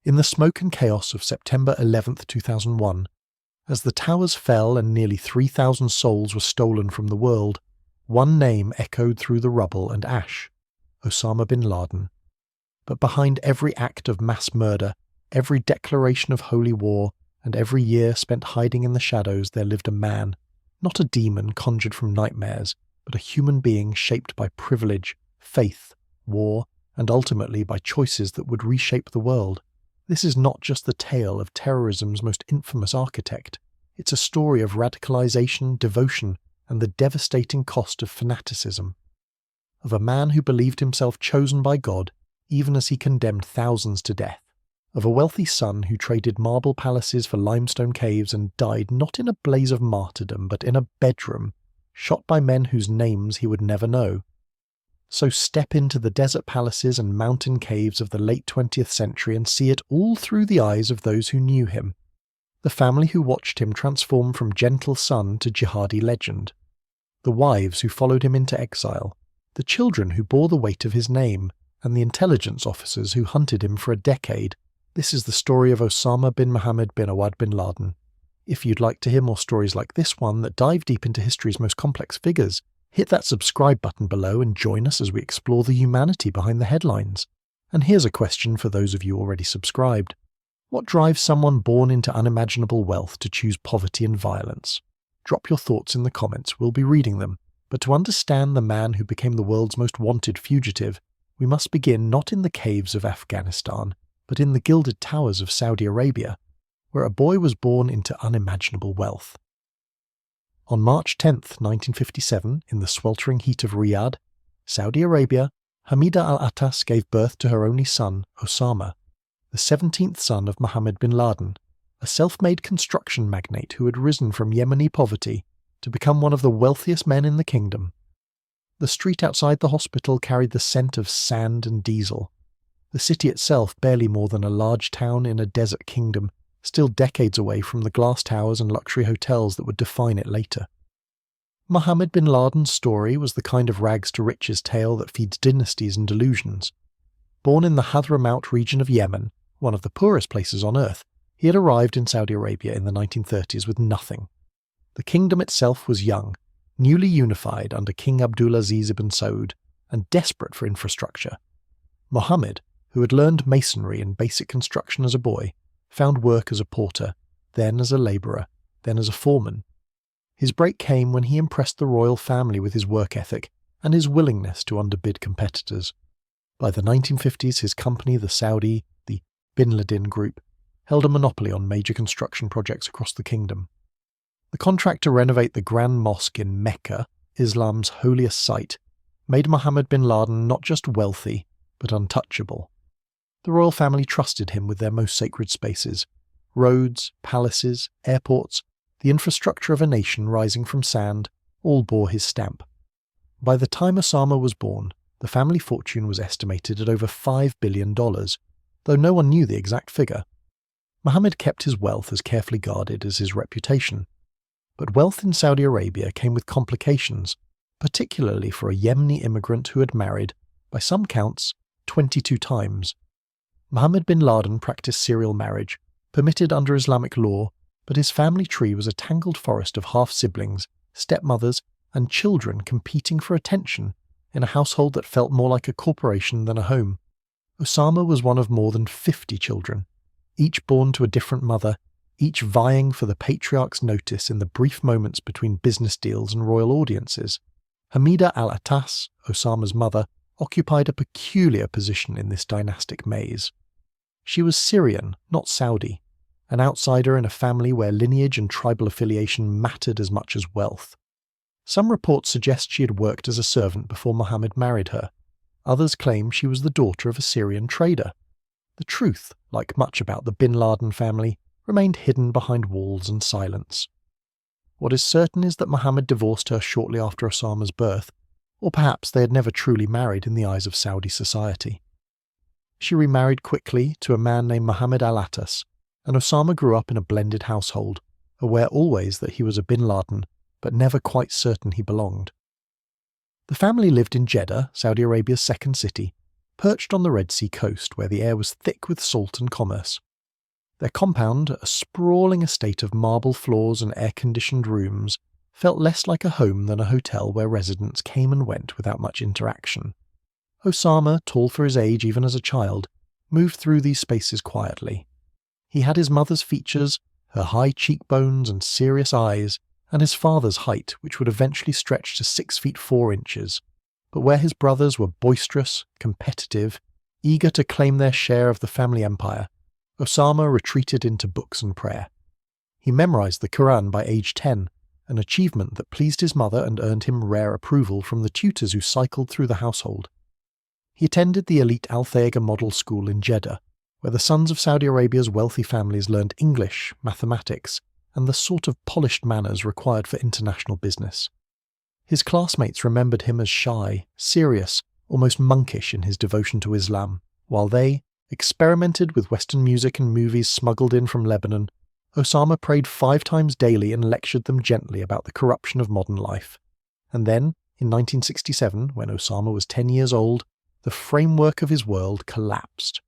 In the smoke and chaos of September 11th, 2001, as the towers fell and nearly 3,000 souls were stolen from the world, one name echoed through the rubble and ash: Osama bin Laden. But behind every act of mass murder, every declaration of holy war, and every year spent hiding in the shadows, there lived a man, not a demon conjured from nightmares, but a human being shaped by privilege, faith, war, and ultimately by choices that would reshape the world. This is not just the tale of terrorism's most infamous architect. It's a story of radicalization, devotion, and the devastating cost of fanaticism. Of a man who believed himself chosen by God, even as he condemned thousands to death. Of a wealthy son who traded marble palaces for limestone caves and died not in a blaze of martyrdom, but in a bedroom, shot by men whose names he would never know. So step into the desert palaces and mountain caves of the late 20th century and see it all through the eyes of those who knew him. The family who watched him transform from gentle son to jihadi legend. The wives who followed him into exile. The children who bore the weight of his name, and the intelligence officers who hunted him for a decade. This is the story of Osama bin Mohammed bin Awad bin Laden. If you'd like to hear more stories like this one that dive deep into history's most complex figures, hit that subscribe button below and join us as we explore the humanity behind the headlines. And here's a question for those of you already subscribed. What drives someone born into unimaginable wealth to choose poverty and violence? Drop your thoughts in the comments, we'll be reading them. But to understand the man who became the world's most wanted fugitive, we must begin not in the caves of Afghanistan, but in the gilded towers of Saudi Arabia, where a boy was born into unimaginable wealth. On March 10, 1957, in the sweltering heat of Riyadh, Saudi Arabia, Hamida al-Attas gave birth to her only son, Osama, the 17th son of Mohammed bin Laden, a self-made construction magnate who had risen from Yemeni poverty to become one of the wealthiest men in the kingdom. The street outside the hospital carried the scent of sand and diesel. The city itself barely more than a large town in a desert kingdom, still decades away from the glass towers and luxury hotels that would define it later. Mohammed bin Laden's story was the kind of rags-to-riches tale that feeds dynasties and delusions. Born in the Hadramaut region of Yemen, one of the poorest places on earth, he had arrived in Saudi Arabia in the 1930s with nothing. The kingdom itself was young, newly unified under King Abdulaziz ibn Saud, and desperate for infrastructure. Mohammed, who had learned masonry and basic construction as a boy, found work as a porter, then as a labourer, then as a foreman. His break came when he impressed the royal family with his work ethic and his willingness to underbid competitors. By the 1950s, his company, the Bin Laden Group, held a monopoly on major construction projects across the kingdom. The contract to renovate the Grand Mosque in Mecca, Islam's holiest site, made Mohammed bin Laden not just wealthy, but untouchable. The royal family trusted him with their most sacred spaces: roads, palaces, airports, the infrastructure of a nation rising from sand, all bore his stamp. By the time Osama was born, the family fortune was estimated at over $5 billion, though no one knew the exact figure. Mohammed kept his wealth as carefully guarded as his reputation. But wealth in Saudi Arabia came with complications, particularly for a Yemeni immigrant who had married, by some counts, 22 times. Mohammed bin Laden practiced serial marriage, permitted under Islamic law, but his family tree was a tangled forest of half-siblings, stepmothers, and children competing for attention in a household that felt more like a corporation than a home. Osama was one of more than 50 children, each born to a different mother, each vying for the patriarch's notice in the brief moments between business deals and royal audiences. Hamida al-Attas, Osama's mother, occupied a peculiar position in this dynastic maze. She was Syrian, not Saudi, an outsider in a family where lineage and tribal affiliation mattered as much as wealth. Some reports suggest she had worked as a servant before Mohammed married her. Others claim she was the daughter of a Syrian trader. The truth, like much about the Bin Laden family, remained hidden behind walls and silence. What is certain is that Mohammed divorced her shortly after Osama's birth, or perhaps they had never truly married in the eyes of Saudi society. She remarried quickly to a man named Mohammed al-Attas, and Osama grew up in a blended household, aware always that he was a Bin Laden, but never quite certain he belonged. The family lived in Jeddah, Saudi Arabia's second city, perched on the Red Sea coast where the air was thick with salt and commerce. Their compound, a sprawling estate of marble floors and air-conditioned rooms, felt less like a home than a hotel where residents came and went without much interaction. Osama, tall for his age even as a child, moved through these spaces quietly. He had his mother's features, her high cheekbones and serious eyes, and his father's height, which would eventually stretch to 6 feet 4 inches. But where his brothers were boisterous, competitive, eager to claim their share of the family empire, Osama retreated into books and prayer. He memorized the Quran by age 10, an achievement that pleased his mother and earned him rare approval from the tutors who cycled through the household. He attended the elite Al Thayega Model School in Jeddah, where the sons of Saudi Arabia's wealthy families learned English, mathematics, and the sort of polished manners required for international business. His classmates remembered him as shy, serious, almost monkish in his devotion to Islam, while they experimented with Western music and movies smuggled in from Lebanon. Osama prayed 5 times daily and lectured them gently about the corruption of modern life. And then, in 1967, when Osama was 10 years old, the framework of his world collapsed.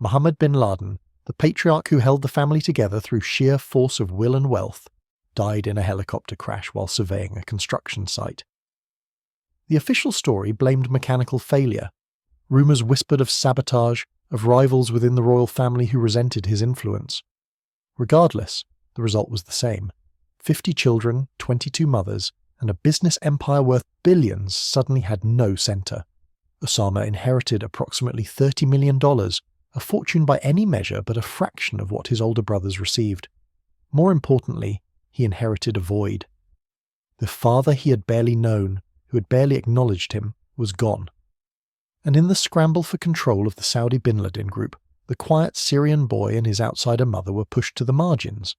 Osama Bin Laden, the patriarch who held the family together through sheer force of will and wealth, died in a helicopter crash while surveying a construction site. The official story blamed mechanical failure. Rumours whispered of sabotage, of rivals within the royal family who resented his influence. Regardless, the result was the same. 50 children, 22 mothers, and a business empire worth billions suddenly had no centre. Osama inherited approximately $30 million, a fortune by any measure but a fraction of what his older brothers received. More importantly, he inherited a void. The father he had barely known, who had barely acknowledged him, was gone. And in the scramble for control of the Saudi Bin Laden group, the quiet Syrian boy and his outsider mother were pushed to the margins.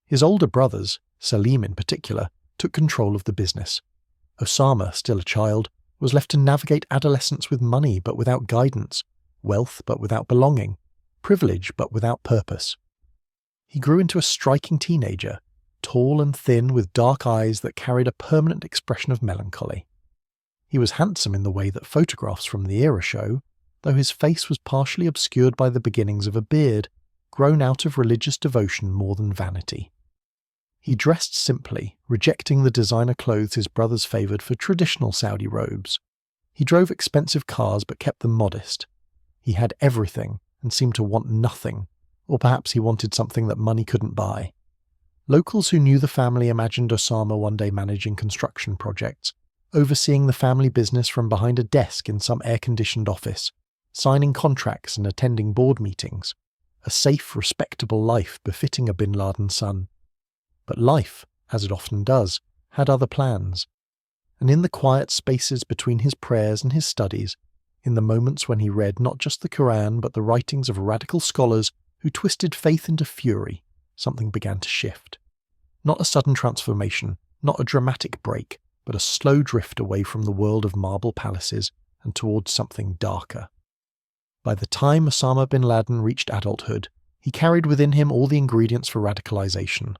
His older brothers, Salim in particular, took control of the business. Osama, still a child, was left to navigate adolescence with money but without guidance, wealth but without belonging, privilege but without purpose. He grew into a striking teenager, tall and thin with dark eyes that carried a permanent expression of melancholy. He was handsome in the way that photographs from the era show, though his face was partially obscured by the beginnings of a beard, grown out of religious devotion more than vanity. He dressed simply, rejecting the designer clothes his brothers favoured for traditional Saudi robes. He drove expensive cars but kept them modest. He had everything and seemed to want nothing, or perhaps he wanted something that money couldn't buy. Locals who knew the family imagined Osama one day managing construction projects, overseeing the family business from behind a desk in some air-conditioned office, signing contracts and attending board meetings. A safe, respectable life befitting a Bin Laden son. But life, as it often does, had other plans. And in the quiet spaces between his prayers and his studies, in the moments when he read not just the Quran but the writings of radical scholars who twisted faith into fury, something began to shift. Not a sudden transformation, not a dramatic break, but a slow drift away from the world of marble palaces and towards something darker. By the time Osama bin Laden reached adulthood, he carried within him all the ingredients for radicalization: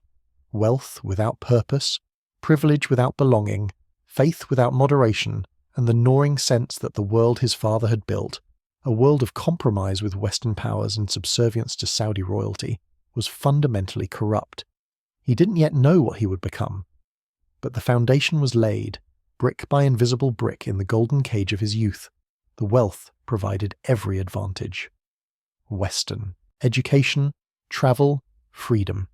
wealth without purpose, privilege without belonging, faith without moderation, and the gnawing sense that the world his father had built, a world of compromise with Western powers and subservience to Saudi royalty, was fundamentally corrupt. He didn't yet know what he would become. But the foundation was laid, brick by invisible brick, in the golden cage of his youth. The wealth provided every advantage. Western. Education, travel, freedom.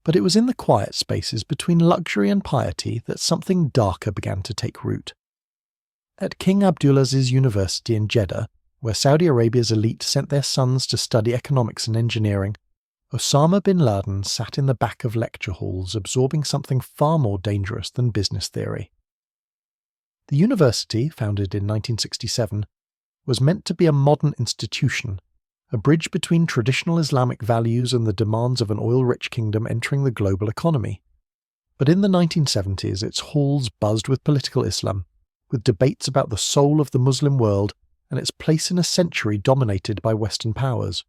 But it was in the quiet spaces between luxury and piety that something darker began to take root. At King Abdulaziz University in Jeddah, where Saudi Arabia's elite sent their sons to study economics and engineering, Osama bin Laden sat in the back of lecture halls absorbing something far more dangerous than business theory. The university, founded in 1967, was meant to be a modern institution, a bridge between traditional Islamic values and the demands of an oil-rich kingdom entering the global economy. But in the 1970s, its halls buzzed with political Islam, with debates about the soul of the Muslim world and its place in a century dominated by Western powers.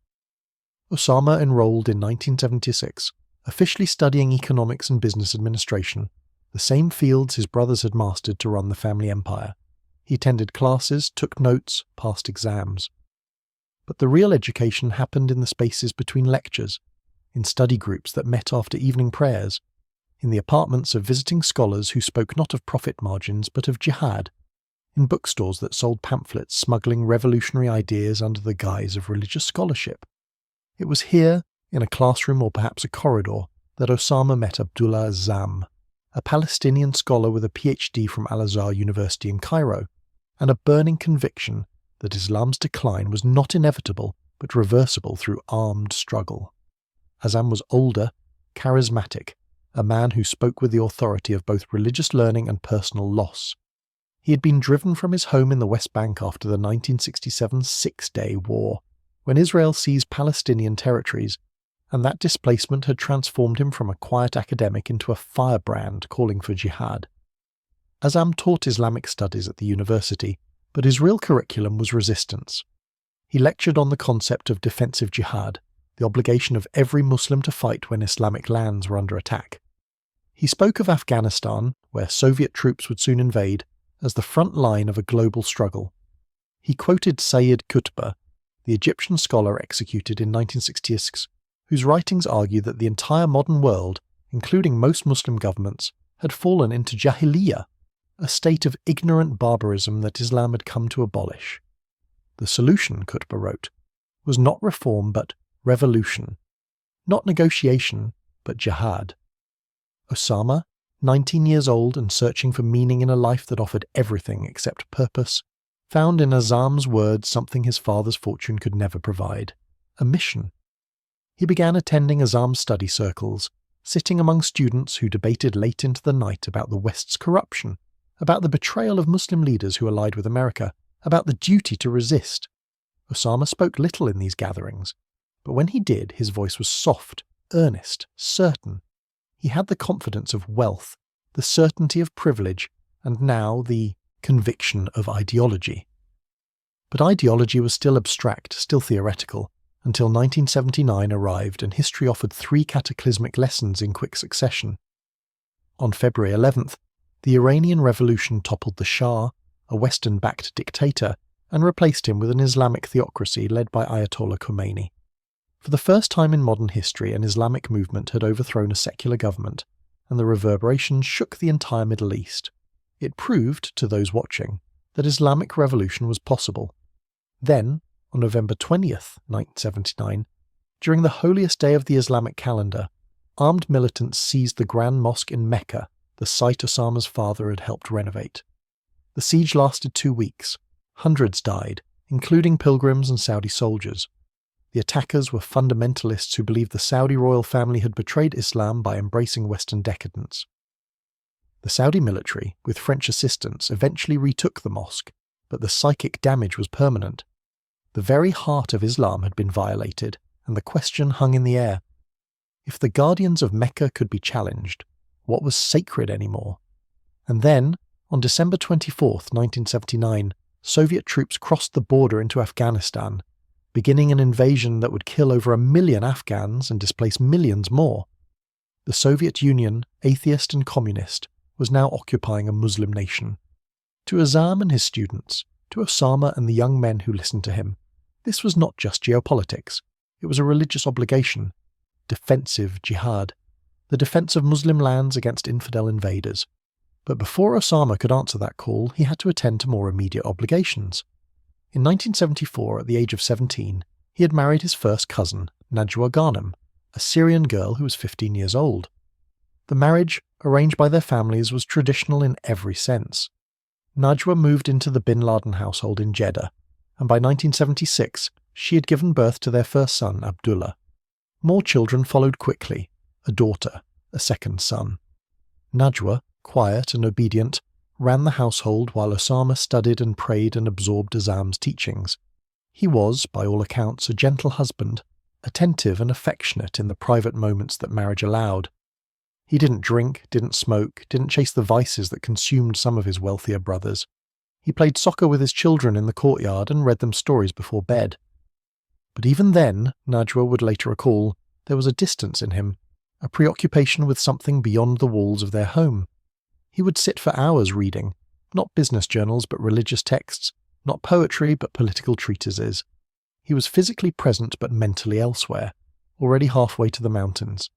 Osama enrolled in 1976, officially studying economics and business administration, the same fields his brothers had mastered to run the family empire. He attended classes, took notes, passed exams. But the real education happened in the spaces between lectures, in study groups that met after evening prayers, in the apartments of visiting scholars who spoke not of profit margins but of jihad, in bookstores that sold pamphlets smuggling revolutionary ideas under the guise of religious scholarship. It was here, in a classroom or perhaps a corridor, that Osama met Abdullah Azzam, a Palestinian scholar with a PhD from Al-Azhar University in Cairo, and a burning conviction that Islam's decline was not inevitable but reversible through armed struggle. Azzam was older, charismatic, a man who spoke with the authority of both religious learning and personal loss. He had been driven from his home in the West Bank after the 1967 Six-Day War, when Israel seized Palestinian territories, and that displacement had transformed him from a quiet academic into a firebrand calling for jihad. Azzam taught Islamic studies at the university, but his real curriculum was resistance. He lectured on the concept of defensive jihad, the obligation of every Muslim to fight when Islamic lands were under attack. He spoke of Afghanistan, where Soviet troops would soon invade, as the front line of a global struggle. He quoted Sayyid Qutb, the Egyptian scholar executed in 1966, whose writings argue that the entire modern world, including most Muslim governments, had fallen into jahiliyyah, a state of ignorant barbarism that Islam had come to abolish. The solution, Qutb wrote, was not reform but revolution, not negotiation but jihad. Osama, 19 years old and searching for meaning in a life that offered everything except purpose, found in Azzam's words something his father's fortune could never provide, a mission. He began attending Azzam's study circles, sitting among students who debated late into the night about the West's corruption, about the betrayal of Muslim leaders who allied with America, about the duty to resist. Osama spoke little in these gatherings, but when he did, his voice was soft, earnest, certain. He had the confidence of wealth, the certainty of privilege, and now the conviction of ideology. But ideology was still abstract, still theoretical, until 1979 arrived and history offered 3 cataclysmic lessons in quick succession. On February 11th, the Iranian Revolution toppled the Shah, a Western-backed dictator, and replaced him with an Islamic theocracy led by Ayatollah Khomeini. For the first time in modern history, an Islamic movement had overthrown a secular government, and the reverberations shook the entire Middle East. It proved, to those watching, that Islamic revolution was possible. Then, on November 20th, 1979, during the holiest day of the Islamic calendar, armed militants seized the Grand Mosque in Mecca, the site Osama's father had helped renovate. The siege lasted 2 weeks. Hundreds died, including pilgrims and Saudi soldiers. The attackers were fundamentalists who believed the Saudi royal family had betrayed Islam by embracing Western decadence. The Saudi military, with French assistance, eventually retook the mosque, but the psychic damage was permanent. The very heart of Islam had been violated, and the question hung in the air. If the guardians of Mecca could be challenged, what was sacred anymore? And then, on December 24th, 1979, Soviet troops crossed the border into Afghanistan, beginning an invasion that would kill over 1 million Afghans and displace millions more. The Soviet Union, atheist and communist, was now occupying a Muslim nation. To Azzam and his students, to Osama and the young men who listened to him, this was not just geopolitics, it was a religious obligation, defensive jihad, the defense of Muslim lands against infidel invaders. But before Osama could answer that call, he had to attend to more immediate obligations. In 1974, at the age of 17, he had married his first cousin, Najwa Ghanem, a Syrian girl who was 15 years old. The marriage, arranged by their families, was traditional in every sense. Najwa moved into the Bin Laden household in Jeddah, and by 1976 she had given birth to their first son, Abdullah. More children followed quickly, a daughter, a second son. Najwa, quiet and obedient, ran the household while Osama studied and prayed and absorbed Azzam's teachings. He was, by all accounts, a gentle husband, attentive and affectionate in the private moments that marriage allowed. He didn't drink, didn't smoke, didn't chase the vices that consumed some of his wealthier brothers. He played soccer with his children in the courtyard and read them stories before bed. But even then, Najwa would later recall, there was a distance in him, a preoccupation with something beyond the walls of their home. He would sit for hours reading, Not business journals but religious texts, not poetry but political treatises. He was physically present but mentally elsewhere, already halfway to the mountains.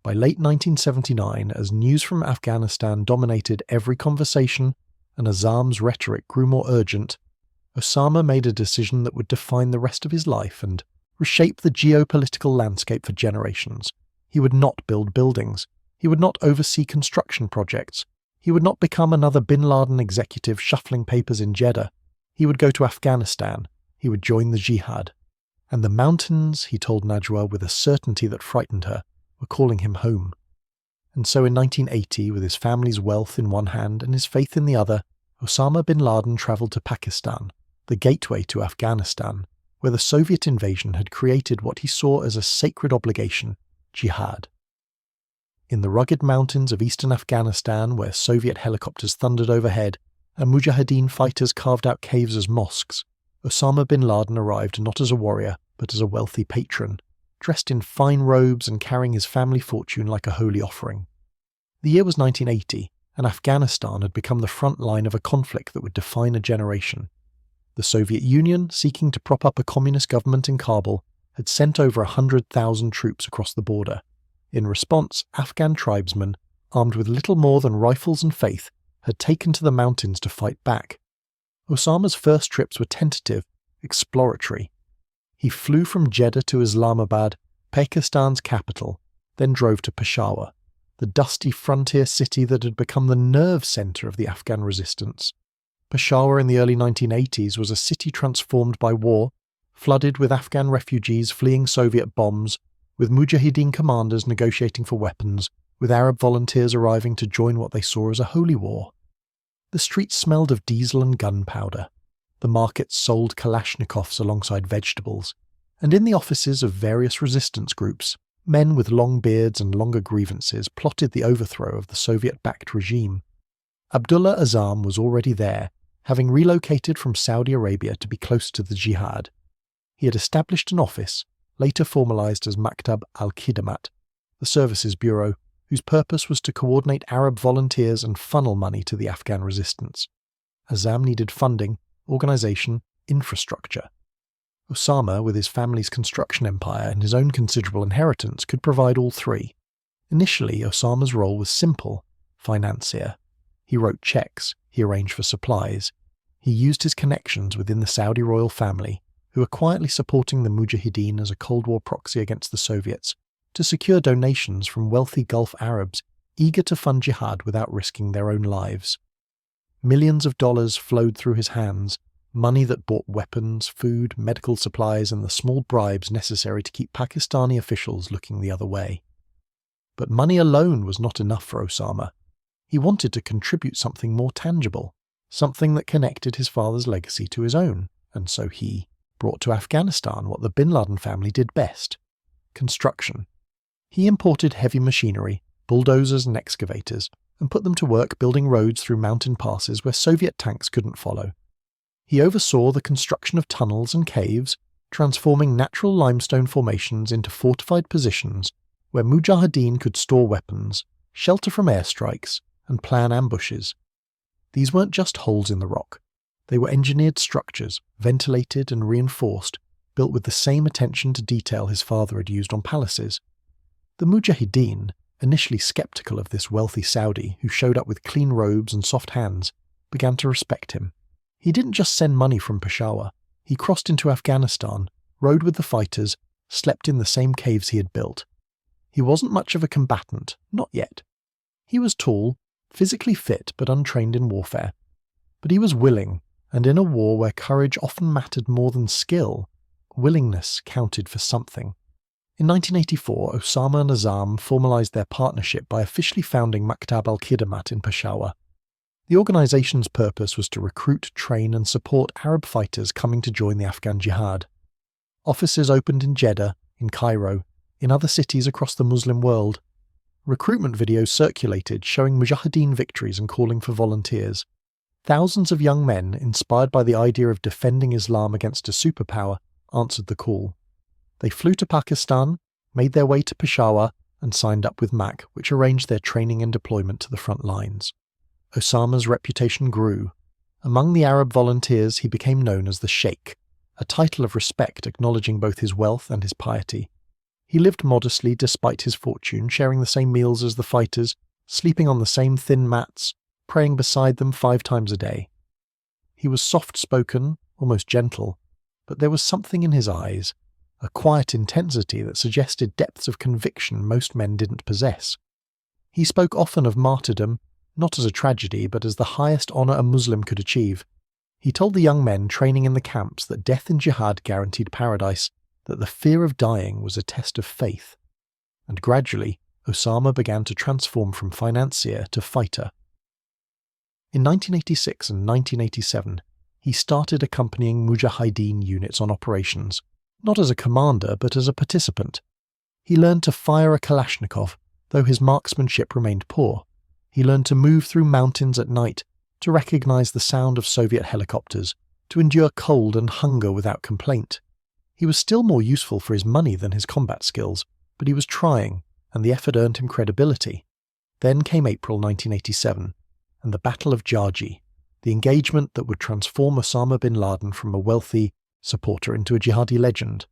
By late 1979, as news from Afghanistan dominated every conversation and Azam's rhetoric grew more urgent, Osama made a decision that would define the rest of his life and reshape the geopolitical landscape for generations. He would not build buildings. He would not oversee construction projects. He would not become another Bin Laden executive shuffling papers in Jeddah. He would go to Afghanistan. He would join the jihad. And the mountains, he told Najwa with a certainty that frightened her, were calling him home. And so in 1980, with his family's wealth in one hand and his faith in the other, Osama bin Laden travelled to Pakistan, the gateway to Afghanistan, where the Soviet invasion had created what he saw as a sacred obligation, jihad. In the rugged mountains of eastern Afghanistan, where Soviet helicopters thundered overhead and Mujahideen fighters carved out caves as mosques, Osama bin Laden arrived not as a warrior, but as a wealthy patron, dressed in fine robes and carrying his family fortune like a holy offering. The year was 1980, and Afghanistan had become the front line of a conflict that would define a generation. The Soviet Union, seeking to prop up a communist government in Kabul, had sent over 100,000 troops across the border. In response, Afghan tribesmen, armed with little more than rifles and faith, had taken to the mountains to fight back. Osama's first trips were tentative, exploratory. He flew from Jeddah to Islamabad, Pakistan's capital, then drove to Peshawar, the dusty frontier city that had become the nerve centre of the Afghan resistance. Peshawar in the early 1980s was a city transformed by war, flooded with Afghan refugees fleeing Soviet bombs, with Mujahideen commanders negotiating for weapons, with Arab volunteers arriving to join what they saw as a holy war. The streets smelled of diesel and gunpowder. The markets sold Kalashnikovs alongside vegetables. And in the offices of various resistance groups, men with long beards and longer grievances plotted the overthrow of the Soviet-backed regime. Abdullah Azam was already there, having relocated from Saudi Arabia to be close to the jihad. He had established an office, later formalized as Maktab al-Khidamat, the services bureau, whose purpose was to coordinate Arab volunteers and funnel money to the Afghan resistance. Azam needed funding, organization, infrastructure. Osama, with his family's construction empire and his own considerable inheritance, could provide all three. Initially, Osama's role was simple: financier. He wrote checks, he arranged for supplies. He used his connections within the Saudi royal family, who were quietly supporting the Mujahideen as a Cold War proxy against the Soviets, to secure donations from wealthy Gulf Arabs eager to fund jihad without risking their own lives. Millions of dollars flowed through his hands, money that bought weapons, food, medical supplies, and the small bribes necessary to keep Pakistani officials looking the other way. But money alone was not enough for Osama. He wanted to contribute something more tangible, something that connected his father's legacy to his own, and so he brought to Afghanistan what the Bin Laden family did best: construction. He imported heavy machinery, bulldozers and excavators, and put them to work building roads through mountain passes where Soviet tanks couldn't follow. He oversaw the construction of tunnels and caves, transforming natural limestone formations into fortified positions where Mujahideen could store weapons, shelter from airstrikes, and plan ambushes. These weren't just holes in the rock. They were engineered structures, ventilated and reinforced, built with the same attention to detail his father had used on palaces. The Mujahideen, initially skeptical of this wealthy Saudi who showed up with clean robes and soft hands, began to respect him. He didn't just send money from Peshawar. He crossed into Afghanistan, rode with the fighters, slept in the same caves he had built. He wasn't much of a combatant, not yet. He was tall, physically fit but untrained in warfare. But he was willing, and in a war where courage often mattered more than skill, willingness counted for something. In 1984, Osama and Azam formalized their partnership by officially founding Maktab al-Khidamat in Peshawar. The organization's purpose was to recruit, train and support Arab fighters coming to join the Afghan jihad. Offices opened in Jeddah, in Cairo, in other cities across the Muslim world. Recruitment videos circulated showing Mujahideen victories and calling for volunteers. Thousands of young men, inspired by the idea of defending Islam against a superpower, answered the call. They flew to Pakistan, made their way to Peshawar, and signed up with MAC, which arranged their training and deployment to the front lines. Osama's reputation grew, Among the Arab volunteers he became known as the Sheikh, a title of respect acknowledging both his wealth and his piety. He lived modestly despite his fortune, sharing the same meals as the fighters, sleeping on the same thin mats, praying beside them 5 times a day. He was soft-spoken, almost gentle, but there was something in his eyes, a quiet intensity that suggested depths of conviction most men didn't possess. He spoke often of martyrdom, not as a tragedy, but as the highest honour a Muslim could achieve. He told the young men training in the camps that death in jihad guaranteed paradise, that the fear of dying was a test of faith. And gradually, Osama began to transform from financier to fighter. In 1986 and 1987, he started accompanying Mujahideen units on operations, not as a commander but as a participant. He learned to fire a Kalashnikov, though his marksmanship remained poor. He learned to move through mountains at night, to recognize the sound of Soviet helicopters, to endure cold and hunger without complaint. He was still more useful for his money than his combat skills, but he was trying, and the effort earned him credibility. Then came April 1987, and the Battle of Jarji, the engagement that would transform Osama bin Laden from a wealthy supporter into a jihadi legend.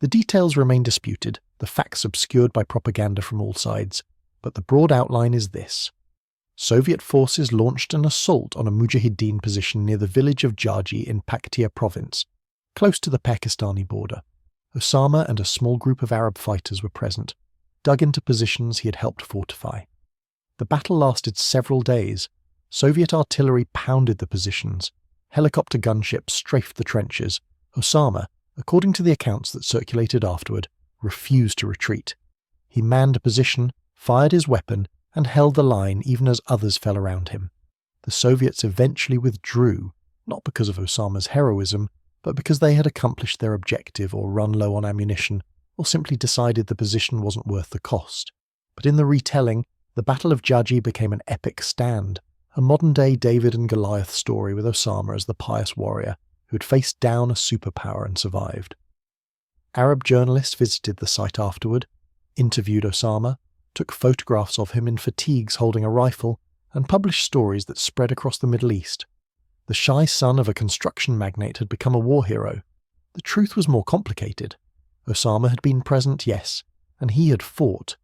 The details remain disputed, the facts obscured by propaganda from all sides, but the broad outline is this. Soviet forces launched an assault on a Mujahideen position near the village of Jarji in Paktia province, close to the Pakistani border. Osama and a small group of Arab fighters were present, dug into positions he had helped fortify. The battle lasted several days. Soviet artillery pounded the positions. Helicopter gunships strafed the trenches. Osama, according to the accounts that circulated afterward, refused to retreat. He manned a position, fired his weapon, and held the line even as others fell around him. The Soviets eventually withdrew, not because of Osama's heroism, but because they had accomplished their objective or run low on ammunition, or simply decided the position wasn't worth the cost. But in the retelling, the Battle of Jarji became an epic stand, a modern-day David and Goliath story with Osama as the pious warrior who had faced down a superpower and survived. Arab journalists visited the site afterward, interviewed Osama, took photographs of him in fatigues holding a rifle, and published stories that spread across the Middle East. The shy son of a construction magnate had become a war hero. The truth was more complicated. Osama had been present, yes, and he had fought,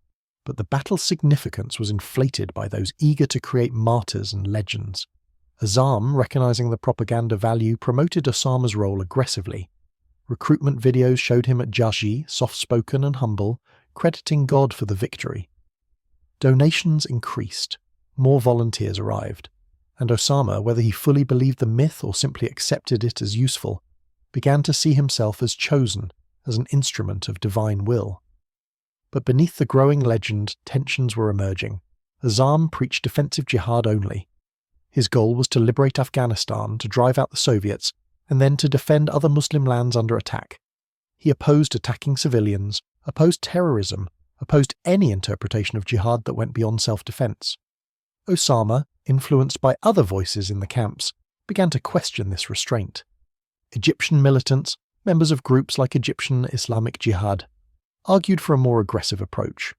but the battle's significance was inflated by those eager to create martyrs and legends. Azam, recognizing the propaganda value, promoted Osama's role aggressively. Recruitment videos showed him at Jarji, soft-spoken and humble, crediting God for the victory. Donations increased. More volunteers arrived. And Osama, whether he fully believed the myth or simply accepted it as useful, began to see himself as chosen, as an instrument of divine will. But beneath the growing legend, tensions were emerging. Azam preached defensive jihad only. His goal was to liberate Afghanistan, to drive out the Soviets, and then to defend other Muslim lands under attack. He opposed attacking civilians, opposed terrorism, opposed any interpretation of jihad that went beyond self-defense. Osama, influenced by other voices in the camps, began to question this restraint. Egyptian militants, members of groups like Egyptian Islamic Jihad, argued for a more aggressive approach.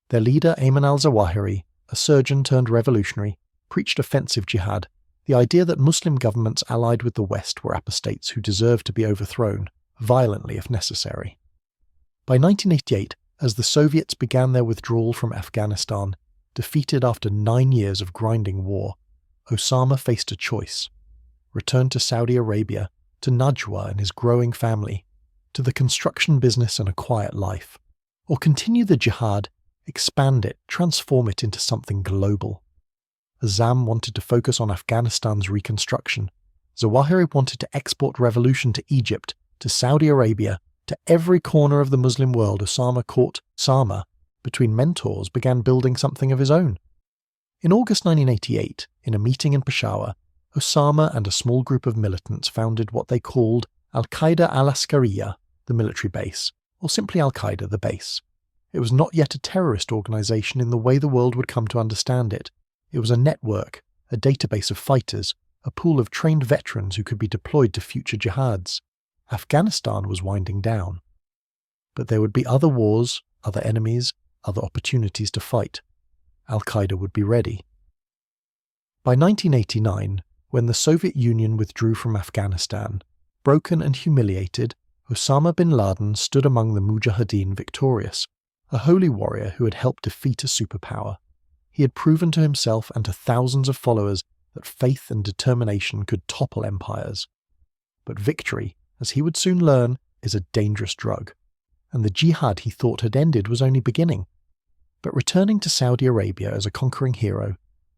Their leader, Ayman al-Zawahiri, a surgeon turned revolutionary, preached offensive jihad, the idea that Muslim governments allied with the West were apostates who deserved to be overthrown, violently if necessary. By 1988, as the Soviets began their withdrawal from Afghanistan, defeated after 9 years of grinding war, Osama faced a choice: return to Saudi Arabia, to Najwa and his growing family, to the construction business and a quiet life, or continue the jihad, expand it, transform it into something global. Azam wanted to focus on Afghanistan's reconstruction. Zawahiri wanted to export revolution to Egypt, to Saudi Arabia, to every corner of the Muslim world. Osama, between mentors, began building something of his own. In August 1988, in a meeting in Peshawar, Osama and a small group of militants founded what they called Al-Qaeda al-Askariya, the military base, or simply Al-Qaeda, the base. It was not yet a terrorist organization in the way the world would come to understand it. It was a network, a database of fighters, a pool of trained veterans who could be deployed to future jihads. Afghanistan was winding down. But there would be other wars, other enemies, other opportunities to fight. Al-Qaeda would be ready. By 1989, When the Soviet Union withdrew from Afghanistan, broken and humiliated, Osama Bin Laden stood among the Mujahideen victorious, a holy warrior who had helped defeat a superpower. He had proven to himself and to thousands of followers that faith and determination could topple empires. But victory, as he would soon learn, is a dangerous drug, and the jihad he thought had ended was only beginning. But returning to Saudi Arabia as a conquering hero,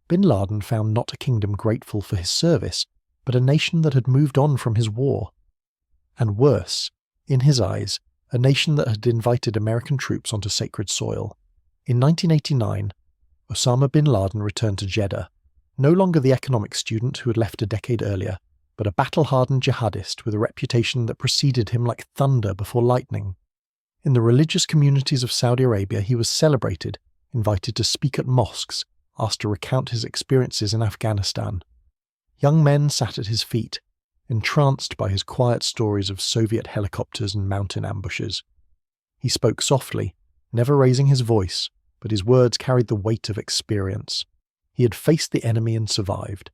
Bin Laden found not a kingdom grateful for his service, but a nation that had moved on from his war. And worse, in his eyes, a nation that had invited American troops onto sacred soil. In 1989, Osama bin Laden returned to Jeddah, no longer the economic student who had left a decade earlier, but a battle-hardened jihadist with a reputation that preceded him like thunder before lightning. In the religious communities of Saudi Arabia, he was celebrated, invited to speak at mosques, asked to recount his experiences in Afghanistan. Young men sat at his feet, entranced by his quiet stories of Soviet helicopters and mountain ambushes. He spoke softly, never raising his voice, but his words carried the weight of experience. He had faced the enemy and survived,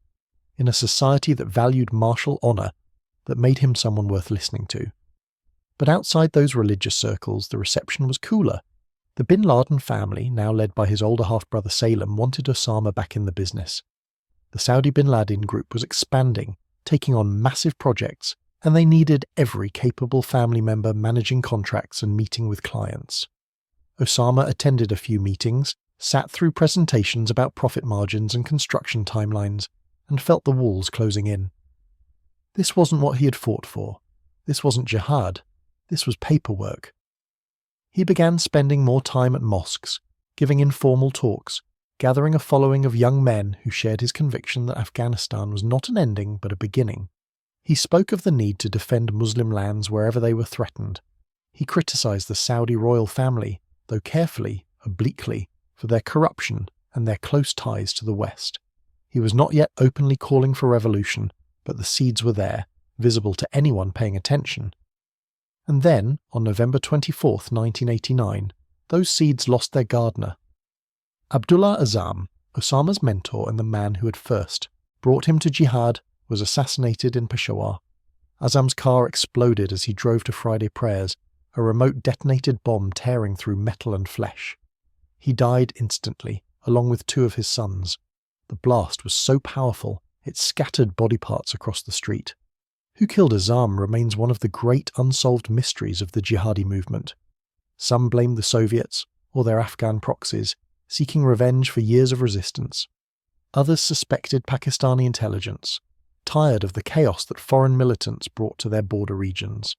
in a society that valued martial honour, that made him someone worth listening to. But outside those religious circles, the reception was cooler. The Bin Laden family, now led by his older half-brother Salem, wanted Osama back in the business. The Saudi Bin Laden group was expanding, taking on massive projects, and they needed every capable family member managing contracts and meeting with clients. Osama attended a few meetings, sat through presentations about profit margins and construction timelines, and felt the walls closing in. This wasn't what he had fought for. This wasn't jihad. This was paperwork. He began spending more time at mosques, giving informal talks, gathering a following of young men who shared his conviction that Afghanistan was not an ending but a beginning. He spoke of the need to defend Muslim lands wherever they were threatened. He criticized the Saudi royal family, though carefully, obliquely, for their corruption and their close ties to the West. He was not yet openly calling for revolution, but the seeds were there, visible to anyone paying attention. And then, on November 24, 1989, those seeds lost their gardener. Abdullah Azzam, Osama's mentor and the man who had first brought him to jihad, was assassinated in Peshawar. Azzam's car exploded as he drove to Friday prayers, a remote detonated bomb tearing through metal and flesh. He died instantly, along with two of his sons. The blast was so powerful, it scattered body parts across the street. Who killed Azzam remains one of the great unsolved mysteries of the jihadi movement. Some blamed the Soviets, or their Afghan proxies, seeking revenge for years of resistance. Others suspected Pakistani intelligence, tired of the chaos that foreign militants brought to their border regions.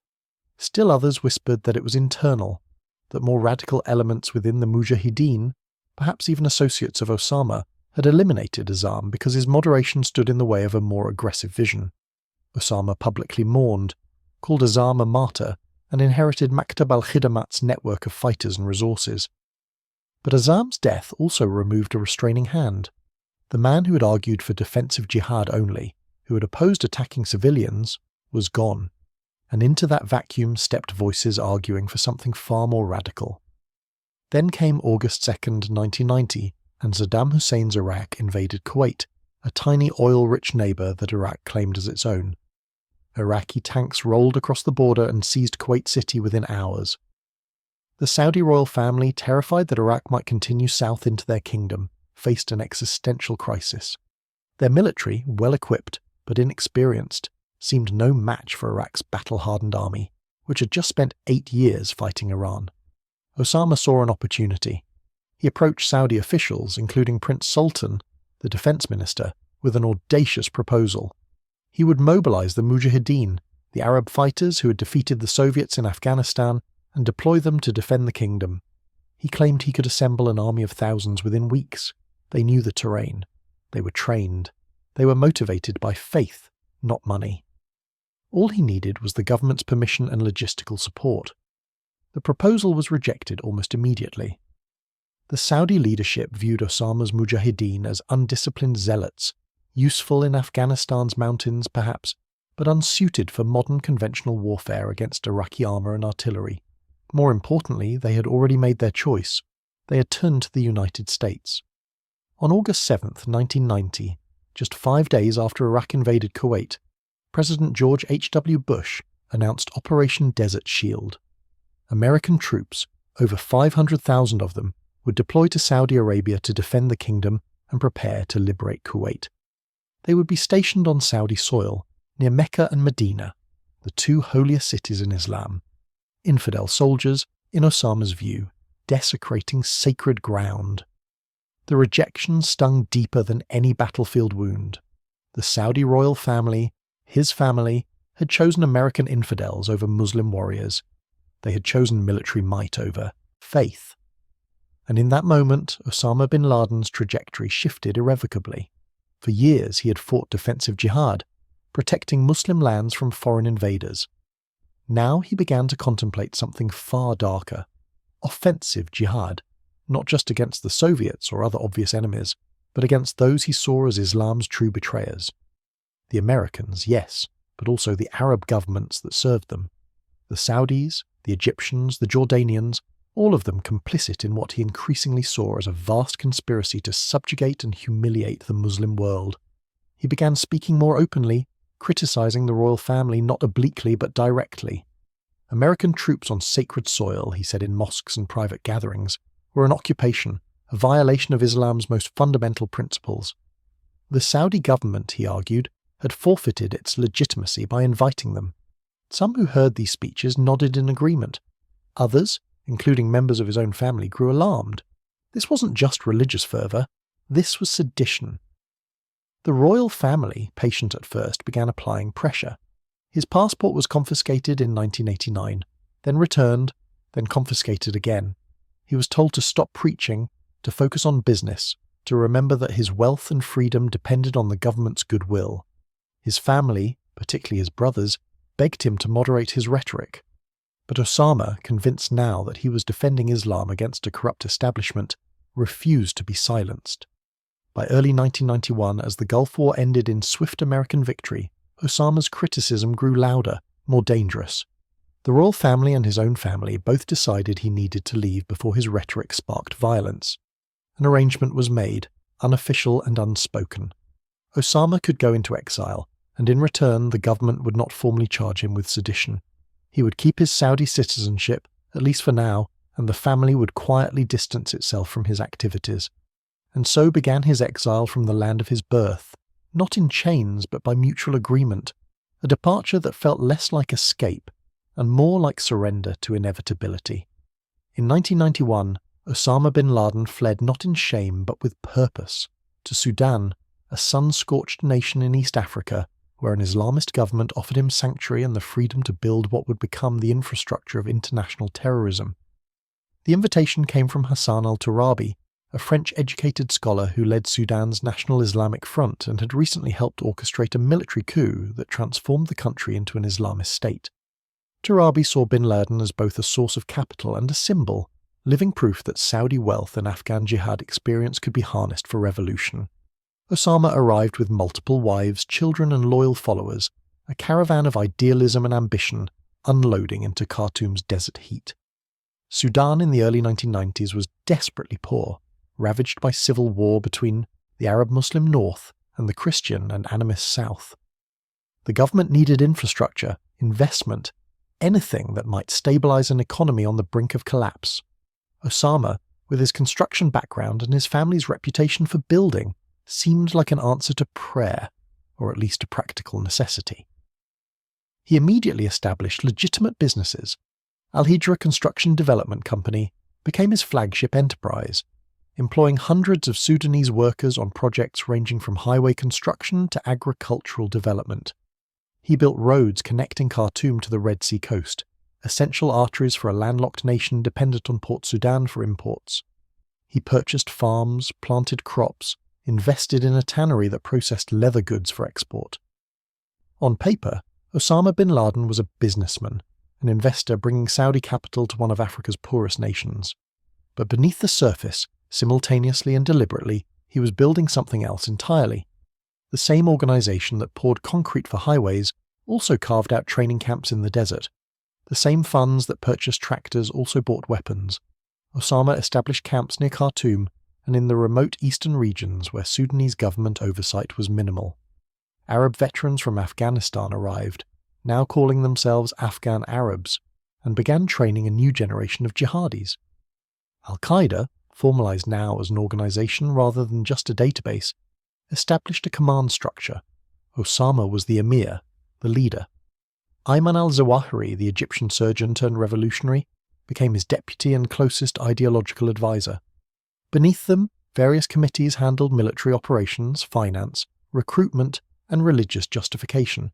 Still others whispered that it was internal, that more radical elements within the Mujahideen, perhaps even associates of Osama, had eliminated Azzam because his moderation stood in the way of a more aggressive vision. Osama publicly mourned, called Azzam a martyr, and inherited Maktab al-Khidamat's network of fighters and resources. But Azzam's death also removed a restraining hand. The man who had argued for defensive jihad only, who had opposed attacking civilians, was gone, and into that vacuum stepped voices arguing for something far more radical. Then came August 2nd, 1990, and Saddam Hussein's Iraq invaded Kuwait, a tiny oil-rich neighbour that Iraq claimed as its own. Iraqi tanks rolled across the border and seized Kuwait City within hours. The Saudi royal family, terrified that Iraq might continue south into their kingdom, faced an existential crisis. Their military, well-equipped but inexperienced, seemed no match for Iraq's battle-hardened army, which had just spent 8 years fighting Iran. Osama saw an opportunity. He approached Saudi officials, including Prince Sultan, the defense minister, with an audacious proposal. He would mobilize the Mujahideen, the Arab fighters who had defeated the Soviets in Afghanistan, and deploy them to defend the kingdom. He claimed he could assemble an army of thousands within weeks. They knew the terrain. They were trained. They were motivated by faith, not money. All he needed was the government's permission and logistical support. The proposal was rejected almost immediately. The Saudi leadership viewed Osama's Mujahideen as undisciplined zealots, useful in Afghanistan's mountains perhaps, but unsuited for modern conventional warfare against Iraqi armour and artillery. More importantly, they had already made their choice. They had turned to the United States. On August 7th, 1990, just 5 days after Iraq invaded Kuwait, President George H.W. Bush announced Operation Desert Shield. American troops, over 500,000 of them, would deploy to Saudi Arabia to defend the kingdom and prepare to liberate Kuwait. They would be stationed on Saudi soil, near Mecca and Medina, the two holiest cities in Islam. Infidel soldiers, in Osama's view, desecrating sacred ground. The rejection stung deeper than any battlefield wound. The Saudi royal family, his family, had chosen American infidels over Muslim warriors. They had chosen military might over faith. And in that moment, Osama bin Laden's trajectory shifted irrevocably. For years he had fought defensive jihad, protecting Muslim lands from foreign invaders. Now he began to contemplate something far darker, offensive jihad, not just against the Soviets or other obvious enemies, but against those he saw as Islam's true betrayers. The Americans, yes, but also the Arab governments that served them. The Saudis, the Egyptians, the Jordanians, all of them complicit in what he increasingly saw as a vast conspiracy to subjugate and humiliate the Muslim world. He began speaking more openly, criticizing the royal family not obliquely but directly. American troops on sacred soil, he said in mosques and private gatherings, were an occupation, a violation of Islam's most fundamental principles. The Saudi government, he argued, had forfeited its legitimacy by inviting them. Some who heard these speeches nodded in agreement. Others, including members of his own family, grew alarmed. This wasn't just religious fervour, this was sedition. The royal family, patient at first, began applying pressure. His passport was confiscated in 1989, then returned, then confiscated again. He was told to stop preaching, to focus on business, to remember that his wealth and freedom depended on the government's goodwill. His family, particularly his brothers, begged him to moderate his rhetoric. But Osama, convinced now that he was defending Islam against a corrupt establishment, refused to be silenced. By early 1991, as the Gulf War ended in swift American victory, Osama's criticism grew louder, more dangerous. The royal family and his own family both decided he needed to leave before his rhetoric sparked violence. An arrangement was made, unofficial and unspoken. Osama could go into exile, and in return the government would not formally charge him with sedition. He would keep his Saudi citizenship, at least for now, and the family would quietly distance itself from his activities. And so began his exile from the land of his birth, not in chains but by mutual agreement, a departure that felt less like escape and more like surrender to inevitability. In 1991, Osama bin Laden fled not in shame but with purpose, to Sudan, a sun-scorched nation in East Africa, where an Islamist government offered him sanctuary and the freedom to build what would become the infrastructure of international terrorism. The invitation came from Hassan al-Turabi, a French-educated scholar who led Sudan's National Islamic Front and had recently helped orchestrate a military coup that transformed the country into an Islamist state. Turabi saw bin Laden as both a source of capital and a symbol, living proof that Saudi wealth and Afghan jihad experience could be harnessed for revolution. Osama arrived with multiple wives, children and loyal followers, a caravan of idealism and ambition, unloading into Khartoum's desert heat. Sudan in the early 1990s was desperately poor, ravaged by civil war between the Arab-Muslim north and the Christian and animist south. The government needed infrastructure, investment, anything that might stabilize an economy on the brink of collapse. Osama, with his construction background and his family's reputation for building, seemed like an answer to prayer, or at least a practical necessity. He immediately established legitimate businesses. Al-Hijra Construction Development Company became his flagship enterprise, employing hundreds of Sudanese workers on projects ranging from highway construction to agricultural development. He built roads connecting Khartoum to the Red Sea coast, essential arteries for a landlocked nation dependent on Port Sudan for imports. He purchased farms, planted crops, invested in a tannery that processed leather goods for export. On paper, Osama bin Laden was a businessman, an investor bringing Saudi capital to one of Africa's poorest nations. But beneath the surface, simultaneously and deliberately, he was building something else entirely. The same organization that poured concrete for highways also carved out training camps in the desert. The same funds that purchased tractors also bought weapons. Osama established camps near Khartoum and in the remote eastern regions where Sudanese government oversight was minimal. Arab veterans from Afghanistan arrived, now calling themselves Afghan Arabs, and began training a new generation of jihadis. Al-Qaeda, formalized now as an organization rather than just a database, established a command structure. Osama was the emir, the leader. Ayman al-Zawahiri, the Egyptian surgeon turned revolutionary, became his deputy and closest ideological advisor. Beneath them, various committees handled military operations, finance, recruitment, and religious justification.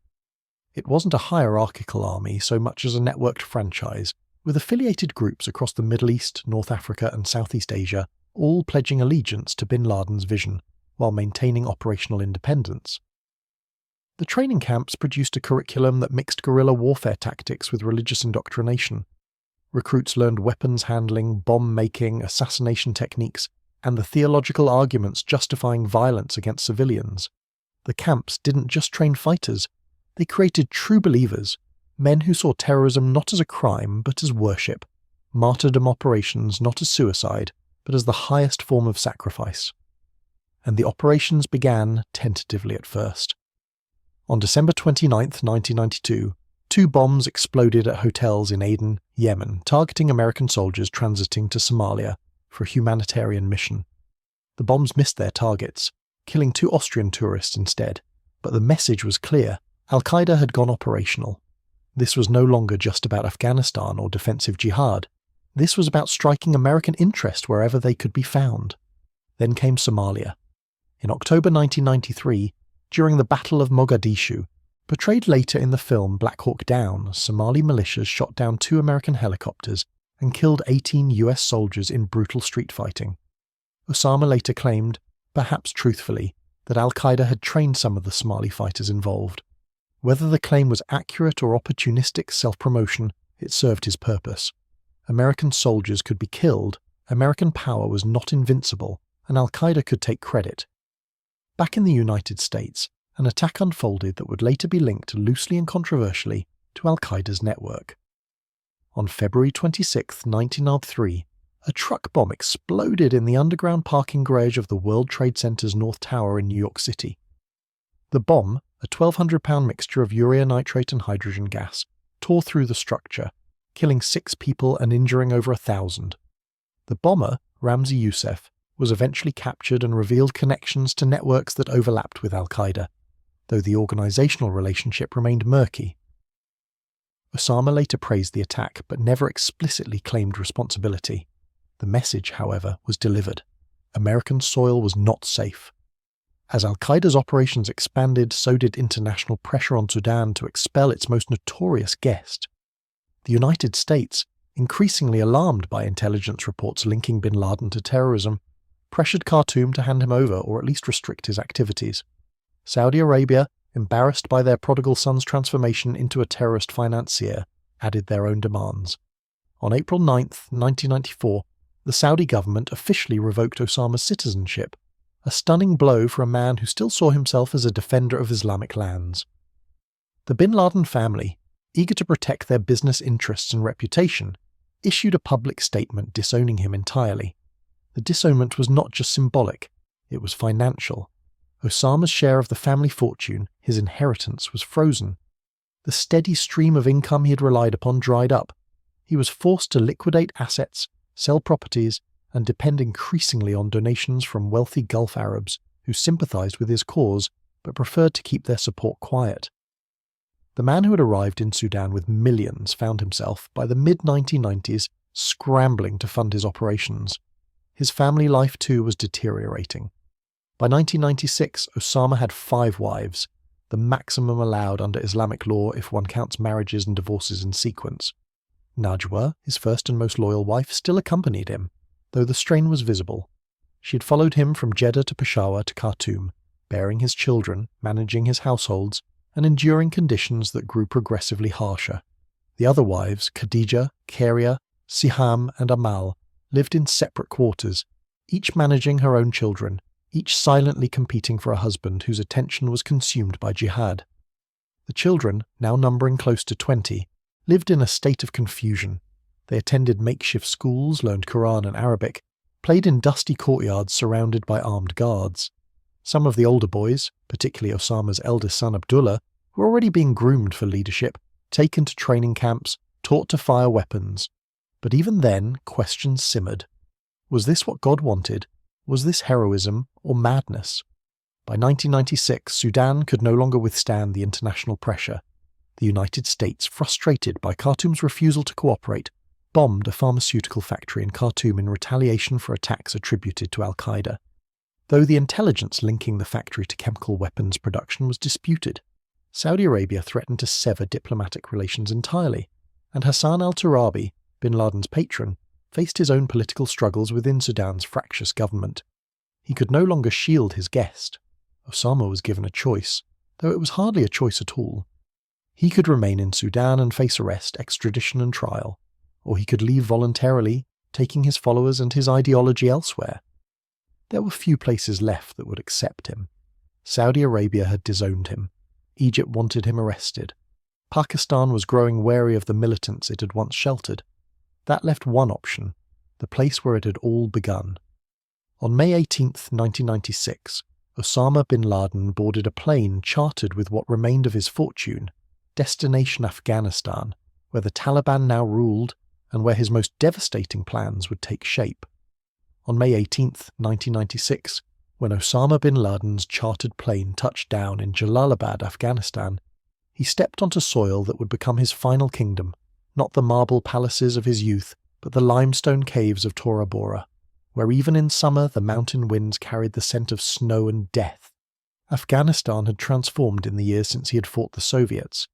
It wasn't a hierarchical army so much as a networked franchise, with affiliated groups across the Middle East, North Africa, and Southeast Asia, all pledging allegiance to Bin Laden's vision, while maintaining operational independence. The training camps produced a curriculum that mixed guerrilla warfare tactics with religious indoctrination. Recruits learned weapons handling, bomb-making, assassination techniques, and the theological arguments justifying violence against civilians. The camps didn't just train fighters, they created true believers, men who saw terrorism not as a crime but as worship, martyrdom operations not as suicide but as the highest form of sacrifice. And the operations began tentatively at first. On December 29, 1992, 2 bombs exploded at hotels in Aden, Yemen, targeting American soldiers transiting to Somalia for a humanitarian mission. The bombs missed their targets, killing 2 Austrian tourists instead, but the message was clear. Al-Qaeda had gone operational. This was no longer just about Afghanistan or defensive jihad. This was about striking American interest wherever they could be found. Then came Somalia. In October 1993, during the Battle of Mogadishu, portrayed later in the film Black Hawk Down, Somali militias shot down 2 American helicopters and killed 18 US soldiers in brutal street fighting. Osama later claimed, perhaps truthfully, that Al-Qaeda had trained some of the Somali fighters involved. Whether the claim was accurate or opportunistic self-promotion, it served his purpose. American soldiers could be killed, American power was not invincible, and Al-Qaeda could take credit. Back in the United States, an attack unfolded that would later be linked loosely and controversially to Al-Qaeda's network. On February 26, 1903, a truck bomb exploded in the underground parking garage of the World Trade Center's North Tower in New York City. The bomb, a 1,200-pound mixture of urea nitrate and hydrogen gas, tore through the structure, killing 6 people and injuring over 1,000. The bomber, Ramzi Youssef, was eventually captured and revealed connections to networks that overlapped with Al-Qaeda, though the organizational relationship remained murky. Osama later praised the attack but never explicitly claimed responsibility. The message, however, was delivered. American soil was not safe. As Al-Qaeda's operations expanded, so did international pressure on Sudan to expel its most notorious guest. The United States, increasingly alarmed by intelligence reports linking bin Laden to terrorism, pressured Khartoum to hand him over or at least restrict his activities. Saudi Arabia, embarrassed by their prodigal son's transformation into a terrorist financier, added their own demands. On April 9, 1994, the Saudi government officially revoked Osama's citizenship, a stunning blow for a man who still saw himself as a defender of Islamic lands. The bin Laden family, eager to protect their business interests and reputation, issued a public statement disowning him entirely. The disownment was not just symbolic, it was financial. Osama's share of the family fortune, his inheritance, was frozen. The steady stream of income he had relied upon dried up. He was forced to liquidate assets, sell properties, and depend increasingly on donations from wealthy Gulf Arabs who sympathized with his cause but preferred to keep their support quiet. The man who had arrived in Sudan with millions found himself, by the mid-1990s, scrambling to fund his operations. His family life too was deteriorating. By 1996, Osama had 5 wives, the maximum allowed under Islamic law if one counts marriages and divorces in sequence. Najwa, his first and most loyal wife, still accompanied him, though the strain was visible. She had followed him from Jeddah to Peshawar to Khartoum, bearing his children, managing his households, and enduring conditions that grew progressively harsher. The other wives, Khadija, Keria, Siham, and Amal, lived in separate quarters, each managing her own children, each silently competing for a husband whose attention was consumed by jihad. The children, now numbering close to 20, lived in a state of confusion. They attended makeshift schools, learned Quran and Arabic, played in dusty courtyards surrounded by armed guards. Some of the older boys, particularly Osama's eldest son Abdullah, were already being groomed for leadership, taken to training camps, taught to fire weapons. But even then, questions simmered. Was this what God wanted? Was this heroism or madness? By 1996, Sudan could no longer withstand the international pressure. The United States, frustrated by Khartoum's refusal to cooperate, bombed a pharmaceutical factory in Khartoum in retaliation for attacks attributed to al-Qaeda, though the intelligence linking the factory to chemical weapons production was disputed. Saudi Arabia threatened to sever diplomatic relations entirely, and Hassan al-Turabi, bin Laden's patron, faced his own political struggles within Sudan's fractious government. He could no longer shield his guest. Osama was given a choice, though it was hardly a choice at all. He could remain in Sudan and face arrest, extradition and trial, or he could leave voluntarily, taking his followers and his ideology elsewhere. There were few places left that would accept him. Saudi Arabia had disowned him. Egypt wanted him arrested. Pakistan was growing wary of the militants it had once sheltered. That left one option, the place where it had all begun. On May 18, 1996, Osama bin Laden boarded a plane chartered with what remained of his fortune, destination Afghanistan, where the Taliban now ruled and where his most devastating plans would take shape. On May 18, 1996, when Osama bin Laden's chartered plane touched down in Jalalabad, Afghanistan, he stepped onto soil that would become his final kingdom, not the marble palaces of his youth, but the limestone caves of Tora Bora, where even in summer the mountain winds carried the scent of snow and death. Afghanistan had transformed in the years since he had fought the Soviets.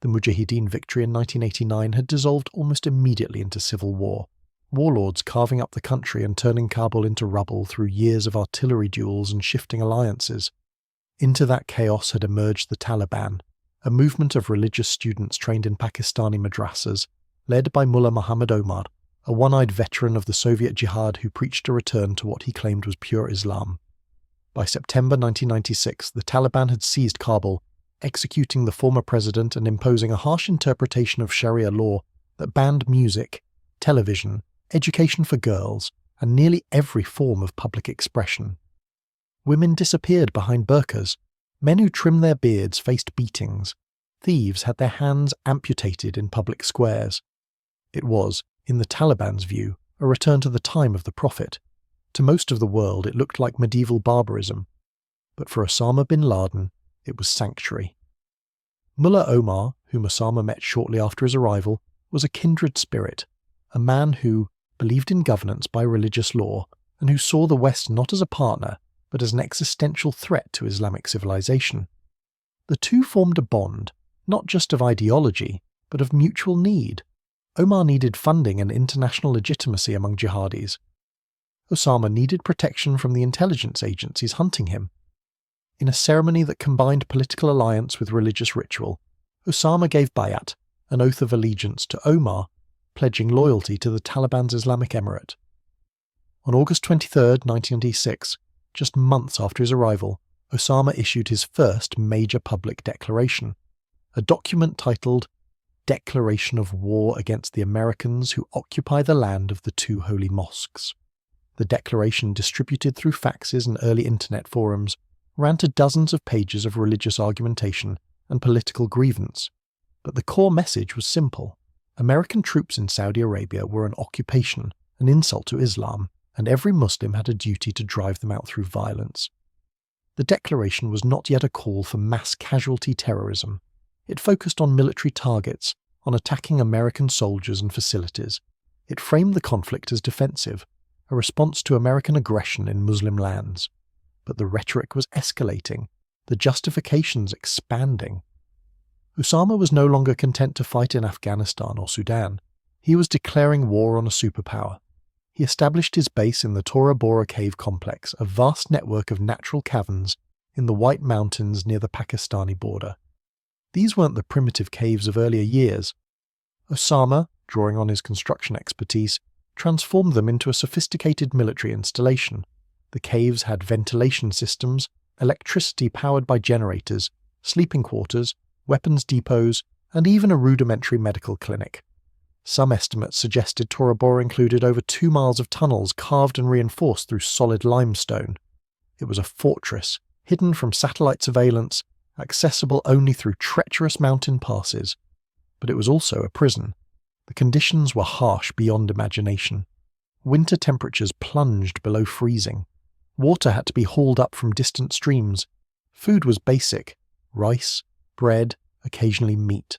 The Mujahideen victory in 1989 had dissolved almost immediately into civil war, warlords carving up the country and turning Kabul into rubble through years of artillery duels and shifting alliances. Into that chaos had emerged the Taliban, a movement of religious students trained in Pakistani madrasas, led by Mullah Muhammad Omar, a one-eyed veteran of the Soviet jihad who preached a return to what he claimed was pure Islam. By September 1996, the Taliban had seized Kabul, executing the former president and imposing a harsh interpretation of Sharia law that banned music, television, education for girls, and nearly every form of public expression. Women disappeared behind burqas. Men who trimmed their beards faced beatings. Thieves had their hands amputated in public squares. It was, in the Taliban's view, a return to the time of the Prophet. To most of the world it looked like medieval barbarism. But for Osama bin Laden, it was sanctuary. Mullah Omar, whom Osama met shortly after his arrival, was a kindred spirit, a man who believed in governance by religious law and who saw the West not as a partner, but as an existential threat to Islamic civilization. The two formed a bond, not just of ideology, but of mutual need. Omar needed funding and international legitimacy among jihadis. Osama needed protection from the intelligence agencies hunting him. In a ceremony that combined political alliance with religious ritual, Osama gave bayat, an oath of allegiance, to Omar, pledging loyalty to the Taliban's Islamic Emirate. On August 23, 1996, just months after his arrival, Osama issued his first major public declaration, a document titled Declaration of War Against the Americans Who Occupy the Land of the Two Holy Mosques. The declaration, distributed through faxes and early internet forums, ran to dozens of pages of religious argumentation and political grievance. But the core message was simple. American troops in Saudi Arabia were an occupation, an insult to Islam, and every Muslim had a duty to drive them out through violence. The declaration was not yet a call for mass casualty terrorism. It focused on military targets, on attacking American soldiers and facilities. It framed the conflict as defensive, a response to American aggression in Muslim lands. But the rhetoric was escalating, the justifications expanding. Osama was no longer content to fight in Afghanistan or Sudan. He was declaring war on a superpower. He established his base in the Tora Bora cave complex, a vast network of natural caverns in the White Mountains near the Pakistani border. These weren't the primitive caves of earlier years. Osama, drawing on his construction expertise, transformed them into a sophisticated military installation. The caves had ventilation systems, electricity powered by generators, sleeping quarters, weapons depots, and even a rudimentary medical clinic. Some estimates suggested Tora Bora included over 2 miles of tunnels carved and reinforced through solid limestone. It was a fortress, hidden from satellite surveillance, accessible only through treacherous mountain passes. But it was also a prison. The conditions were harsh beyond imagination. Winter temperatures plunged below freezing. Water had to be hauled up from distant streams. Food was basic: rice, bread, occasionally meat.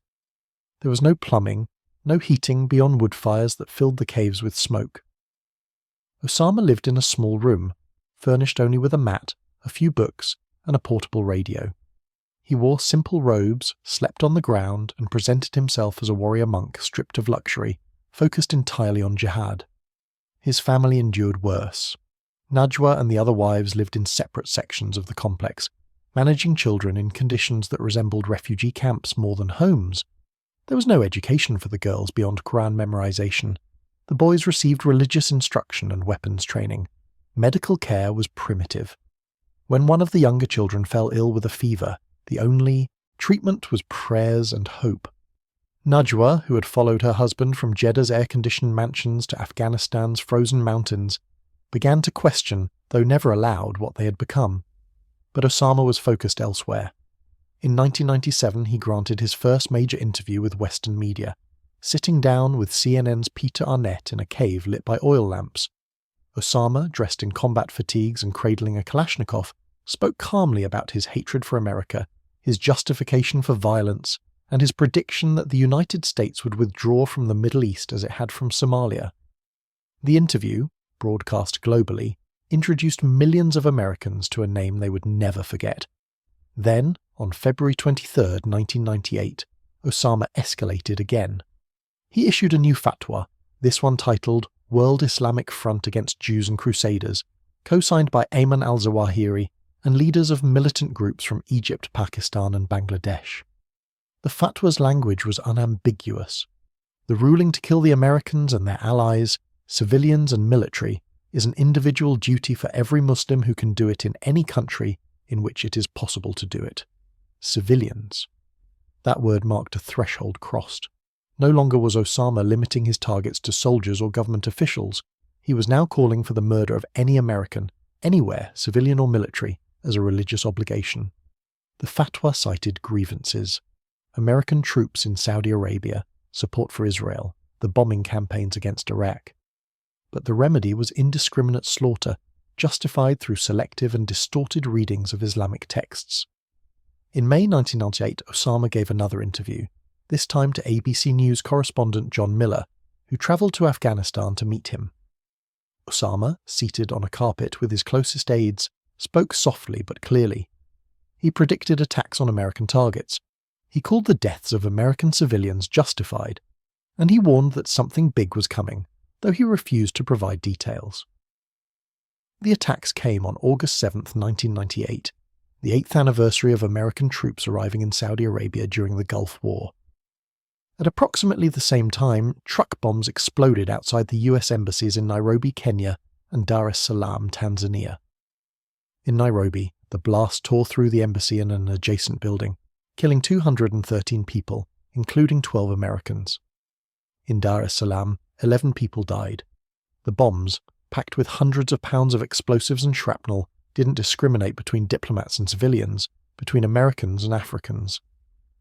There was no plumbing, no heating beyond wood fires that filled the caves with smoke. Osama lived in a small room, furnished only with a mat, a few books, and a portable radio. He wore simple robes, slept on the ground, and presented himself as a warrior monk stripped of luxury, focused entirely on jihad. His family endured worse. Najwa and the other wives lived in separate sections of the complex, managing children in conditions that resembled refugee camps more than homes. There was no education for the girls beyond Quran memorization. The boys received religious instruction and weapons training. Medical care was primitive. When one of the younger children fell ill with a fever, the only treatment was prayers and hope. Najwa, who had followed her husband from Jeddah's air-conditioned mansions to Afghanistan's frozen mountains, began to question, though never aloud, what they had become. But Osama was focused elsewhere. In 1997, he granted his first major interview with Western media, sitting down with CNN's Peter Arnett in a cave lit by oil lamps. Osama, dressed in combat fatigues and cradling a Kalashnikov, spoke calmly about his hatred for America, his justification for violence, and his prediction that the United States would withdraw from the Middle East as it had from Somalia. The interview, broadcast globally, introduced millions of Americans to a name they would never forget. Then, on February 23, 1998, Osama escalated again. He issued a new fatwa, this one titled World Islamic Front Against Jews and Crusaders, co-signed by Ayman al-Zawahiri and leaders of militant groups from Egypt, Pakistan and Bangladesh. The fatwa's language was unambiguous. The ruling to kill the Americans and their allies, civilians and military, is an individual duty for every Muslim who can do it in any country in which it is possible to do it. Civilians. That word marked a threshold crossed. No longer was Osama limiting his targets to soldiers or government officials. He was now calling for the murder of any American, anywhere, civilian or military, as a religious obligation. The fatwa cited grievances: American troops in Saudi Arabia, support for Israel, the bombing campaigns against Iraq. But the remedy was indiscriminate slaughter, justified through selective and distorted readings of Islamic texts. In May 1998, Osama gave another interview, this time to ABC News correspondent John Miller, who travelled to Afghanistan to meet him. Osama, seated on a carpet with his closest aides, spoke softly but clearly. He predicted attacks on American targets. He called the deaths of American civilians justified, and he warned that something big was coming, though he refused to provide details. The attacks came on August 7, 1998, the 8th anniversary of American troops arriving in Saudi Arabia during the Gulf War. At approximately the same time, truck bombs exploded outside the US embassies in Nairobi, Kenya, and Dar es Salaam, Tanzania. In Nairobi, the blast tore through the embassy and an adjacent building, killing 213 people, including 12 Americans. In Dar es Salaam, 11 people died. The bombs, packed with hundreds of pounds of explosives and shrapnel, didn't discriminate between diplomats and civilians, between Americans and Africans.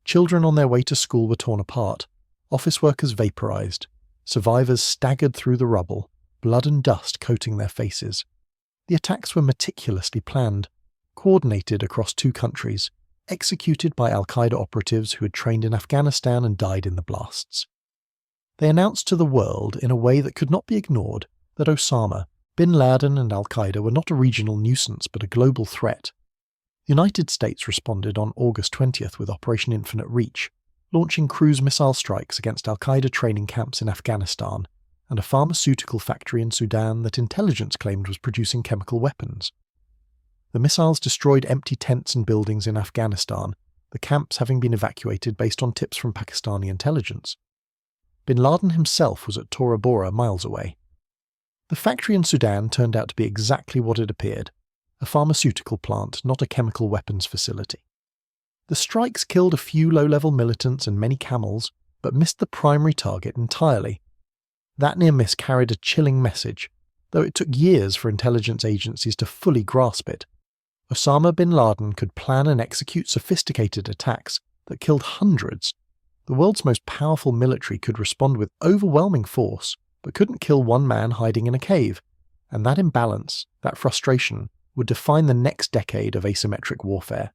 Children on their way to school were torn apart, office workers vaporized, survivors staggered through the rubble, blood and dust coating their faces. The attacks were meticulously planned, coordinated across 2 countries, executed by al-Qaeda operatives who had trained in Afghanistan and died in the blasts. They announced to the world, in a way that could not be ignored, that Osama, Bin Laden and al-Qaeda were not a regional nuisance but a global threat. The United States responded on August 20th with Operation Infinite Reach, launching cruise missile strikes against al-Qaeda training camps in Afghanistan and a pharmaceutical factory in Sudan that intelligence claimed was producing chemical weapons. The missiles destroyed empty tents and buildings in Afghanistan, the camps having been evacuated based on tips from Pakistani intelligence. Bin Laden himself was at Tora Bora, miles away. The factory in Sudan turned out to be exactly what it appeared: a pharmaceutical plant, not a chemical weapons facility. The strikes killed a few low-level militants and many camels, but missed the primary target entirely. That near miss carried a chilling message, though it took years for intelligence agencies to fully grasp it. Osama bin Laden could plan and execute sophisticated attacks that killed hundreds. The world's most powerful military could respond with overwhelming force, but couldn't kill one man hiding in a cave. And that imbalance, that frustration, would define the next decade of asymmetric warfare.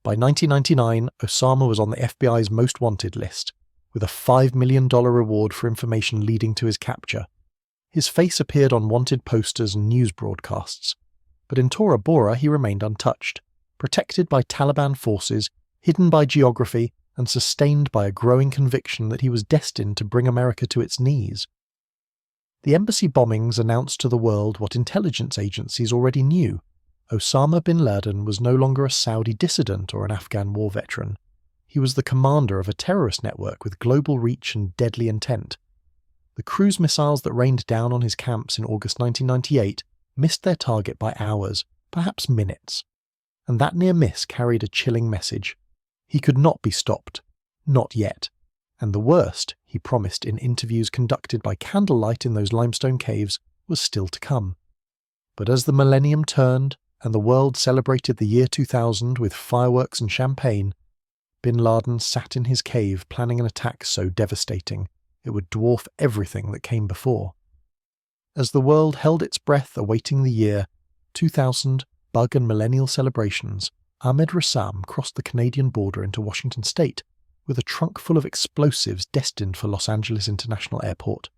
By 1999, Osama was on the FBI's most wanted list, with a $5 million reward for information leading to his capture. His face appeared on wanted posters and news broadcasts. But in Tora Bora he remained untouched, protected by Taliban forces, hidden by geography, and sustained by a growing conviction that he was destined to bring America to its knees. The embassy bombings announced to the world what intelligence agencies already knew. Osama bin Laden was no longer a Saudi dissident or an Afghan war veteran. He was the commander of a terrorist network with global reach and deadly intent. The cruise missiles that rained down on his camps in August 1998 missed their target by hours, perhaps minutes. And that near miss carried a chilling message. He could not be stopped. Not yet. And the worst, he promised in interviews conducted by candlelight in those limestone caves, was still to come. But as the millennium turned, and the world celebrated the year 2000 with fireworks and champagne, bin Laden sat in his cave planning an attack so devastating it would dwarf everything that came before. As the world held its breath awaiting the year 2000 bug and millennial celebrations, Ahmed Rassam crossed the Canadian border into Washington state with a trunk full of explosives destined for Los Angeles International Airport.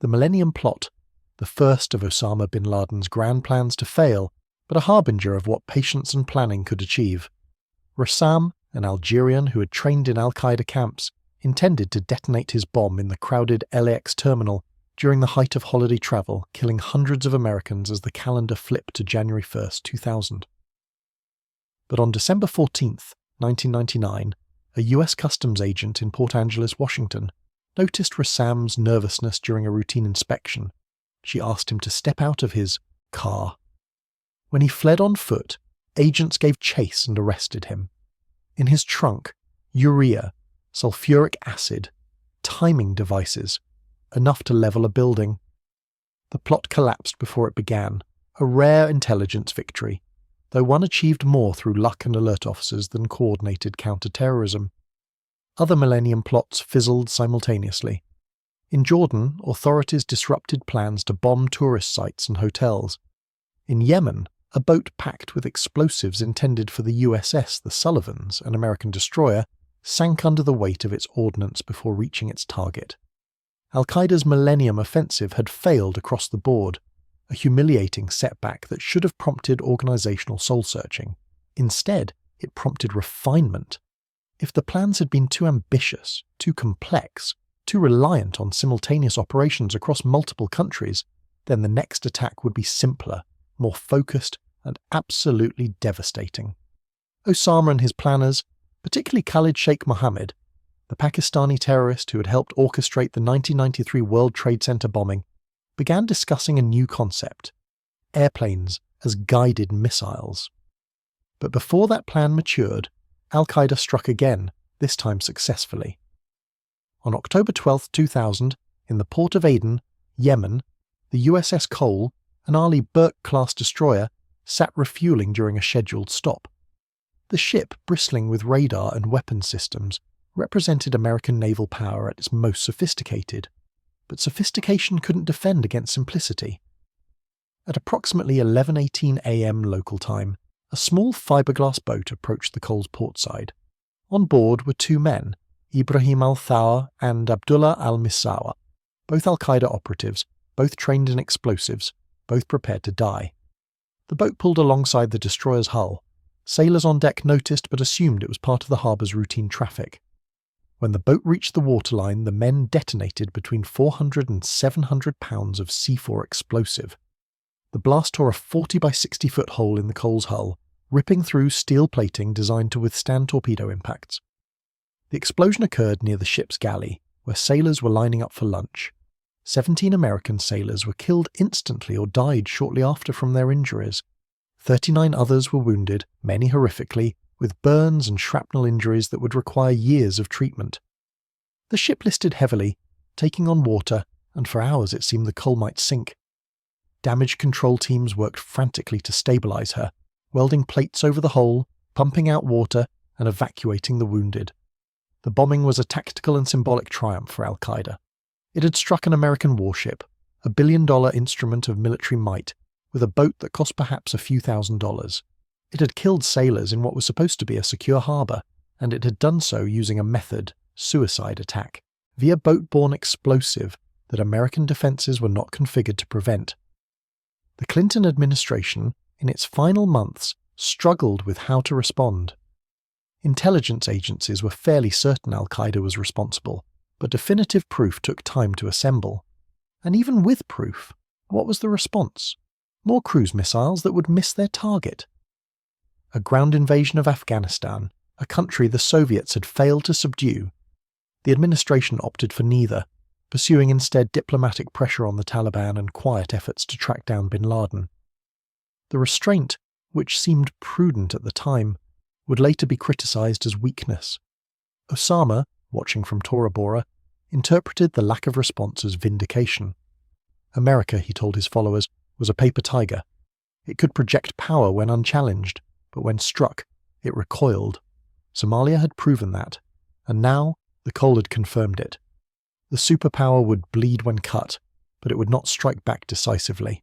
The Millennium Plot, the first of Osama bin Laden's grand plans to fail, but a harbinger of what patience and planning could achieve. Rassam, an Algerian who had trained in al-Qaeda camps, intended to detonate his bomb in the crowded LAX terminal during the height of holiday travel, killing hundreds of Americans as the calendar flipped to January 1st, 2000. But on December 14th, 1999, a US customs agent in Port Angeles, Washington, noticed Rassam's nervousness during a routine inspection. She asked him to step out of his car. When he fled on foot, agents gave chase and arrested him. In his trunk, urea, sulfuric acid, timing devices, enough to level a building. The plot collapsed before it began, a rare intelligence victory, though one achieved more through luck and alert officers than coordinated counter-terrorism. Other Millennium plots fizzled simultaneously. In Jordan, authorities disrupted plans to bomb tourist sites and hotels. In Yemen, a boat packed with explosives intended for the USS the Sullivans, an American destroyer, sank under the weight of its ordnance before reaching its target. Al-Qaeda's Millennium Offensive had failed across the board, a humiliating setback that should have prompted organizational soul-searching. Instead, it prompted refinement. If the plans had been too ambitious, too complex, too reliant on simultaneous operations across multiple countries, then the next attack would be simpler, more focused, and absolutely devastating. Osama and his planners, particularly Khalid Sheikh Mohammed, the Pakistani terrorist who had helped orchestrate the 1993 World Trade Center bombing, began discussing a new concept: airplanes as guided missiles. But before that plan matured, al-Qaeda struck again, this time successfully. On October 12, 2000, in the port of Aden, Yemen, the USS Cole, an Arleigh Burke-class destroyer, sat refueling during a scheduled stop. The ship, bristling with radar and weapon systems, represented American naval power at its most sophisticated. But sophistication couldn't defend against simplicity. At approximately 11:18 a.m. local time, a small fiberglass boat approached the Cole's portside. On board were two men, Ibrahim al-Thawr and Abdullah al-Misawa, both al-Qaeda operatives, both trained in explosives, both prepared to die. The boat pulled alongside the destroyer's hull. Sailors on deck noticed but assumed it was part of the harbour's routine traffic. When the boat reached the waterline, the men detonated between 400 and 700 pounds of C4 explosive. The blast tore a 40 by 60 foot hole in the Cole's hull, ripping through steel plating designed to withstand torpedo impacts. The explosion occurred near the ship's galley, where sailors were lining up for lunch. 17 American sailors were killed instantly or died shortly after from their injuries. 39 others were wounded, many horrifically, with burns and shrapnel injuries that would require years of treatment. The ship listed heavily, taking on water, and for hours it seemed the coal might sink. Damage control teams worked frantically to stabilize her, welding plates over the hull, pumping out water, and evacuating the wounded. The bombing was a tactical and symbolic triumph for al-Qaeda. It had struck an American warship, a billion-dollar instrument of military might, with a boat that cost perhaps a few $1,000s. It had killed sailors in what was supposed to be a secure harbour, and it had done so using a method, suicide attack, via boat-borne explosive that American defences were not configured to prevent. The Clinton administration, in its final months, struggled with how to respond. Intelligence agencies were fairly certain al-Qaeda was responsible, but definitive proof took time to assemble. And even with proof, what was the response? More cruise missiles that would miss their target. A ground invasion of Afghanistan, a country the Soviets had failed to subdue. The administration opted for neither, pursuing instead diplomatic pressure on the Taliban and quiet efforts to track down Bin Laden. The restraint, which seemed prudent at the time, would later be criticized as weakness. Osama, watching from Tora Bora, interpreted the lack of response as vindication. America, he told his followers, was a paper tiger. It could project power when unchallenged, but when struck, it recoiled. Somalia had proven that, and now the cold had confirmed it. The superpower would bleed when cut, but it would not strike back decisively.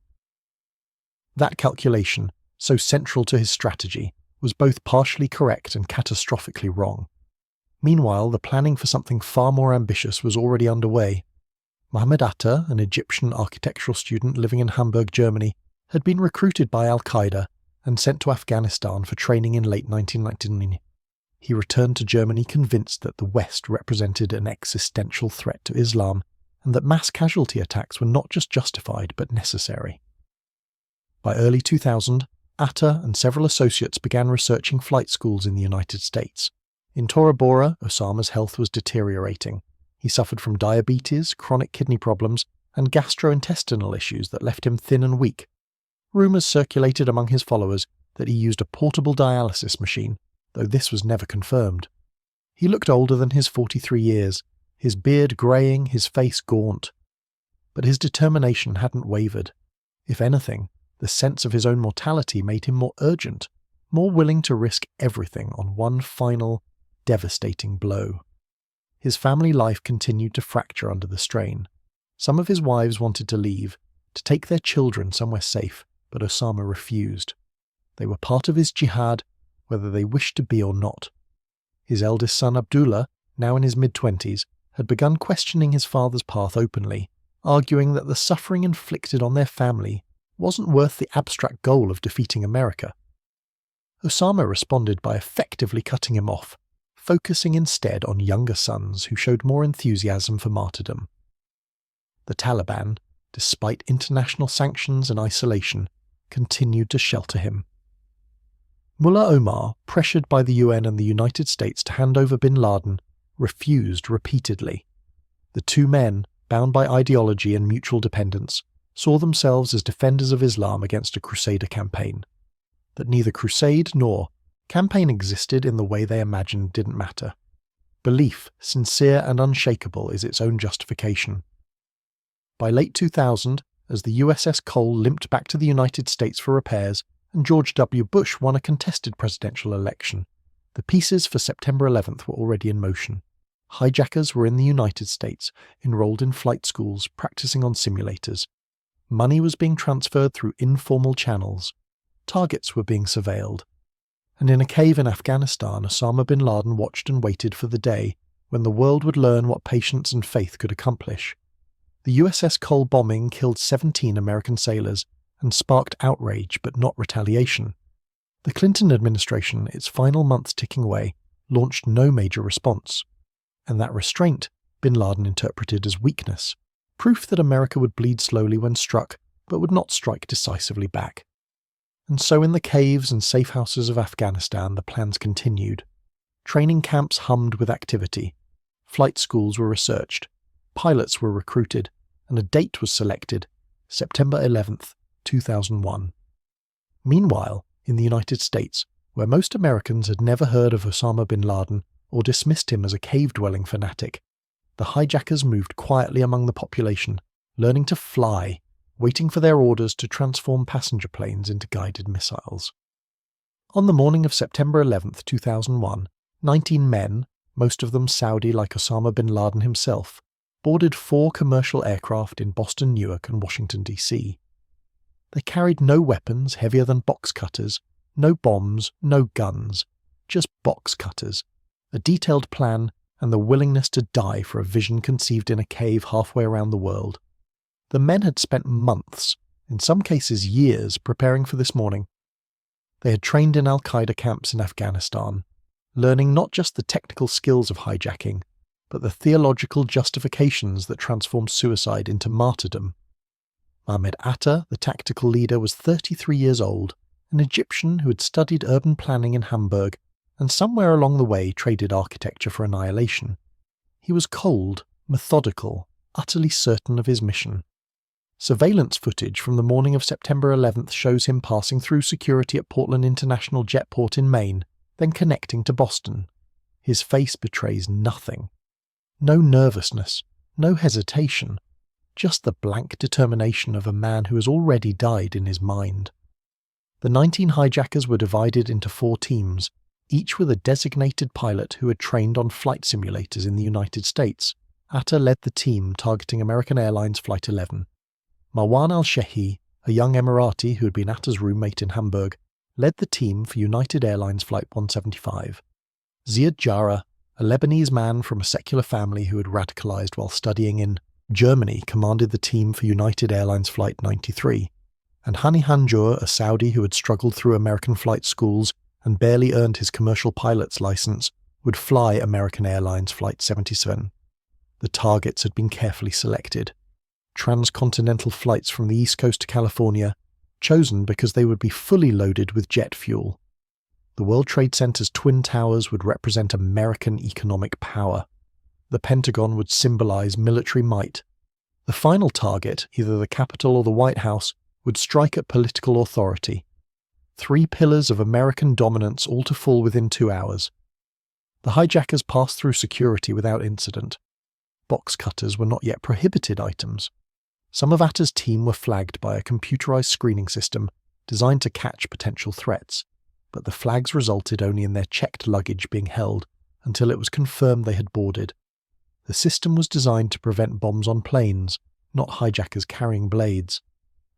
That calculation, so central to his strategy, was both partially correct and catastrophically wrong. Meanwhile, the planning for something far more ambitious was already underway. Mohammed Atta, an Egyptian architectural student living in Hamburg, Germany, had been recruited by al-Qaeda and sent to Afghanistan for training in late 1999. He returned to Germany convinced that the West represented an existential threat to Islam and that mass casualty attacks were not just justified but necessary. By early 2000, Atta and several associates began researching flight schools in the United States. In Tora Bora, Osama's health was deteriorating. He suffered from diabetes, chronic kidney problems, and gastrointestinal issues that left him thin and weak. Rumours circulated among his followers that he used a portable dialysis machine, though this was never confirmed. He looked older than his 43 years, his beard greying, his face gaunt. But his determination hadn't wavered. If anything, the sense of his own mortality made him more urgent, more willing to risk everything on one final, devastating blow. His family life continued to fracture under the strain. Some of his wives wanted to leave, to take their children somewhere safe, but Osama refused. They were part of his jihad, whether they wished to be or not. His eldest son Abdullah, now in his mid-20s, had begun questioning his father's path openly, arguing that the suffering inflicted on their family wasn't worth the abstract goal of defeating America. Osama responded by effectively cutting him off, focusing instead on younger sons who showed more enthusiasm for martyrdom. The Taliban, despite international sanctions and isolation, continued to shelter him. Mullah Omar, pressured by the UN and the United States to hand over bin Laden, refused repeatedly. The two men, bound by ideology and mutual dependence, saw themselves as defenders of Islam against a crusader campaign. That neither crusade nor campaign existed in the way they imagined didn't matter. Belief, sincere and unshakable, is its own justification. By late 2000, as the USS Cole limped back to the United States for repairs and George W. Bush won a contested presidential election, the pieces for September 11th were already in motion. Hijackers were in the United States, enrolled in flight schools, practicing on simulators. Money was being transferred through informal channels. Targets were being surveilled. And in a cave in Afghanistan, Osama bin Laden watched and waited for the day when the world would learn what patience and faith could accomplish. The USS Cole bombing killed 17 American sailors and sparked outrage but not retaliation. The Clinton administration, its final months ticking away, launched no major response. And that restraint bin Laden interpreted as weakness, proof that America would bleed slowly when struck but would not strike decisively back. And so in the caves and safe houses of Afghanistan the plans continued. Training camps hummed with activity. Flight schools were researched. Pilots were recruited. And a date was selected, September 11th, 2001. Meanwhile, in the United States, where most Americans had never heard of Osama bin Laden or dismissed him as a cave-dwelling fanatic, the hijackers moved quietly among the population, learning to fly, waiting for their orders to transform passenger planes into guided missiles. On the morning of September 11, 2001, 19 men, most of them Saudi like Osama Bin Laden himself, boarded 4 commercial aircraft in Boston, Newark, and Washington, D.C. They carried no weapons heavier than box cutters, no bombs, no guns, just box cutters, a detailed plan, and the willingness to die for a vision conceived in a cave halfway around the world. The men had spent months, in some cases years, preparing for this morning. They had trained in al-Qaeda camps in Afghanistan, learning not just the technical skills of hijacking, but the theological justifications that transformed suicide into martyrdom. Ahmed Atta, the tactical leader, was 33 years old, an Egyptian who had studied urban planning in Hamburg and somewhere along the way traded architecture for annihilation. He was cold, methodical, utterly certain of his mission. Surveillance footage from the morning of September 11th shows him passing through security at Portland International Jetport in Maine, then connecting to Boston. His face betrays nothing. No nervousness, no hesitation, just the blank determination of a man who has already died in his mind. The 19 hijackers were divided into 4 teams, each with a designated pilot who had trained on flight simulators in the United States. Atta led the team targeting American Airlines Flight 11. Marwan al-Shehi, a young Emirati who had been Atta's roommate in Hamburg, led the team for United Airlines Flight 175. Ziad Jarrah, a Lebanese man from a secular family who had radicalized while studying in Germany, commanded the team for United Airlines Flight 93. And Hani Hanjour, a Saudi who had struggled through American flight schools and barely earned his commercial pilot's license, would fly American Airlines Flight 77. The targets had been carefully selected. Transcontinental flights from the East Coast to California, chosen because they would be fully loaded with jet fuel. The World Trade Center's twin towers would represent American economic power. The Pentagon would symbolize military might. The final target, either the Capitol or the White House, would strike at political authority. 3 pillars of American dominance, all to fall within 2 hours. The hijackers passed through security without incident. Box cutters were not yet prohibited items. Some of Atta's team were flagged by a computerized screening system designed to catch potential threats, but the flags resulted only in their checked luggage being held until it was confirmed they had boarded. The system was designed to prevent bombs on planes, not hijackers carrying blades.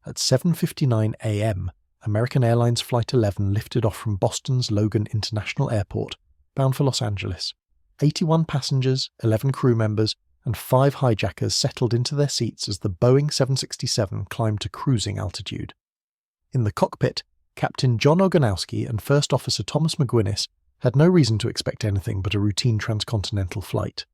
At 7:59 a.m., American Airlines Flight 11 lifted off from Boston's Logan International Airport, bound for Los Angeles. 81 passengers, 11 crew members, and 5 hijackers settled into their seats as the Boeing 767 climbed to cruising altitude. In the cockpit, Captain John Ogonowski and First Officer Thomas McGuinness had no reason to expect anything but a routine transcontinental flight.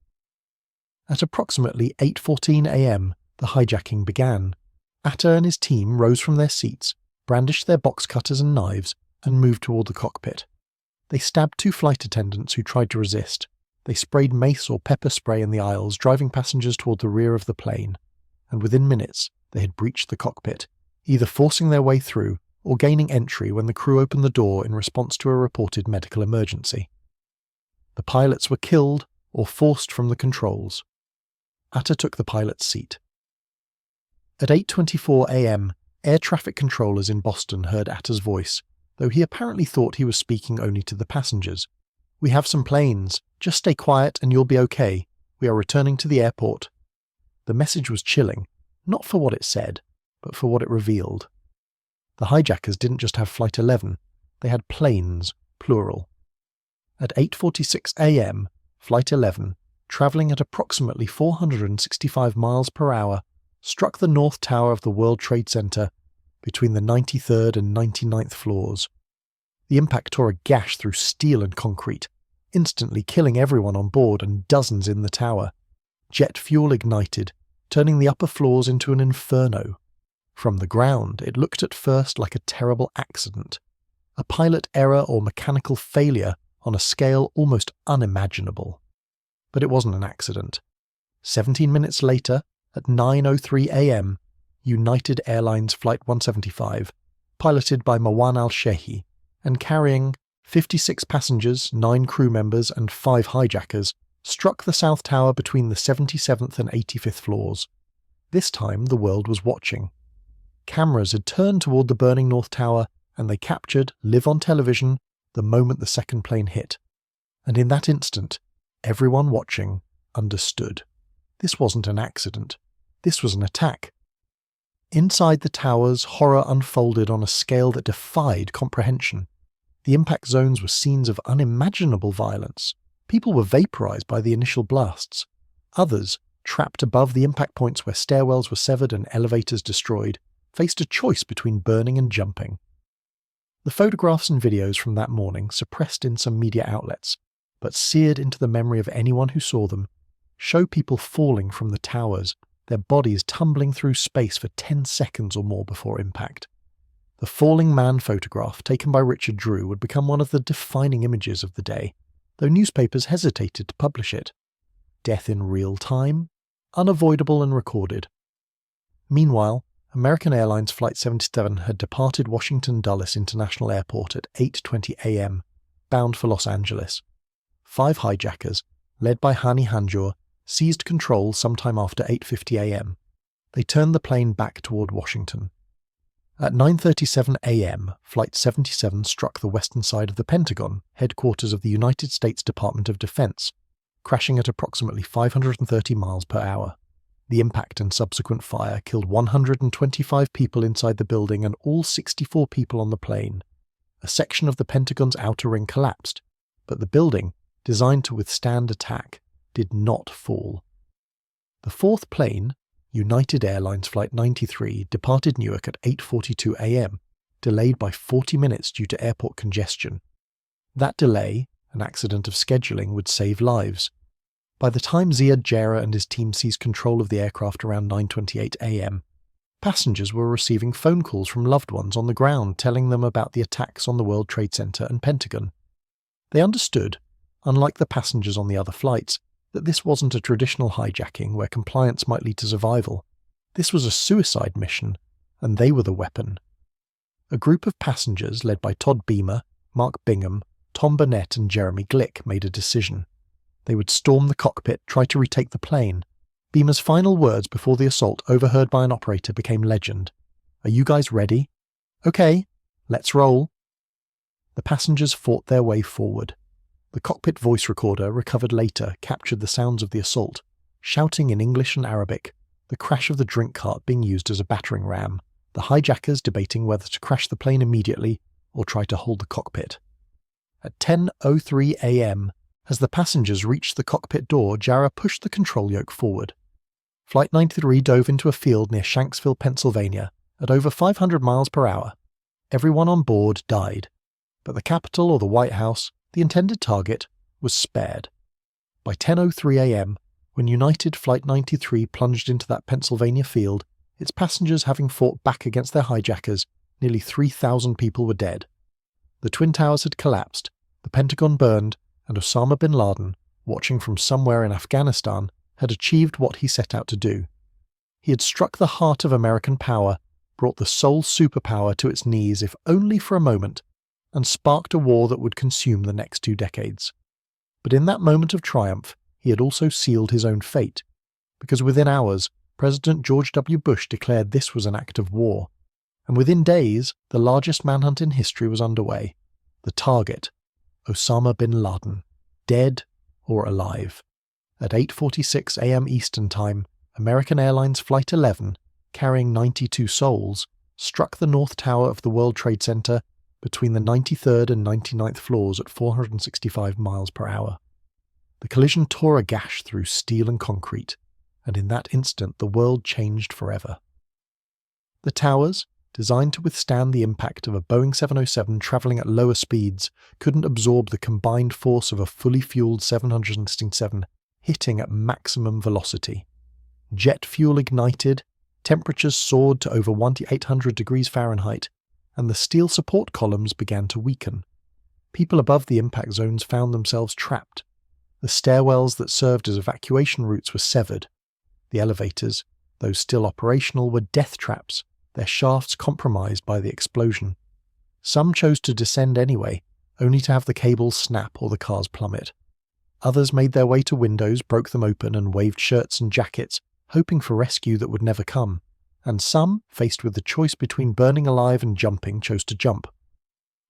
At approximately 8:14 a.m., the hijacking began. Atta and his team rose from their seats, brandished their box cutters and knives, and moved toward the cockpit. They stabbed 2 flight attendants who tried to resist. They sprayed mace or pepper spray in the aisles, driving passengers toward the rear of the plane, and within minutes they had breached the cockpit, either forcing their way through or gaining entry when the crew opened the door in response to a reported medical emergency. The pilots were killed or forced from the controls. Atta took the pilot's seat. At 8:24 a.m., air traffic controllers in Boston heard Atta's voice, though he apparently thought he was speaking only to the passengers. "We have some planes. Just stay quiet and you'll be okay. We are returning to the airport." The message was chilling, not for what it said, but for what it revealed. The hijackers didn't just have Flight 11, they had planes, plural. At 8:46 a.m., Flight 11, travelling at approximately 465 miles per hour, struck the North Tower of the World Trade Center between the 93rd and 99th floors. The impact tore a gash through steel and concrete, instantly killing everyone on board and dozens in the tower. Jet fuel ignited, turning the upper floors into an inferno. From the ground, it looked at first like a terrible accident, a pilot error or mechanical failure on a scale almost unimaginable. But it wasn't an accident. 17 minutes later, at 9:03 a.m., United Airlines Flight 175, piloted by Marwan al-Shehi, and carrying 56 passengers, 9 crew members, and 5 hijackers, struck the South Tower between the 77th and 85th floors. This time the world was watching. Cameras had turned toward the burning North Tower, and they captured, live on television, the moment the second plane hit. And in that instant, everyone watching understood. This wasn't an accident. This was an attack. Inside the towers, horror unfolded on a scale that defied comprehension. The impact zones were scenes of unimaginable violence. People were vaporized by the initial blasts. Others, trapped above the impact points where stairwells were severed and elevators destroyed, faced a choice between burning and jumping. The photographs and videos from that morning, suppressed in some media outlets, but seared into the memory of anyone who saw them, show people falling from the towers, their bodies tumbling through space for 10 seconds or more before impact. The falling man photograph taken by Richard Drew would become one of the defining images of the day, though newspapers hesitated to publish it. Death in real time, unavoidable and recorded. Meanwhile, American Airlines Flight 77 had departed Washington Dulles International Airport at 8:20 a.m., bound for Los Angeles. 5 hijackers, led by Hani Hanjour, seized control sometime after 8:50 a.m. They turned the plane back toward Washington. At 9:37 a.m., Flight 77 struck the western side of the Pentagon, headquarters of the United States Department of Defense, crashing at approximately 530 miles per hour. The impact and subsequent fire killed 125 people inside the building and all 64 people on the plane. A section of the Pentagon's outer ring collapsed, but the building, designed to withstand attack, did not fall. The fourth plane, United Airlines Flight 93, departed Newark at 8:42 a.m., delayed by 40 minutes due to airport congestion. That delay, an accident of scheduling, would save lives. By the time Ziad Jarrah and his team seized control of the aircraft around 9:28 a.m., passengers were receiving phone calls from loved ones on the ground telling them about the attacks on the World Trade Center and Pentagon. They understood, unlike the passengers on the other flights, that this wasn't a traditional hijacking where compliance might lead to survival. This was a suicide mission, and they were the weapon. A group of passengers led by Todd Beamer, Mark Bingham, Tom Burnett and Jeremy Glick made a decision. They would storm the cockpit, try to retake the plane. Beamer's final words before the assault, overheard by an operator, became legend. "Are you guys ready? Okay, let's roll." The passengers fought their way forward. The cockpit voice recorder, recovered later, captured the sounds of the assault, shouting in English and Arabic, the crash of the drink cart being used as a battering ram, the hijackers debating whether to crash the plane immediately or try to hold the cockpit. At 10:03 a.m., as the passengers reached the cockpit door, Jarrah pushed the control yoke forward. Flight 93 dove into a field near Shanksville, Pennsylvania, at over 500 miles per hour. Everyone on board died, but the Capitol or the White House, the intended target, was spared. By 10:03 a.m., when United Flight 93 plunged into that Pennsylvania field, its passengers having fought back against their hijackers, nearly 3,000 people were dead. The Twin Towers had collapsed, the Pentagon burned, and Osama Bin Laden, watching from somewhere in Afghanistan, had achieved what he set out to do. He had struck the heart of American power, brought the sole superpower to its knees, if only for a moment, and sparked a war that would consume the next 2 decades. But in that moment of triumph, he had also sealed his own fate, because within hours, President George W. Bush declared this was an act of war, and within days, the largest manhunt in history was underway. The target, Osama Bin Laden, dead or alive. At 8:46 a.m. Eastern Time, American Airlines Flight 11, carrying 92 souls, struck the North Tower of the World Trade Center between the 93rd and 99th floors at 465 miles per hour. The collision tore a gash through steel and concrete, and in that instant the world changed forever. The towers, designed to withstand the impact of a Boeing 707 travelling at lower speeds, couldn't absorb the combined force of a fully fueled 767 hitting at maximum velocity. Jet fuel ignited, temperatures soared to over 1,800 degrees Fahrenheit, and the steel support columns began to weaken. People above the impact zones found themselves trapped. The stairwells that served as evacuation routes were severed. The elevators, though still operational, were death traps, their shafts compromised by the explosion. Some chose to descend anyway, only to have the cables snap or the cars plummet. Others made their way to windows, broke them open, and waved shirts and jackets, hoping for rescue that would never come. And some, faced with the choice between burning alive and jumping, chose to jump.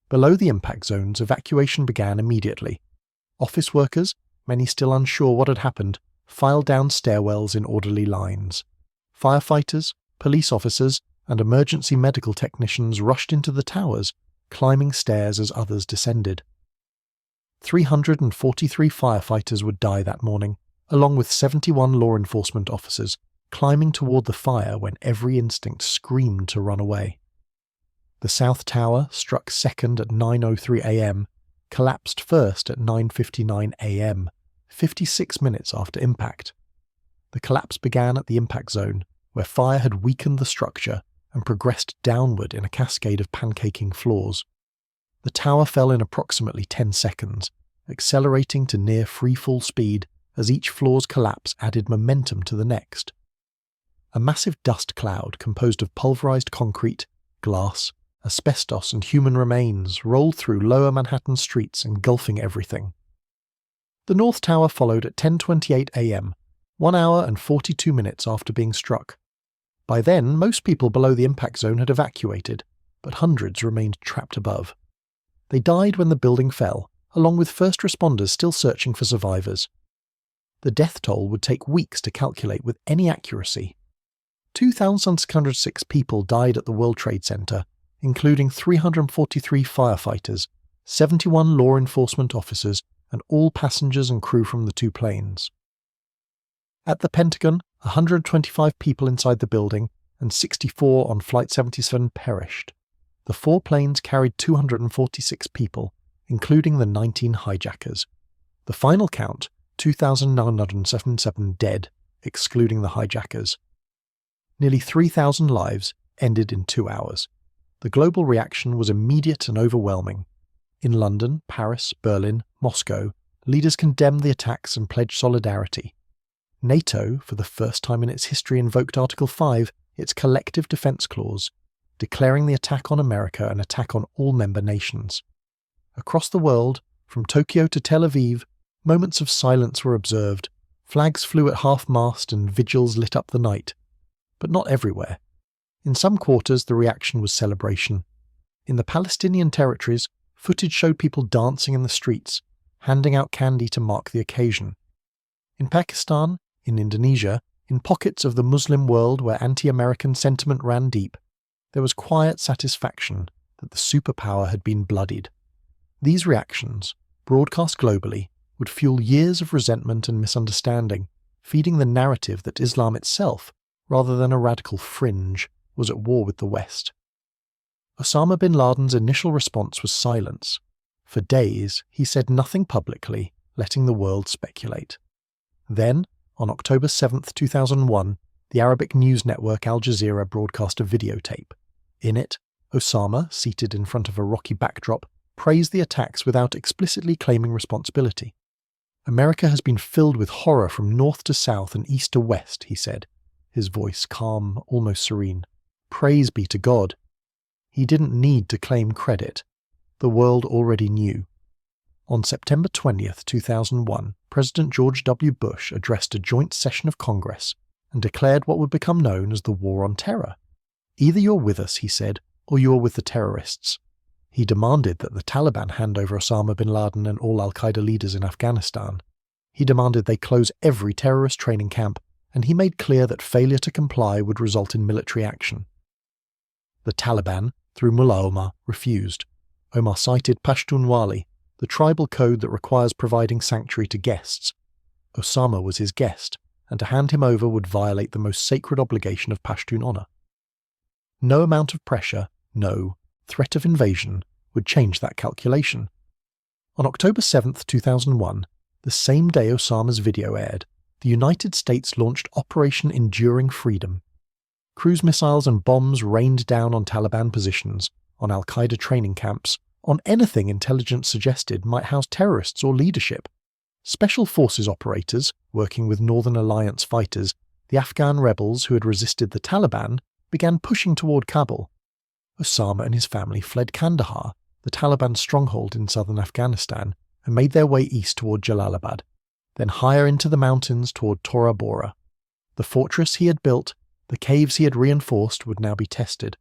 Below the impact zones, evacuation began immediately. Office workers, many still unsure what had happened, filed down stairwells in orderly lines. Firefighters, police officers, and emergency medical technicians rushed into the towers, climbing stairs as others descended. 343 firefighters would die that morning, along with 71 law enforcement officers, climbing toward the fire when every instinct screamed to run away. The South Tower, struck second at 9:03 a.m., collapsed first at 9:59 a.m., 56 minutes after impact. The collapse began at the impact zone, where fire had weakened the structure and progressed downward in a cascade of pancaking floors. The tower fell in approximately 10 seconds, accelerating to near free-fall speed as each floor's collapse added momentum to the next. A massive dust cloud composed of pulverized concrete, glass, asbestos and human remains rolled through lower Manhattan streets, engulfing everything. The North Tower followed at 10:28 a.m., 1 hour and 42 minutes after being struck. By then, most people below the impact zone had evacuated, but hundreds remained trapped above. They died when the building fell, along with first responders still searching for survivors. The death toll would take weeks to calculate with any accuracy. 2,606 people died at the World Trade Center, including 343 firefighters, 71 law enforcement officers, and all passengers and crew from the two planes. At the Pentagon, 125 people inside the building and 64 on Flight 77 perished. The 4 planes carried 246 people, including the 19 hijackers. The final count, 2,977 dead, excluding the hijackers. Nearly 3,000 lives ended in 2 hours. The global reaction was immediate and overwhelming. In London, Paris, Berlin, Moscow, leaders condemned the attacks and pledged solidarity. NATO, for the first time in its history, invoked Article 5, its collective defense clause, declaring the attack on America an attack on all member nations. Across the world, from Tokyo to Tel Aviv, moments of silence were observed, flags flew at half-mast and vigils lit up the night. But not everywhere. In some quarters, the reaction was celebration. In the Palestinian territories, footage showed people dancing in the streets, handing out candy to mark the occasion. In Pakistan, in Indonesia, in pockets of the Muslim world where anti-American sentiment ran deep, there was quiet satisfaction that the superpower had been bloodied. These reactions, broadcast globally, would fuel years of resentment and misunderstanding, feeding the narrative that Islam itself, rather than a radical fringe, was at war with the West. Osama bin Laden's initial response was silence. For days, he said nothing publicly, letting the world speculate. Then, on October 7, 2001, the Arabic news network Al Jazeera broadcast a videotape. In it, Osama, seated in front of a rocky backdrop, praised the attacks without explicitly claiming responsibility. America has been filled with horror from north to south and east to west, he said, his voice calm, almost serene. Praise be to God. He didn't need to claim credit. The world already knew. On September 20, 2001, President George W. Bush addressed a joint session of Congress and declared what would become known as the War on Terror. Either you're with us, he said, or you are with the terrorists. He demanded that the Taliban hand over Osama bin Laden and all al-Qaeda leaders in Afghanistan. He demanded they close every terrorist training camp, and he made clear that failure to comply would result in military action. The Taliban, through Mullah Omar, refused. Omar cited Pashtunwali, the tribal code that requires providing sanctuary to guests. Osama was his guest, and to hand him over would violate the most sacred obligation of Pashtun honor. No amount of pressure, no threat of invasion, would change that calculation. On October 7, 2001, the same day Osama's video aired, the United States launched Operation Enduring Freedom. Cruise missiles and bombs rained down on Taliban positions, on al-Qaeda training camps, on anything intelligence suggested might house terrorists or leadership. Special forces operators, working with Northern Alliance fighters, the Afghan rebels who had resisted the Taliban, began pushing toward Kabul. Osama and his family fled Kandahar, the Taliban stronghold in southern Afghanistan, and made their way east toward Jalalabad, then higher into the mountains toward Tora Bora. The fortress he had built, the caves he had reinforced would now be tested.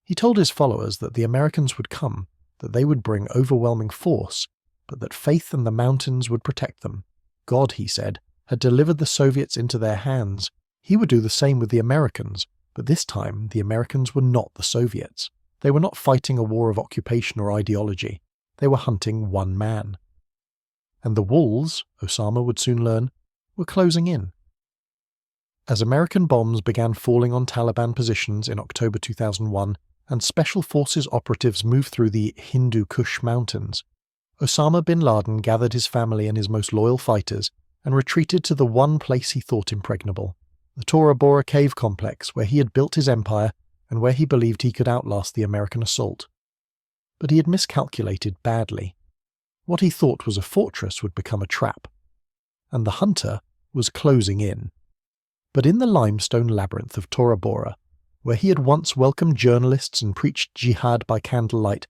He told his followers that the Americans would come, that they would bring overwhelming force, but that faith and the mountains would protect them. God, he said, had delivered the Soviets into their hands. He would do the same with the Americans, but this time the Americans were not the Soviets. They were not fighting a war of occupation or ideology. They were hunting one man. And the wolves, Osama would soon learn, were closing in. As American bombs began falling on Taliban positions in October 2001 and Special Forces operatives moved through the Hindu Kush mountains, Osama bin Laden gathered his family and his most loyal fighters and retreated to the one place he thought impregnable, the Tora Bora cave complex where he had built his empire and where he believed he could outlast the American assault. But he had miscalculated badly. What he thought was a fortress would become a trap, and the hunter was closing in. But in the limestone labyrinth of Tora Bora, where he had once welcomed journalists and preached jihad by candlelight,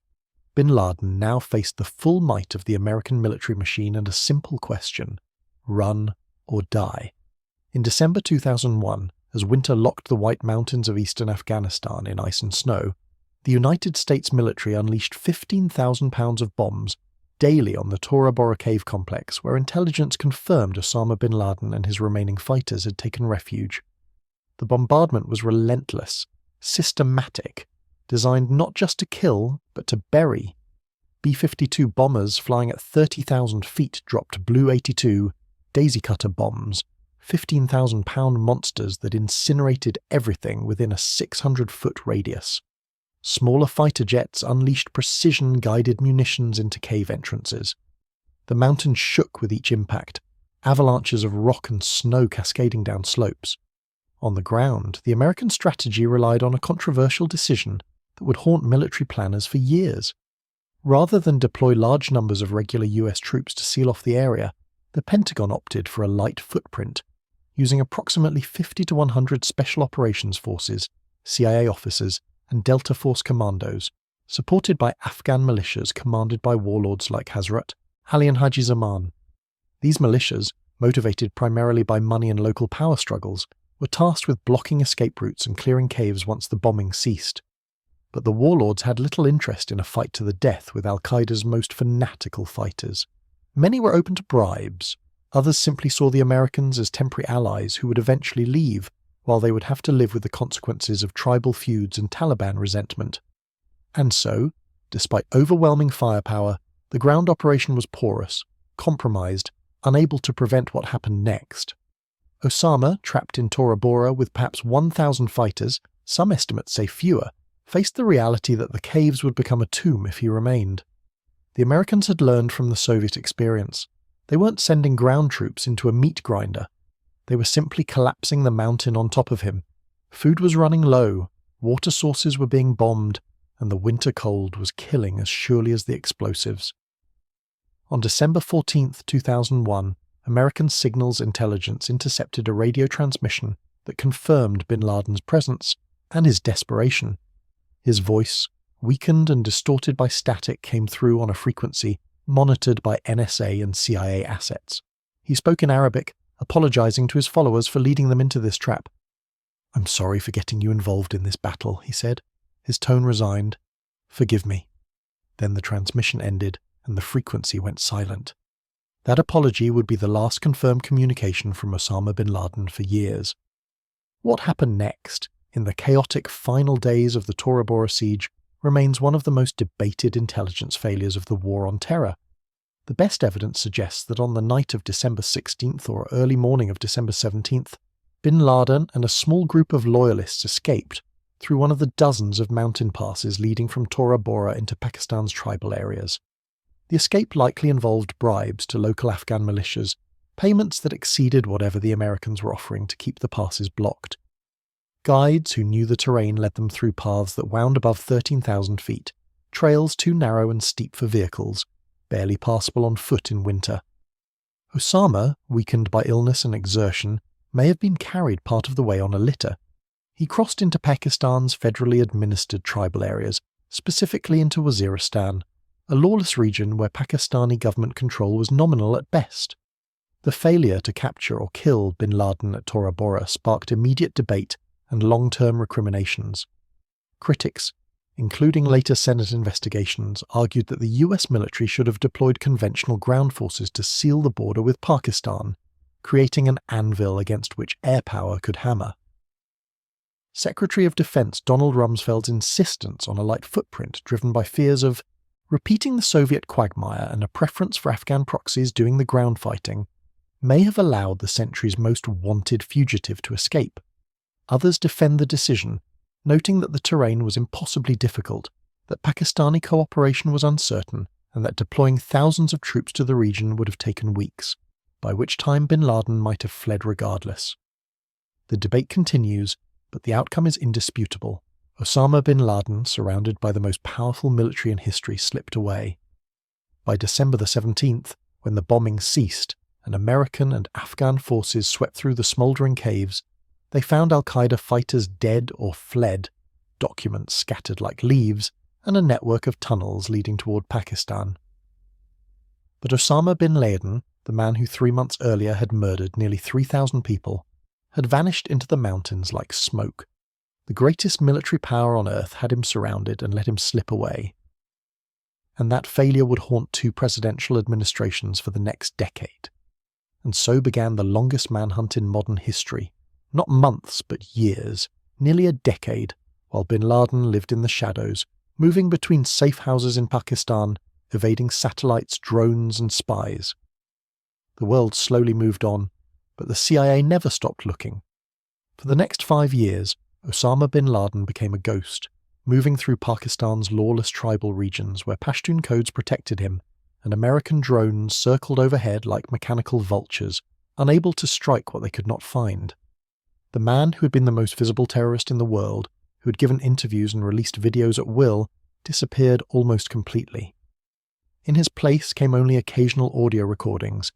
bin Laden now faced the full might of the American military machine and a simple question: run or die. In December 2001, as winter locked the White Mountains of eastern Afghanistan in ice and snow, the United States military unleashed 15,000 pounds of bombs daily on the Tora Bora cave complex, where intelligence confirmed Osama bin Laden and his remaining fighters had taken refuge. The bombardment was relentless, systematic, designed not just to kill, but to bury. B-52 bombers flying at 30,000 feet dropped Blue 82, Daisy Cutter bombs, 15,000-pound monsters that incinerated everything within a 600-foot radius. Smaller fighter jets unleashed precision-guided munitions into cave entrances. The mountains shook with each impact, avalanches of rock and snow cascading down slopes. On the ground, the American strategy relied on a controversial decision that would haunt military planners for years. Rather than deploy large numbers of regular US troops to seal off the area, the Pentagon opted for a light footprint, using approximately 50 to 100 Special Operations Forces, CIA officers, and Delta Force commandos, supported by Afghan militias commanded by warlords like Hazrat Ali and Haji Zaman. These militias, motivated primarily by money and local power struggles, were tasked with blocking escape routes and clearing caves once the bombing ceased. But the warlords had little interest in a fight to the death with Al-Qaeda's most fanatical fighters. Many were open to bribes. Others simply saw the Americans as temporary allies who would eventually leave, while they would have to live with the consequences of tribal feuds and Taliban resentment. And so, despite overwhelming firepower, the ground operation was porous, compromised, unable to prevent what happened next. Osama, trapped in Tora Bora with perhaps 1,000 fighters, some estimates say fewer, faced the reality that the caves would become a tomb if he remained. The Americans had learned from the Soviet experience. They weren't sending ground troops into a meat grinder. They were simply collapsing the mountain on top of him. Food was running low, water sources were being bombed, and the winter cold was killing as surely as the explosives. On December 14, 2001, American signals intelligence intercepted a radio transmission that confirmed bin Laden's presence and his desperation. His voice, weakened and distorted by static, came through on a frequency monitored by NSA and CIA assets. He spoke in Arabic, apologizing to his followers for leading them into this trap. "I'm sorry for getting you involved in this battle," he said, his tone resigned. "Forgive me." Then the transmission ended and the frequency went silent. That apology would be the last confirmed communication from Osama bin Laden for years. What happened next, in the chaotic final days of the Tora Bora siege, remains one of the most debated intelligence failures of the War on Terror. The best evidence suggests that on the night of December 16th or early morning of December 17th, bin Laden and a small group of loyalists escaped through one of the dozens of mountain passes leading from Tora Bora into Pakistan's tribal areas. The escape likely involved bribes to local Afghan militias, payments that exceeded whatever the Americans were offering to keep the passes blocked. Guides who knew the terrain led them through paths that wound above 13,000 feet, trails too narrow and steep for vehicles, barely passable on foot in winter. Osama, weakened by illness and exertion, may have been carried part of the way on a litter. He crossed into Pakistan's federally administered tribal areas, specifically into Waziristan, a lawless region where Pakistani government control was nominal at best. The failure to capture or kill bin Laden at Tora Bora sparked immediate debate and long-term recriminations. Critics, including later Senate investigations, argued that the US military should have deployed conventional ground forces to seal the border with Pakistan, creating an anvil against which air power could hammer. Secretary of Defense Donald Rumsfeld's insistence on a light footprint, driven by fears of repeating the Soviet quagmire and a preference for Afghan proxies doing the ground fighting, may have allowed the century's most wanted fugitive to escape. Others defend the decision, noting that the terrain was impossibly difficult, that Pakistani cooperation was uncertain, and that deploying thousands of troops to the region would have taken weeks, by which time bin Laden might have fled regardless. The debate continues, but the outcome is indisputable. Osama bin Laden, surrounded by the most powerful military in history, slipped away. By December the 17th, when the bombing ceased and American and Afghan forces swept through the smouldering caves, they found al-Qaeda fighters dead or fled, documents scattered like leaves, and a network of tunnels leading toward Pakistan. But Osama bin Laden, the man who 3 months earlier had murdered nearly 3,000 people, had vanished into the mountains like smoke. The greatest military power on earth had him surrounded and let him slip away. And that failure would haunt 2 presidential administrations for the next decade. And so began the longest manhunt in modern history. Not months, but years, nearly a decade, while bin Laden lived in the shadows, moving between safe houses in Pakistan, evading satellites, drones, and spies. The world slowly moved on, but the CIA never stopped looking. For the next 5 years, Osama bin Laden became a ghost, moving through Pakistan's lawless tribal regions where Pashtun codes protected him, and American drones circled overhead like mechanical vultures, unable to strike what they could not find. The man who had been the most visible terrorist in the world, who had given interviews and released videos at will, disappeared almost completely. In his place came only occasional audio recordings,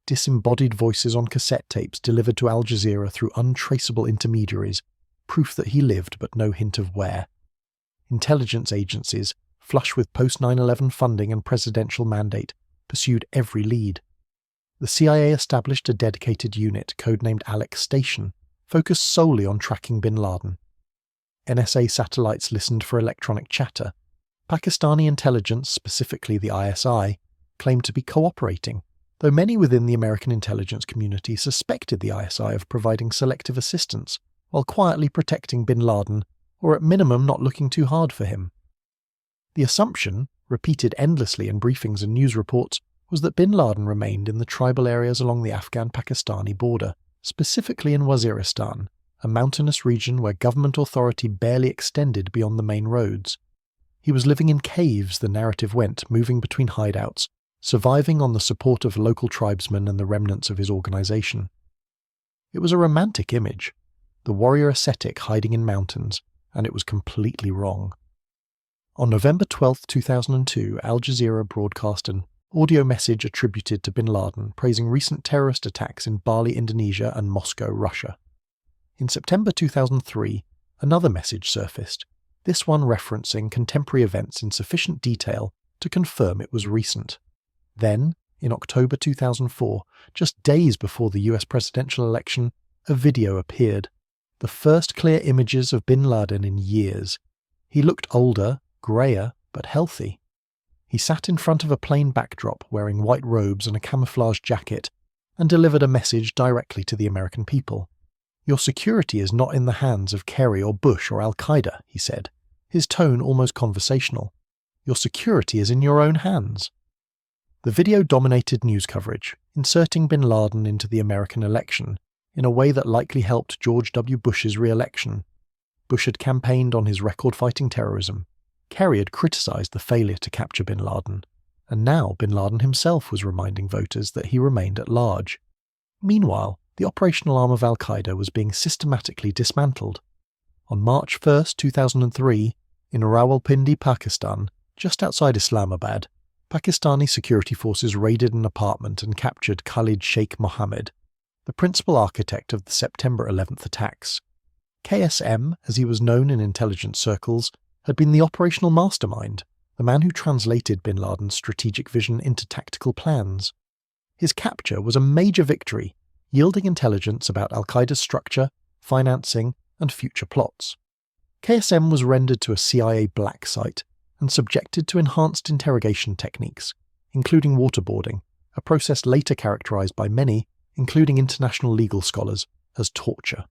disembodied voices on cassette tapes delivered to Al Jazeera through untraceable intermediaries, proof that he lived but no hint of where. Intelligence agencies, flush with post-9/11 funding and presidential mandate, pursued every lead. The CIA established a dedicated unit codenamed Alex Station, focused solely on tracking bin Laden. NSA satellites listened for electronic chatter. Pakistani intelligence, specifically the ISI, claimed to be cooperating, though many within the American intelligence community suspected the ISI of providing selective assistance, while quietly protecting bin Laden, or at minimum not looking too hard for him. The assumption, repeated endlessly in briefings and news reports, was that bin Laden remained in the tribal areas along the Afghan-Pakistani border, specifically in Waziristan, a mountainous region where government authority barely extended beyond the main roads. He was living in caves, the narrative went, moving between hideouts, surviving on the support of local tribesmen and the remnants of his organization. It was a romantic image, the warrior ascetic hiding in mountains, and it was completely wrong. On November 12, 2002, Al Jazeera broadcast an audio message attributed to bin Laden praising recent terrorist attacks in Bali, Indonesia and Moscow, Russia. In September 2003, another message surfaced, this one referencing contemporary events in sufficient detail to confirm it was recent. Then, in October 2004, just days before the US presidential election, a video appeared. The first clear images of bin Laden in years. He looked older, greyer, but healthy. He sat in front of a plain backdrop wearing white robes and a camouflage jacket and delivered a message directly to the American people. Your security is not in the hands of Kerry or Bush or Al-Qaeda, he said, his tone almost conversational. Your security is in your own hands. The video dominated news coverage, inserting bin Laden into the American election in a way that likely helped George W. Bush's re-election. Bush had campaigned on his record fighting terrorism. Kerry had criticized the failure to capture bin Laden, and now bin Laden himself was reminding voters that he remained at large. Meanwhile, the operational arm of al-Qaeda was being systematically dismantled. On March 1, 2003, in Rawalpindi, Pakistan, just outside Islamabad, Pakistani security forces raided an apartment and captured Khalid Sheikh Mohammed, the principal architect of the September 11th attacks. KSM, as he was known in intelligence circles, had been the operational mastermind, the man who translated bin Laden's strategic vision into tactical plans. His capture was a major victory, yielding intelligence about al-Qaeda's structure, financing, and future plots. KSM was rendered to a CIA black site and subjected to enhanced interrogation techniques, including waterboarding, a process later characterized by many, including international legal scholars, as torture.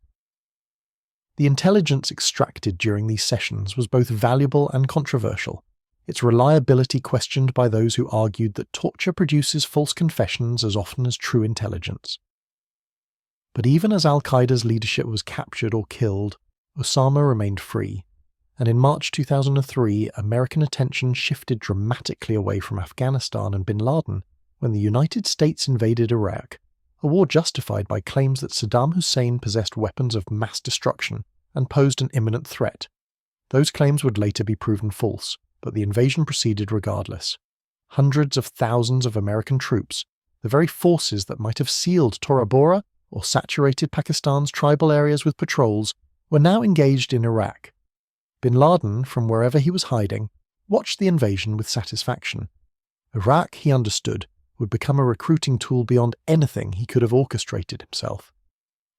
The intelligence extracted during these sessions was both valuable and controversial, its reliability questioned by those who argued that torture produces false confessions as often as true intelligence. But even as al-Qaeda's leadership was captured or killed, Osama remained free, and in March 2003, American attention shifted dramatically away from Afghanistan and Bin Laden when the United States invaded Iraq, a war justified by claims that Saddam Hussein possessed weapons of mass destruction and posed an imminent threat. Those claims would later be proven false, but the invasion proceeded regardless. Hundreds of thousands of American troops, the very forces that might have sealed Tora Bora or saturated Pakistan's tribal areas with patrols, were now engaged in Iraq. Bin Laden, from wherever he was hiding, watched the invasion with satisfaction. Iraq, he understood, would become a recruiting tool beyond anything he could have orchestrated himself.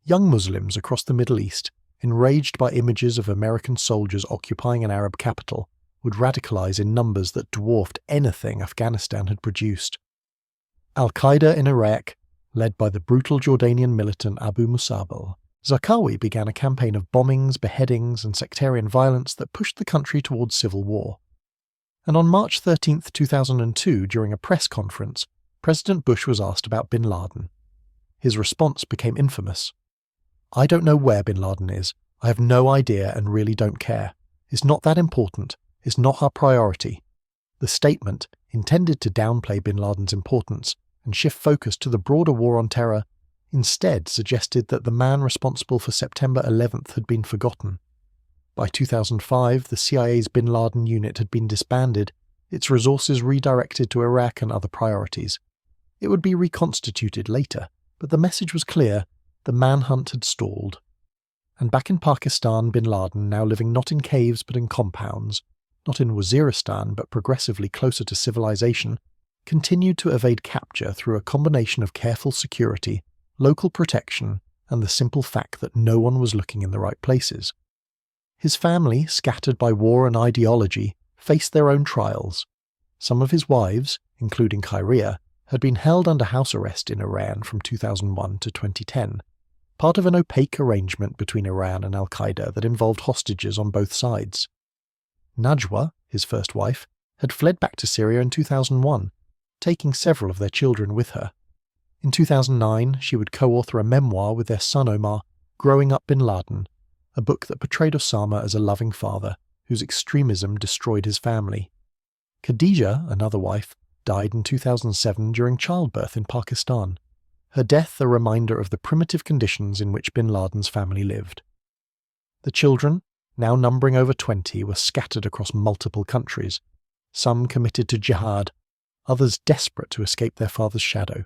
Young Muslims across the Middle East, enraged by images of American soldiers occupying an Arab capital, would radicalize in numbers that dwarfed anything Afghanistan had produced. Al-Qaeda in Iraq, led by the brutal Jordanian militant Abu Musab al-Zarqawi, began a campaign of bombings, beheadings, and sectarian violence that pushed the country towards civil war. And on March 13, 2002, during a press conference, President Bush was asked about Bin Laden. His response became infamous. "I don't know where Bin Laden is. I have no idea and really don't care. It's not that important. It's not our priority." The statement, intended to downplay Bin Laden's importance and shift focus to the broader war on terror, instead suggested that the man responsible for September 11th had been forgotten. By 2005, the CIA's Bin Laden unit had been disbanded, its resources redirected to Iraq and other priorities. It would be reconstituted later, but the message was clear: the manhunt had stalled. And back in Pakistan, Bin Laden, now living not in caves but in compounds, not in Waziristan but progressively closer to civilization, continued to evade capture through a combination of careful security, local protection, and the simple fact that no one was looking in the right places. His family, scattered by war and ideology, faced their own trials. Some of his wives, including Khairia, had been held under house arrest in Iran from 2001 to 2010, part of an opaque arrangement between Iran and al-Qaeda that involved hostages on both sides. Najwa, his first wife, had fled back to Syria in 2001, taking several of their children with her. In 2009, she would co-author a memoir with their son Omar, Growing Up Bin Laden, a book that portrayed Osama as a loving father whose extremism destroyed his family. Khadija, another wife, died in 2007 during childbirth in Pakistan, her death a reminder of the primitive conditions in which Bin Laden's family lived. The children, now numbering over 20, were scattered across multiple countries, some committed to jihad, others desperate to escape their father's shadow.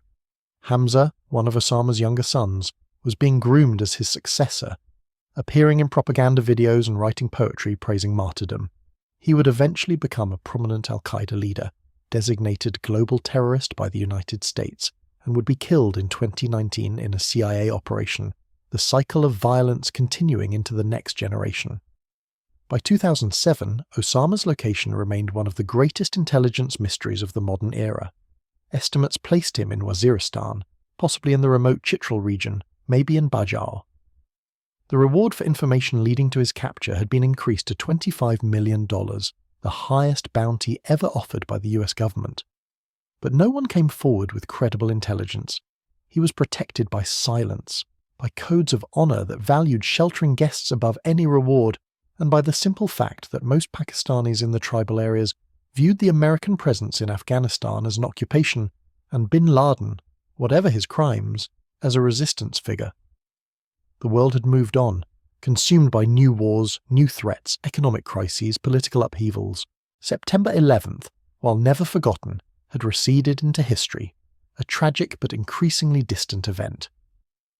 Hamza, one of Osama's younger sons, was being groomed as his successor, appearing in propaganda videos and writing poetry praising martyrdom. He would eventually become a prominent al-Qaeda leader, designated global terrorist by the United States, and would be killed in 2019 in a CIA operation, the cycle of violence continuing into the next generation. By 2007, Osama's location remained one of the greatest intelligence mysteries of the modern era. Estimates placed him in Waziristan, possibly in the remote Chitral region, maybe in Bajar. The reward for information leading to his capture had been increased to $25 million, the highest bounty ever offered by the US government. But no one came forward with credible intelligence. He was protected by silence, by codes of honor that valued sheltering guests above any reward, and by the simple fact that most Pakistanis in the tribal areas viewed the American presence in Afghanistan as an occupation, and Bin Laden, whatever his crimes, as a resistance figure. The world had moved on, consumed by new wars, new threats, economic crises, political upheavals. September 11th, while never forgotten, had receded into history, a tragic but increasingly distant event.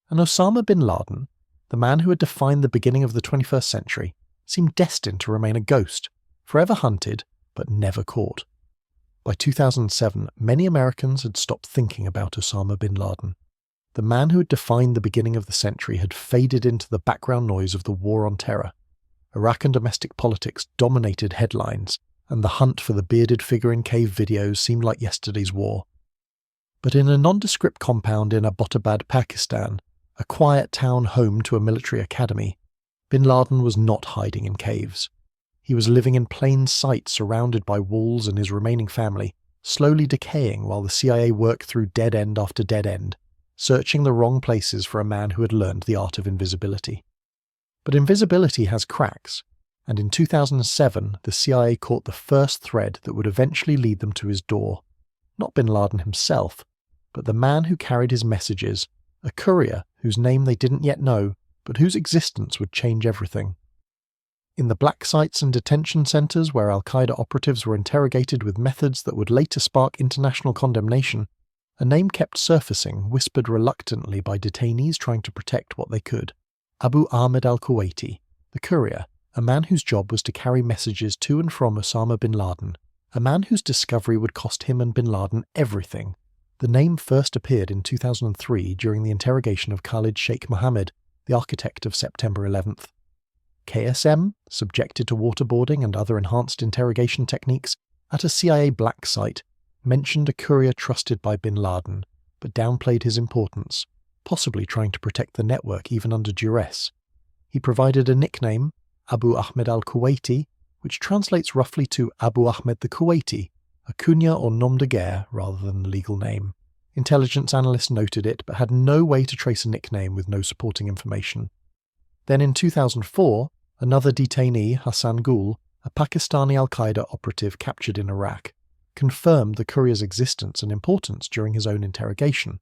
And Osama bin Laden, the man who had defined the beginning of the 21st century, seemed destined to remain a ghost, forever hunted but never caught. By By 2007, many Americans had stopped thinking about Osama bin Laden. The man who had defined the beginning of the century had faded into the background noise of the war on terror. Iraq and domestic politics dominated headlines, and the hunt for the bearded figure in cave videos seemed like yesterday's war. But in a nondescript compound in Abbottabad, Pakistan, a quiet town home to a military academy, bin Laden was not hiding in caves. He was living in plain sight, surrounded by walls, and his remaining family, slowly decaying while the CIA worked through dead end after dead end, searching the wrong places for a man who had learned the art of invisibility. But invisibility has cracks, and in 2007 the CIA caught the first thread that would eventually lead them to his door. Not bin Laden himself, but the man who carried his messages, a courier whose name they didn't yet know, but whose existence would change everything. In the black sites and detention centres where al-Qaeda operatives were interrogated with methods that would later spark international condemnation, a name kept surfacing, whispered reluctantly by detainees trying to protect what they could. Abu Ahmed al-Kuwaiti, the courier, a man whose job was to carry messages to and from Osama bin Laden, a man whose discovery would cost him and bin Laden everything. The name first appeared in 2003 during the interrogation of Khalid Sheikh Mohammed, the architect of September 11th. KSM, subjected to waterboarding and other enhanced interrogation techniques, at a CIA black site, mentioned a courier trusted by bin Laden, but downplayed his importance, possibly trying to protect the network even under duress. He provided a nickname, Abu Ahmed al-Kuwaiti, which translates roughly to Abu Ahmed the Kuwaiti, a kunya or nom de guerre rather than the legal name. Intelligence analysts noted it, but had no way to trace a nickname with no supporting information. Then in 2004, another detainee, Hassan Gul, a Pakistani al-Qaeda operative captured in Iraq, confirmed the courier's existence and importance during his own interrogation.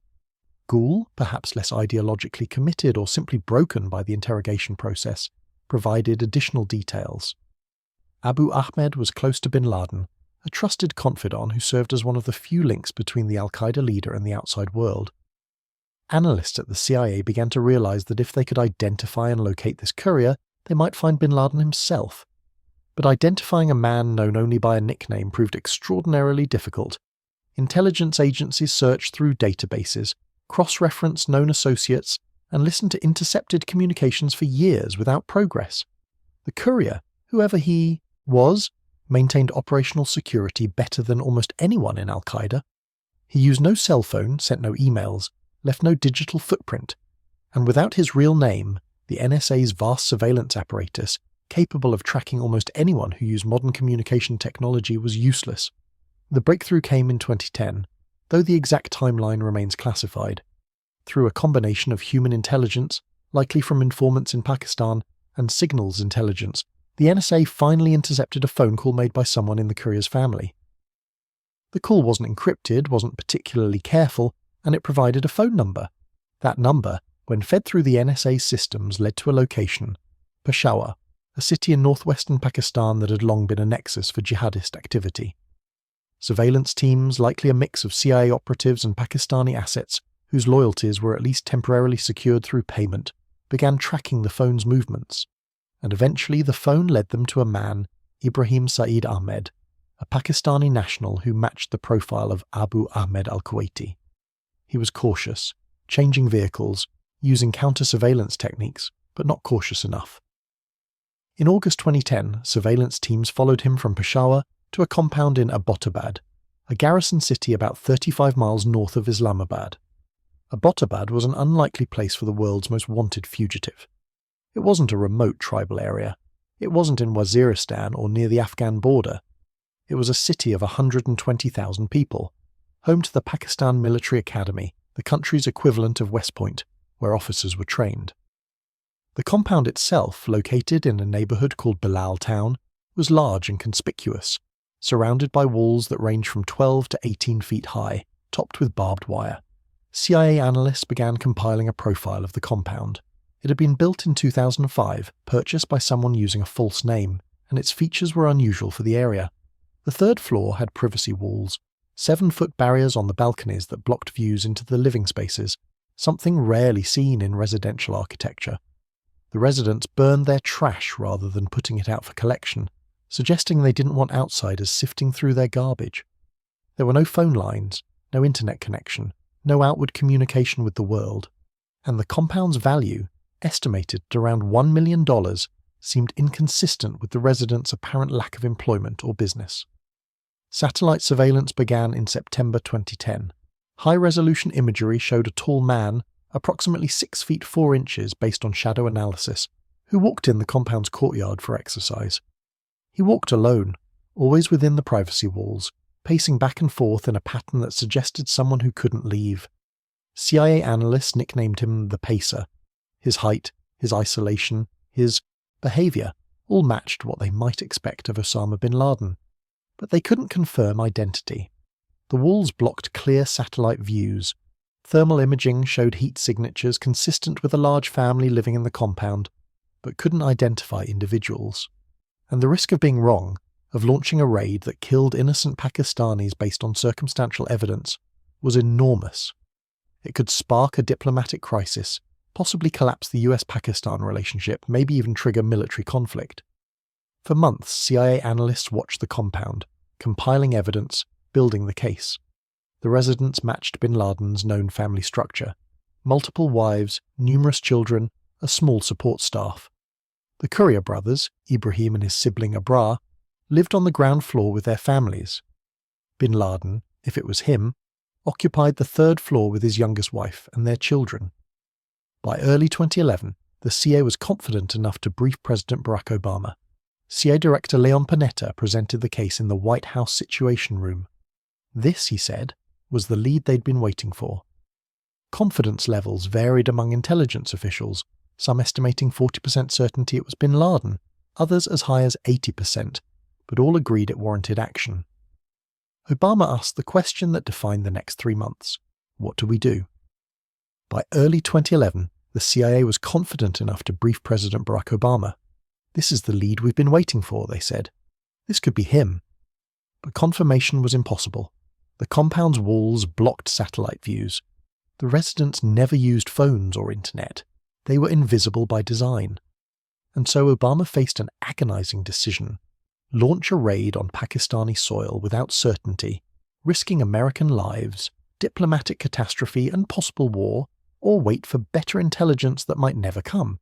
Gul, perhaps less ideologically committed or simply broken by the interrogation process, provided additional details. Abu Ahmed was close to bin Laden, a trusted confidant who served as one of the few links between the al-Qaeda leader and the outside world. Analysts at the CIA began to realize that if they could identify and locate this courier, they might find bin Laden himself. But identifying a man known only by a nickname proved extraordinarily difficult. Intelligence agencies searched through databases, cross-referenced known associates, and listened to intercepted communications for years without progress. The courier, whoever he was, maintained operational security better than almost anyone in al-Qaeda. He used no cell phone, sent no emails, left no digital footprint, and without his real name, the NSA's vast surveillance apparatus, capable of tracking almost anyone who used modern communication technology, was useless. The breakthrough came in 2010, though the exact timeline remains classified. Through a combination of human intelligence, likely from informants in Pakistan, and signals intelligence, the NSA finally intercepted a phone call made by someone in the courier's family. The call wasn't encrypted, wasn't particularly careful, and it provided a phone number. That number, when fed through the NSA systems, led to a location, Peshawar, a city in northwestern Pakistan that had long been a nexus for jihadist activity. Surveillance teams, likely a mix of CIA operatives and Pakistani assets, whose loyalties were at least temporarily secured through payment, began tracking the phone's movements. And eventually the phone led them to a man, Ibrahim Saeed Ahmed, a Pakistani national who matched the profile of Abu Ahmed al-Kuwaiti. He was cautious, changing vehicles, using counter-surveillance techniques, but not cautious enough. In August 2010, surveillance teams followed him from Peshawar to a compound in Abbottabad, a garrison city about 35 miles north of Islamabad. Abbottabad was an unlikely place for the world's most wanted fugitive. It wasn't a remote tribal area. It wasn't in Waziristan or near the Afghan border. It was a city of 120,000 people, home to the Pakistan Military Academy, the country's equivalent of West Point, where officers were trained. The compound itself, located in a neighbourhood called Bilal Town, was large and conspicuous, surrounded by walls that ranged from 12 to 18 feet high, topped with barbed wire. CIA analysts began compiling a profile of the compound. It had been built in 2005, purchased by someone using a false name, and its features were unusual for the area. The third floor had privacy walls, 7-foot barriers on the balconies that blocked views into the living spaces, something rarely seen in residential architecture. The residents burned their trash rather than putting it out for collection, suggesting they didn't want outsiders sifting through their garbage. There were no phone lines, no internet connection, no outward communication with the world, and the compound's value, estimated at around $1 million, seemed inconsistent with the residents' apparent lack of employment or business. Satellite surveillance began in September 2010. High-resolution imagery showed a tall man, approximately 6 feet 4 inches based on shadow analysis, who walked in the compound's courtyard for exercise. He walked alone, always within the privacy walls, pacing back and forth in a pattern that suggested someone who couldn't leave. CIA analysts nicknamed him the Pacer. His height, his isolation, his behavior all matched what they might expect of Osama bin Laden. But they couldn't confirm identity. The walls blocked clear satellite views. Thermal imaging showed heat signatures consistent with a large family living in the compound, but couldn't identify individuals. And the risk of being wrong, of launching a raid that killed innocent Pakistanis based on circumstantial evidence, was enormous. It could spark a diplomatic crisis, possibly collapse the US-Pakistan relationship, maybe even trigger military conflict. For months, CIA analysts watched the compound, compiling evidence, building the case. The residents matched bin Laden's known family structure: multiple wives, numerous children, a small support staff. The Courier brothers, Ibrahim and his sibling Abrar, lived on the ground floor with their families. Bin Laden, if it was him, occupied the third floor with his youngest wife and their children. By early 2011, the CIA was confident enough to brief President Barack Obama. CIA Director Leon Panetta presented the case in the White House Situation Room. This, he said, was the lead they'd been waiting for. Confidence levels varied among intelligence officials, some estimating 40% certainty it was bin Laden, others as high as 80%, but all agreed it warranted action. Obama asked the question that defined the next 3 months: what do we do? By early 2011, the CIA was confident enough to brief President Barack Obama. "This is the lead we've been waiting for," they said. "This could be him." But confirmation was impossible. The compound's walls blocked satellite views. The residents never used phones or internet. They were invisible by design. And so Obama faced an agonizing decision: launch a raid on Pakistani soil without certainty, risking American lives, diplomatic catastrophe and possible war, or wait for better intelligence that might never come.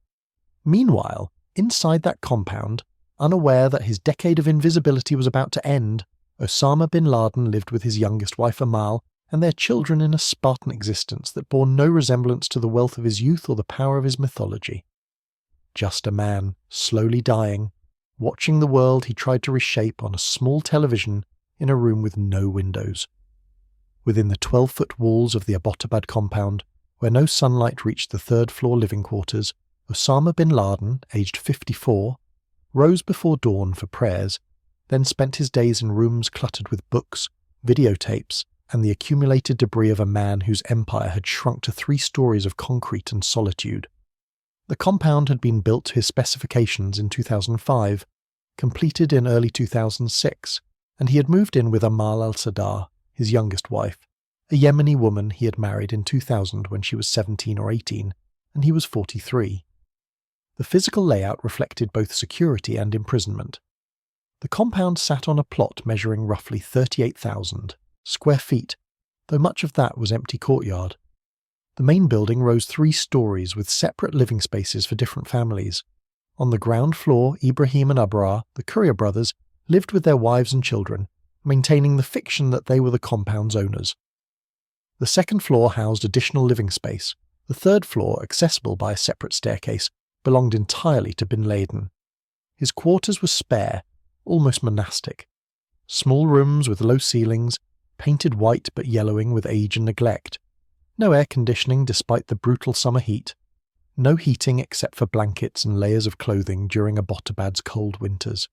Meanwhile, inside that compound, unaware that his decade of invisibility was about to end, Osama bin Laden lived with his youngest wife Amal and their children in a Spartan existence that bore no resemblance to the wealth of his youth or the power of his mythology. Just a man, slowly dying, watching the world he tried to reshape on a small television in a room with no windows. Within the 12-foot walls of the Abbottabad compound, where no sunlight reached the third-floor living quarters, Osama bin Laden, aged 54, rose before dawn for prayers, then spent his days in rooms cluttered with books, videotapes, and the accumulated debris of a man whose empire had shrunk to 3 stories of concrete and solitude. The compound had been built to his specifications in 2005, completed in early 2006, and he had moved in with Amal al-Sadar, his youngest wife, a Yemeni woman he had married in 2000 when she was 17 or 18, and he was 43. The physical layout reflected both security and imprisonment. The compound sat on a plot measuring roughly 38,000 square feet, though much of that was empty courtyard. The main building rose 3 stories with separate living spaces for different families. On the ground floor, Ibrahim and Abrar, the Courier brothers, lived with their wives and children, maintaining the fiction that they were the compound's owners. The second floor housed additional living space. The third floor, accessible by a separate staircase, belonged entirely to bin Laden. His quarters were spare, almost monastic. Small rooms with low ceilings, painted white but yellowing with age and neglect. No air conditioning despite the brutal summer heat. No heating except for blankets and layers of clothing during Abbottabad's cold winters.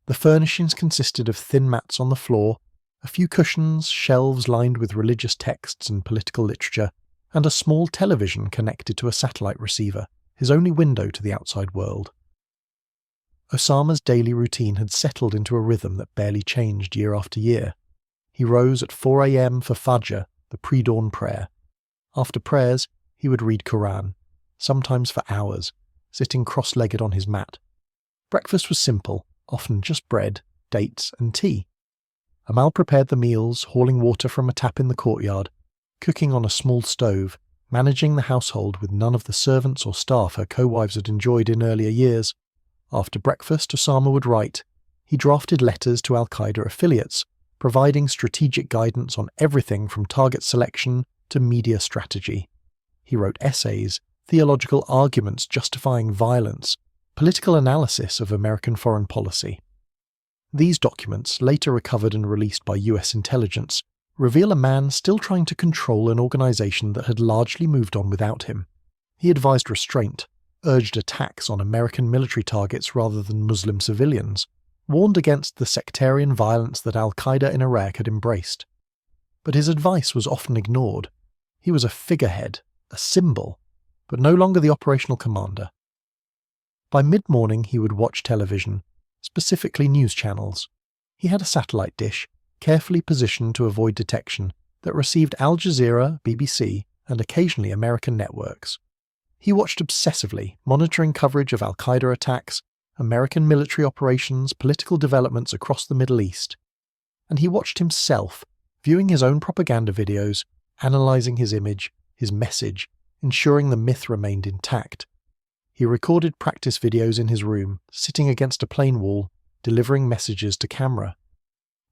The furnishings consisted of thin mats on the floor, a few cushions, shelves lined with religious texts and political literature, and a small television connected to a satellite receiver, his only window to the outside world. Osama's daily routine had settled into a rhythm that barely changed year after year. He rose at 4 a.m. for Fajr, the pre-dawn prayer. After prayers, he would read Quran, sometimes for hours, sitting cross-legged on his mat. Breakfast was simple, often just bread, dates, and tea. Amal prepared the meals, hauling water from a tap in the courtyard, cooking on a small stove, managing the household with none of the servants or staff her co-wives had enjoyed in earlier years. After breakfast, Osama would write. He drafted letters to al-Qaeda affiliates, providing strategic guidance on everything from target selection to media strategy. He wrote essays, theological arguments justifying violence, political analysis of American foreign policy. These documents, later recovered and released by US intelligence, reveal a man still trying to control an organization that had largely moved on without him. He advised restraint, urged attacks on American military targets rather than Muslim civilians, warned against the sectarian violence that al-Qaeda in Iraq had embraced. But his advice was often ignored. He was a figurehead, a symbol, but no longer the operational commander. By mid-morning he would watch television, specifically news channels. He had a satellite dish, carefully positioned to avoid detection, that received Al Jazeera, BBC, and occasionally American networks. He watched obsessively, monitoring coverage of al-Qaeda attacks, American military operations, political developments across the Middle East. And he watched himself, viewing his own propaganda videos, analysing his image, his message, ensuring the myth remained intact. He recorded practice videos in his room, sitting against a plain wall, delivering messages to camera.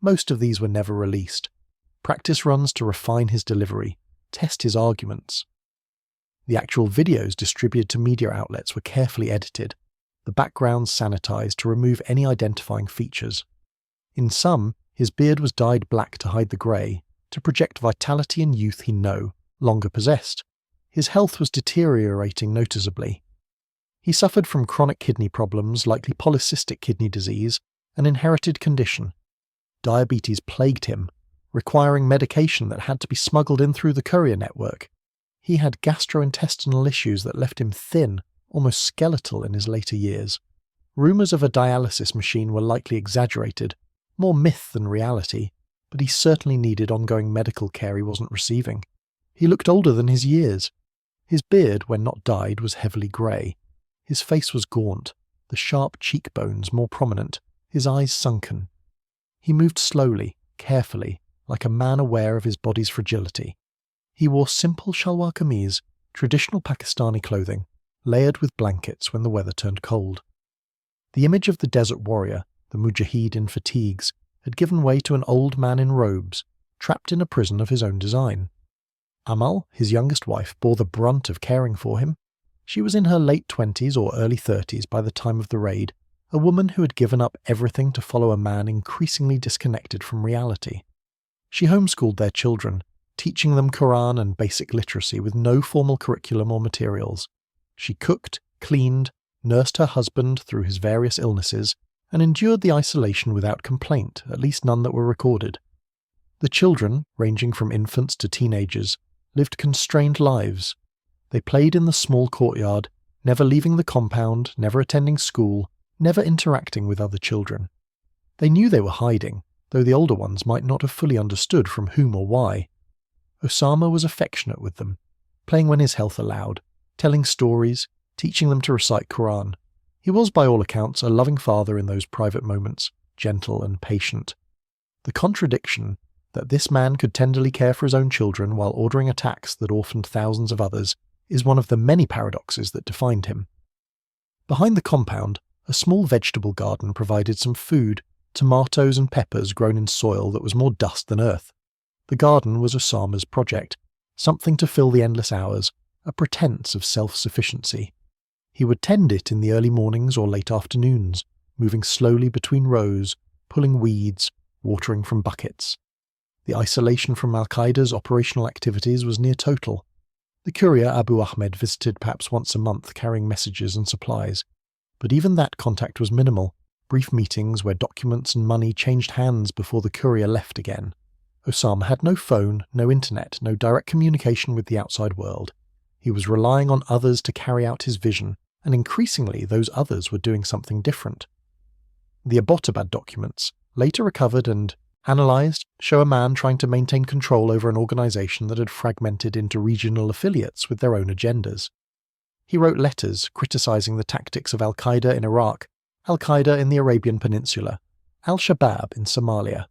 Most of these were never released. Practice runs to refine his delivery, test his arguments. The actual videos distributed to media outlets were carefully edited, the backgrounds sanitized to remove any identifying features. In some, his beard was dyed black to hide the grey, to project vitality and youth he no longer possessed. His health was deteriorating noticeably. He suffered from chronic kidney problems, likely polycystic kidney disease, an inherited condition. Diabetes plagued him, requiring medication that had to be smuggled in through the courier network. He had gastrointestinal issues that left him thin, almost skeletal in his later years. Rumours of a dialysis machine were likely exaggerated, more myth than reality, but he certainly needed ongoing medical care he wasn't receiving. He looked older than his years. His beard, when not dyed, was heavily grey. His face was gaunt, the sharp cheekbones more prominent, his eyes sunken. He moved slowly, carefully, like a man aware of his body's fragility. He wore simple shalwar kameez, traditional Pakistani clothing, layered with blankets when the weather turned cold. The image of the desert warrior, the mujahid in fatigues, had given way to an old man in robes, trapped in a prison of his own design. Amal, his youngest wife, bore the brunt of caring for him. She was in her late 20s or early 30s by the time of the raid, a woman who had given up everything to follow a man increasingly disconnected from reality. She homeschooled their children, teaching them Quran and basic literacy with no formal curriculum or materials. She cooked, cleaned, nursed her husband through his various illnesses, and endured the isolation without complaint, at least none that were recorded. The children, ranging from infants to teenagers, lived constrained lives. They played in the small courtyard, never leaving the compound, never attending school, never interacting with other children. They knew they were hiding, though the older ones might not have fully understood from whom or why. Osama was affectionate with them, playing when his health allowed, telling stories, teaching them to recite Quran. He was, by all accounts, a loving father in those private moments, gentle and patient. The contradiction that this man could tenderly care for his own children while ordering attacks that orphaned thousands of others is one of the many paradoxes that defined him. Behind the compound, a small vegetable garden provided some food, tomatoes and peppers grown in soil that was more dust than earth. The garden was Osama's project, something to fill the endless hours, a pretense of self-sufficiency. He would tend it in the early mornings or late afternoons, moving slowly between rows, pulling weeds, watering from buckets. The isolation from al-Qaeda's operational activities was near total. The courier Abu Ahmed visited perhaps once a month carrying messages and supplies, but even that contact was minimal, brief meetings where documents and money changed hands before the courier left again. Osama had no phone, no internet, no direct communication with the outside world. He was relying on others to carry out his vision, and increasingly those others were doing something different. The Abbottabad documents, later recovered and analysed, show a man trying to maintain control over an organisation that had fragmented into regional affiliates with their own agendas. He wrote letters criticising the tactics of al-Qaeda in Iraq, al-Qaeda in the Arabian Peninsula, al-Shabaab in Somalia.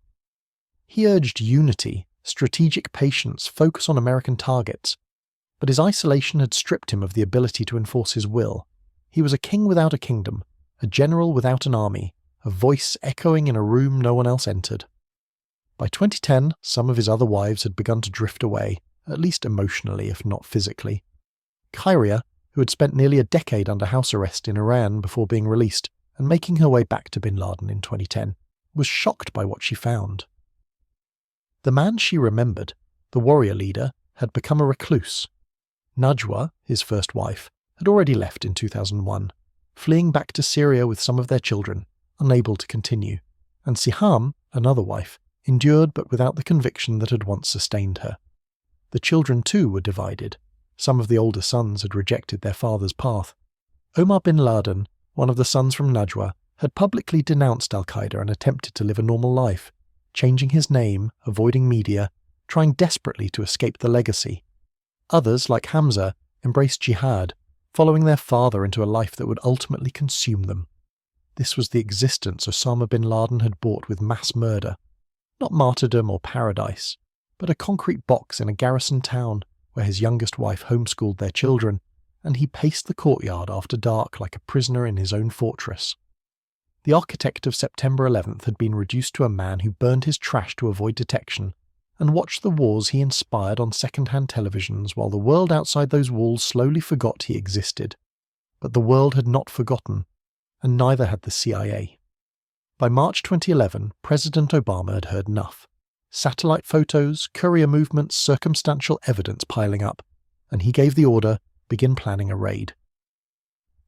He urged unity, strategic patience, focus on American targets. But his isolation had stripped him of the ability to enforce his will. He was a king without a kingdom, a general without an army, a voice echoing in a room no one else entered. By 2010, some of his other wives had begun to drift away, at least emotionally if not physically. Kyria, who had spent nearly a decade under house arrest in Iran before being released and making her way back to Bin Laden in 2010, was shocked by what she found. The man she remembered, the warrior leader, had become a recluse. Najwa, his first wife, had already left in 2001, fleeing back to Syria with some of their children, unable to continue, and Siham, another wife, endured but without the conviction that had once sustained her. The children too were divided. Some of the older sons had rejected their father's path. Omar bin Laden, one of the sons from Najwa, had publicly denounced al-Qaeda and attempted to live a normal life, changing his name, avoiding media, trying desperately to escape the legacy. Others, like Hamza, embraced jihad, following their father into a life that would ultimately consume them. This was the existence Osama bin Laden had bought with mass murder. Not martyrdom or paradise, but a concrete box in a garrison town where his youngest wife homeschooled their children, and he paced the courtyard after dark like a prisoner in his own fortress. The architect of September 11th had been reduced to a man who burned his trash to avoid detection and watched the wars he inspired on second-hand televisions while the world outside those walls slowly forgot he existed. But the world had not forgotten, and neither had the CIA. By March 2011, President Obama had heard enough. Satellite photos, courier movements, circumstantial evidence piling up, and he gave the order, begin planning a raid.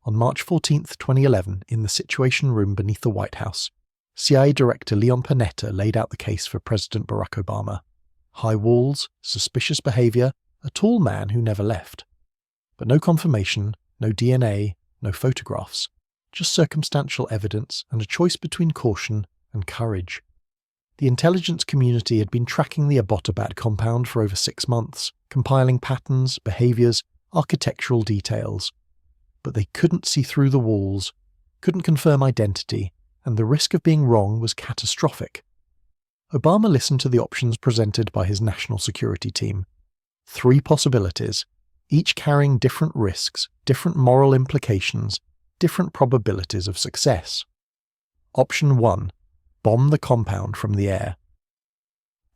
On March 14, 2011, in the Situation Room beneath the White House, CIA Director Leon Panetta laid out the case for President Barack Obama. High walls, suspicious behavior, a tall man who never left. But no confirmation, no DNA, no photographs, just circumstantial evidence and a choice between caution and courage. The intelligence community had been tracking the Abbottabad compound for over 6 months, compiling patterns, behaviors, architectural details. But they couldn't see through the walls, couldn't confirm identity, and the risk of being wrong was catastrophic. Obama listened to the options presented by his national security team. 3 possibilities, each carrying different risks, different moral implications, different probabilities of success. Option 1. Bomb the compound from the air.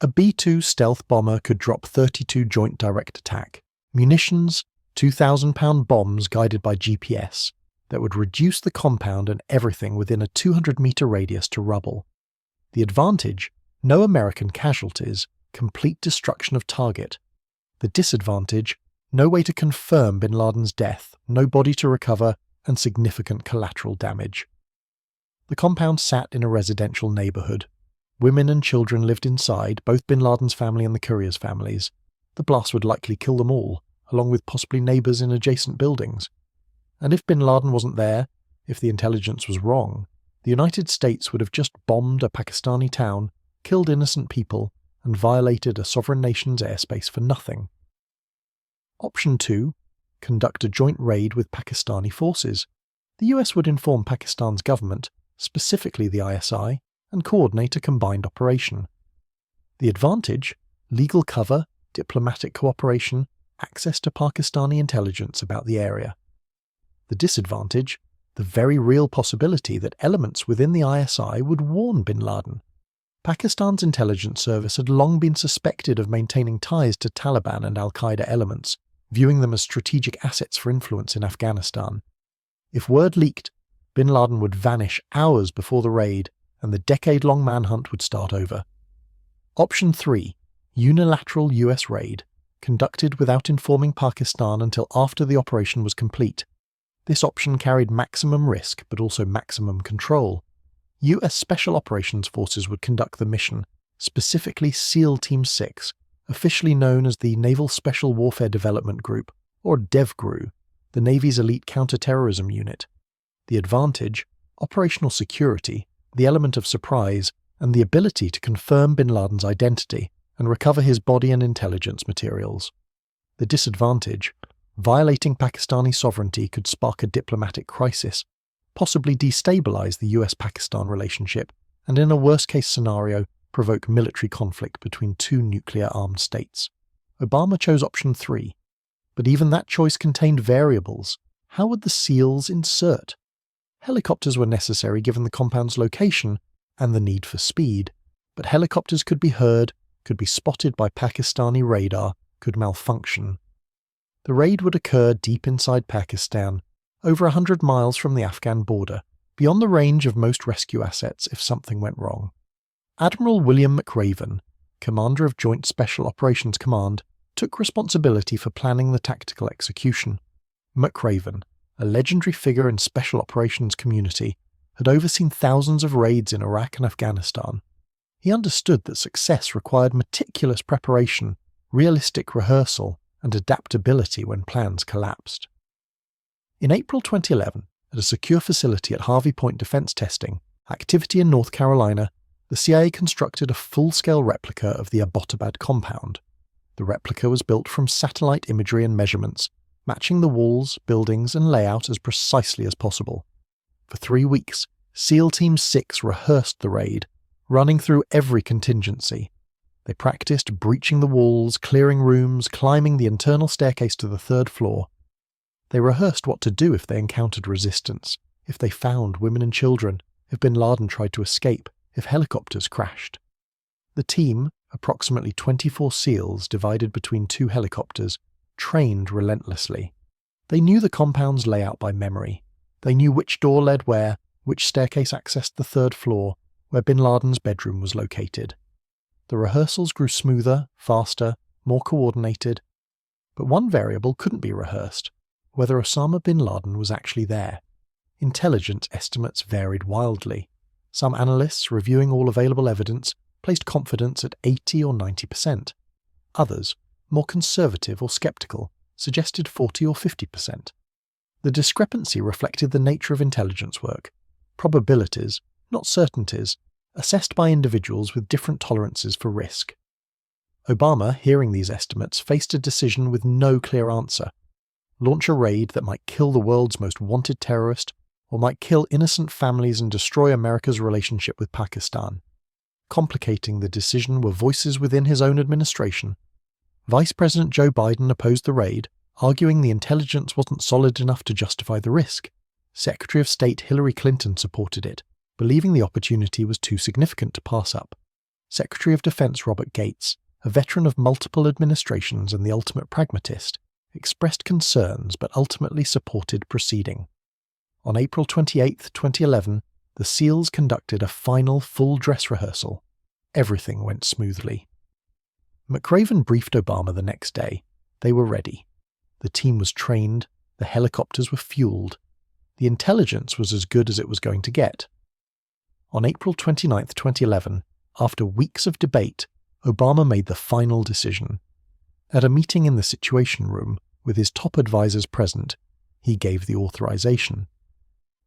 A B-2 stealth bomber could drop 32 joint direct attack, munitions, 2,000-pound bombs guided by GPS that would reduce the compound and everything within a 200-meter radius to rubble. The advantage? No American casualties, complete destruction of target. The disadvantage? No way to confirm bin Laden's death, no body to recover, and significant collateral damage. The compound sat in a residential neighborhood. Women and children lived inside, both bin Laden's family and the courier's families. The blast would likely kill them all, along with possibly neighbors in adjacent buildings. And if bin Laden wasn't there, if the intelligence was wrong, the United States would have just bombed a Pakistani town, killed innocent people, and violated a sovereign nation's airspace for nothing. Option 2. Conduct a joint raid with Pakistani forces. The US would inform Pakistan's government, specifically the ISI, and coordinate a combined operation. The advantage? Legal cover, diplomatic cooperation, access to Pakistani intelligence about the area. The disadvantage? The very real possibility that elements within the ISI would warn bin Laden. Pakistan's intelligence service had long been suspected of maintaining ties to Taliban and al-Qaeda elements, viewing them as strategic assets for influence in Afghanistan. If word leaked, bin Laden would vanish hours before the raid, and the decade-long manhunt would start over. Option 3. Unilateral US raid, conducted without informing Pakistan until after the operation was complete. This option carried maximum risk but also maximum control. US Special Operations Forces would conduct the mission, specifically SEAL Team 6, officially known as the Naval Special Warfare Development Group, or DEVGRU, the Navy's elite counter-terrorism unit. The advantage? Operational security, the element of surprise, and the ability to confirm bin Laden's identity and recover his body and intelligence materials. The disadvantage? Violating Pakistani sovereignty could spark a diplomatic crisis, possibly destabilize the US-Pakistan relationship, and in a worst-case scenario, provoke military conflict between two nuclear-armed states. Obama chose option 3, but even that choice contained variables. How would the SEALs insert? Helicopters were necessary given the compound's location and the need for speed, but helicopters could be heard, could be spotted by Pakistani radar, could malfunction. The raid would occur deep inside Pakistan, over 100 miles from the Afghan border, beyond the range of most rescue assets if something went wrong. Admiral William McRaven, commander of Joint Special Operations Command, took responsibility for planning the tactical execution. McRaven, a legendary figure in special operations community, had overseen thousands of raids in Iraq and Afghanistan. He understood that success required meticulous preparation, realistic rehearsal, and adaptability when plans collapsed. In April 2011, at a secure facility at Harvey Point Defense Testing, activity in North Carolina, the CIA constructed a full-scale replica of the Abbottabad compound. The replica was built from satellite imagery and measurements, matching the walls, buildings, and layout as precisely as possible. For 3 weeks, SEAL Team 6 rehearsed the raid, running through every contingency. They practiced breaching the walls, clearing rooms, climbing the internal staircase to the 3rd floor. They rehearsed what to do if they encountered resistance, if they found women and children, if Bin Laden tried to escape, if helicopters crashed. The team, approximately 24 SEALs divided between 2 helicopters, trained relentlessly. They knew the compound's layout by memory. They knew which door led where, which staircase accessed the 3rd floor, where Bin Laden's bedroom was located. The rehearsals grew smoother, faster, more coordinated. But one variable couldn't be rehearsed: whether Osama bin Laden was actually there. Intelligence estimates varied wildly. Some analysts, reviewing all available evidence, placed confidence at 80 or 90%. Others, more conservative or skeptical, suggested 40 or 50%. The discrepancy reflected the nature of intelligence work: probabilities, not certainties, assessed by individuals with different tolerances for risk. Obama, hearing these estimates, faced a decision with no clear answer: launch a raid that might kill the world's most wanted terrorist, or might kill innocent families and destroy America's relationship with Pakistan. Complicating the decision were voices within his own administration. Vice President Joe Biden opposed the raid, arguing the intelligence wasn't solid enough to justify the risk. Secretary of State Hillary Clinton supported it, believing the opportunity was too significant to pass up. Secretary of Defense Robert Gates, a veteran of multiple administrations and the ultimate pragmatist, expressed concerns but ultimately supported proceeding. On April 28, 2011, the SEALs conducted a final full dress rehearsal. Everything went smoothly. McRaven briefed Obama the next day. They were ready. The team was trained, the helicopters were fueled. The intelligence was as good as it was going to get. On April 29, 2011, after weeks of debate, Obama made the final decision. At a meeting in the Situation Room, with his top advisors present, he gave the authorization.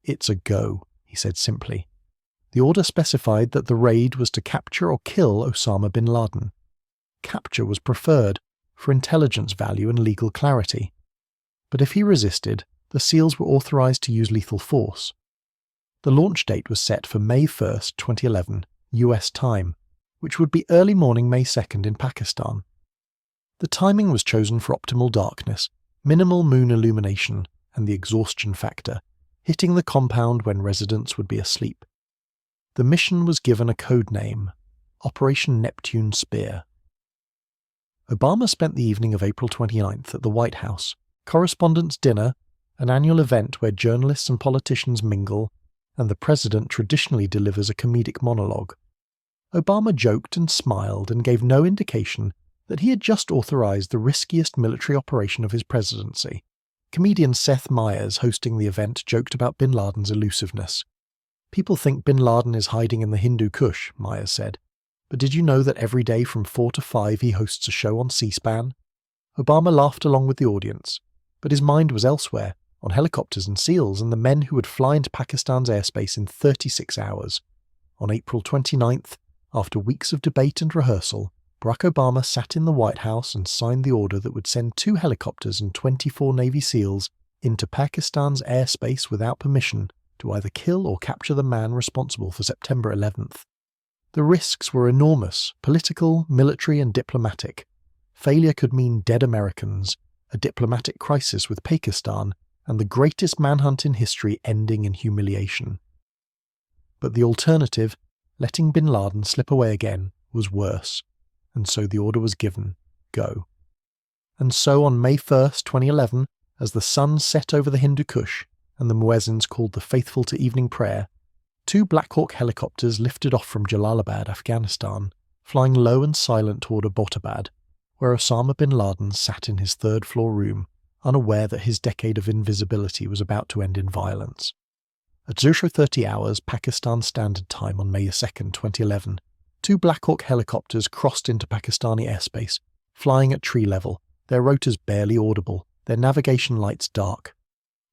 "It's a go," he said simply. The order specified that the raid was to capture or kill Osama bin Laden. Capture was preferred, for intelligence value and legal clarity. But if he resisted, the SEALs were authorized to use lethal force. The launch date was set for May 1, 2011, US time, which would be early morning May 2 in Pakistan. The timing was chosen for optimal darkness, minimal moon illumination, and the exhaustion factor, hitting the compound when residents would be asleep. The mission was given a code name: Operation Neptune Spear. Obama spent the evening of April 29th at the White House, Correspondents' Dinner, an annual event where journalists and politicians mingle, and the president traditionally delivers a comedic monologue. Obama joked and smiled and gave no indication that he had just authorized the riskiest military operation of his presidency. Comedian Seth Meyers, hosting the event, joked about bin Laden's elusiveness. "People think bin Laden is hiding in the Hindu Kush," Meyers said. "But did you know that every day from 4 to 5 he hosts a show on C-SPAN?" Obama laughed along with the audience, but his mind was elsewhere, on helicopters and SEALs and the men who would fly into Pakistan's airspace in 36 hours. On April 29th, after weeks of debate and rehearsal, Barack Obama sat in the White House and signed the order that would send 2 helicopters and 24 Navy SEALs into Pakistan's airspace without permission to either kill or capture the man responsible for September 11th. The risks were enormous, political, military and diplomatic. Failure could mean dead Americans, a diplomatic crisis with Pakistan, and the greatest manhunt in history ending in humiliation. But the alternative, letting bin Laden slip away again, was worse, and so the order was given, go. And so on May 1st, 2011, as the sun set over the Hindu Kush and the muezzins called the faithful to evening prayer, 2 Black Hawk helicopters lifted off from Jalalabad, Afghanistan, flying low and silent toward Abbottabad, where Osama bin Laden sat in his third-floor room, unaware that his decade of invisibility was about to end in violence. At 0:30 hours Pakistan Standard Time on May 2nd, 2011, 2 Black Hawk helicopters crossed into Pakistani airspace, flying at tree level, their rotors barely audible, their navigation lights dark.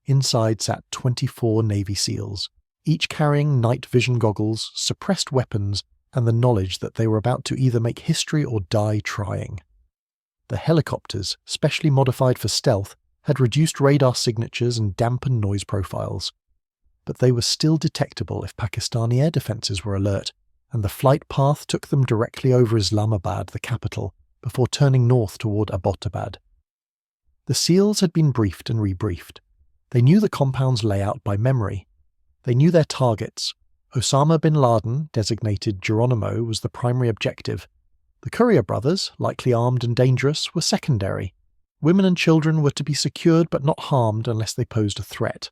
Inside sat 24 Navy SEALs, each carrying night vision goggles, suppressed weapons, and the knowledge that they were about to either make history or die trying. The helicopters, specially modified for stealth, had reduced radar signatures and dampened noise profiles. But they were still detectable if Pakistani air defences were alert, and the flight path took them directly over Islamabad, the capital, before turning north toward Abbottabad. The SEALs had been briefed and rebriefed. They knew the compound's layout by memory. They knew their targets. Osama bin Laden, designated Geronimo, was the primary objective. The Courier brothers, likely armed and dangerous, were secondary. Women and children were to be secured but not harmed unless they posed a threat.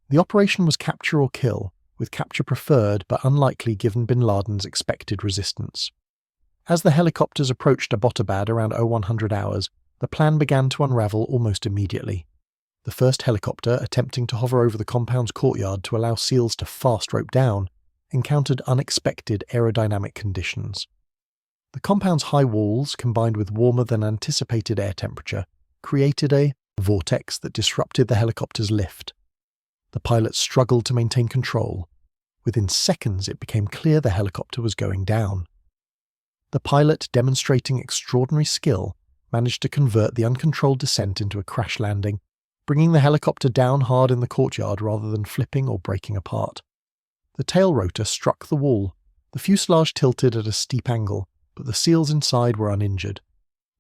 The operation was capture or kill, with capture preferred but unlikely given bin Laden's expected resistance. As the helicopters approached Abbottabad around 0100 hours, the plan began to unravel almost immediately. The first helicopter, attempting to hover over the compound's courtyard to allow SEALs to fast rope down, encountered unexpected aerodynamic conditions. The compound's high walls, combined with warmer than anticipated air temperature, created a vortex that disrupted the helicopter's lift. The pilots struggled to maintain control. Within seconds it became clear the helicopter was going down. The pilot, demonstrating extraordinary skill, managed to convert the uncontrolled descent into a crash landing, bringing the helicopter down hard in the courtyard rather than flipping or breaking apart. The tail rotor struck the wall. The fuselage tilted at a steep angle, but the SEALs inside were uninjured.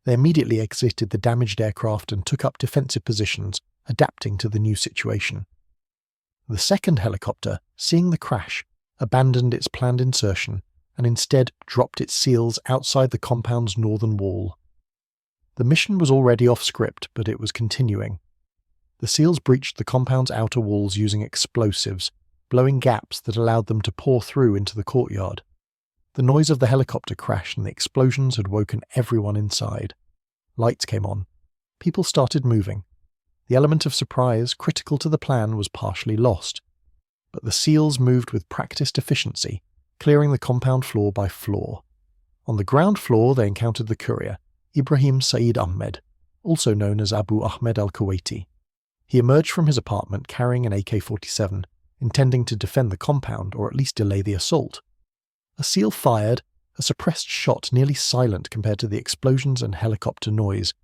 They immediately exited the damaged aircraft and took up defensive positions, adapting to the new situation. The second helicopter, seeing the crash, abandoned its planned insertion and instead dropped its SEALs outside the compound's northern wall. The mission was already off script, but it was continuing. The SEALs breached the compound's outer walls using explosives, blowing gaps that allowed them to pour through into the courtyard. The noise of the helicopter crash and the explosions had woken everyone inside. Lights came on. People started moving. The element of surprise, critical to the plan, was partially lost. But the SEALs moved with practiced efficiency, clearing the compound floor by floor. On the ground floor they encountered the courier, Ibrahim Saeed Ahmed, also known as Abu Ahmed al-Kuwaiti. He emerged from his apartment carrying an AK-47, intending to defend the compound or at least delay the assault. A SEAL fired, a suppressed shot nearly silent compared to the explosions and helicopter noise.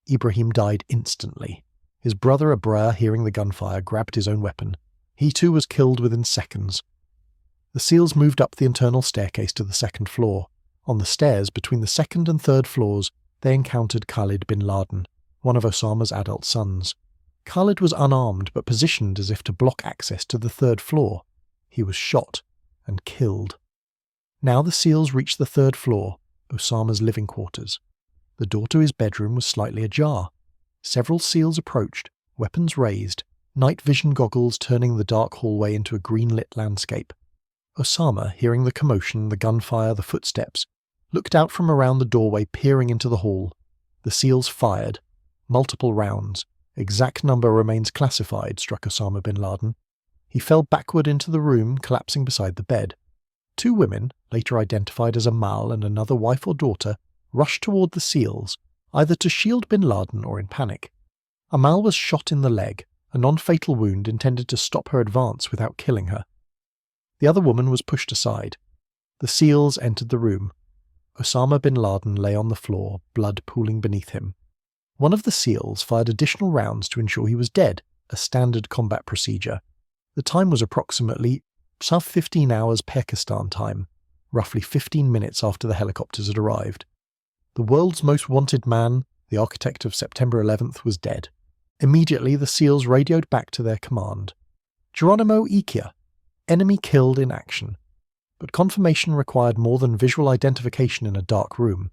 Ibrahim died instantly. His brother Abrar, hearing the gunfire, grabbed his own weapon. He too was killed within seconds. The SEALs moved up the internal staircase to the second floor. On the stairs between the second and third floors, they encountered Khalid bin Laden, one of Osama's adult sons. Khalid was unarmed but positioned as if to block access to the third floor. He was shot and killed. Now the SEALs reached the third floor, Osama's living quarters. The door to his bedroom was slightly ajar. Several SEALs approached, weapons raised, night vision goggles turning the dark hallway into a green-lit landscape. Osama, hearing the commotion, the gunfire, the footsteps, looked out from around the doorway, peering into the hall. The SEALs fired. Multiple rounds. Exact number remains classified, struck Osama bin Laden. He fell backward into the room, collapsing beside the bed. 2 women, later identified as Amal and another wife or daughter, rushed toward the SEALs, either to shield bin Laden or in panic. Amal was shot in the leg, a non-fatal wound intended to stop her advance without killing her. The other woman was pushed aside. The SEALs entered the room. Osama bin Laden lay on the floor, blood pooling beneath him. One of the SEALs fired additional rounds to ensure he was dead, a standard combat procedure. The time was approximately 15 hours Pakistan time, roughly 15 minutes after the helicopters had arrived. The world's most wanted man, the architect of September 11th, was dead. Immediately, the SEALs radioed back to their command. Geronimo Iquia, enemy killed in action. But confirmation required more than visual identification in a dark room.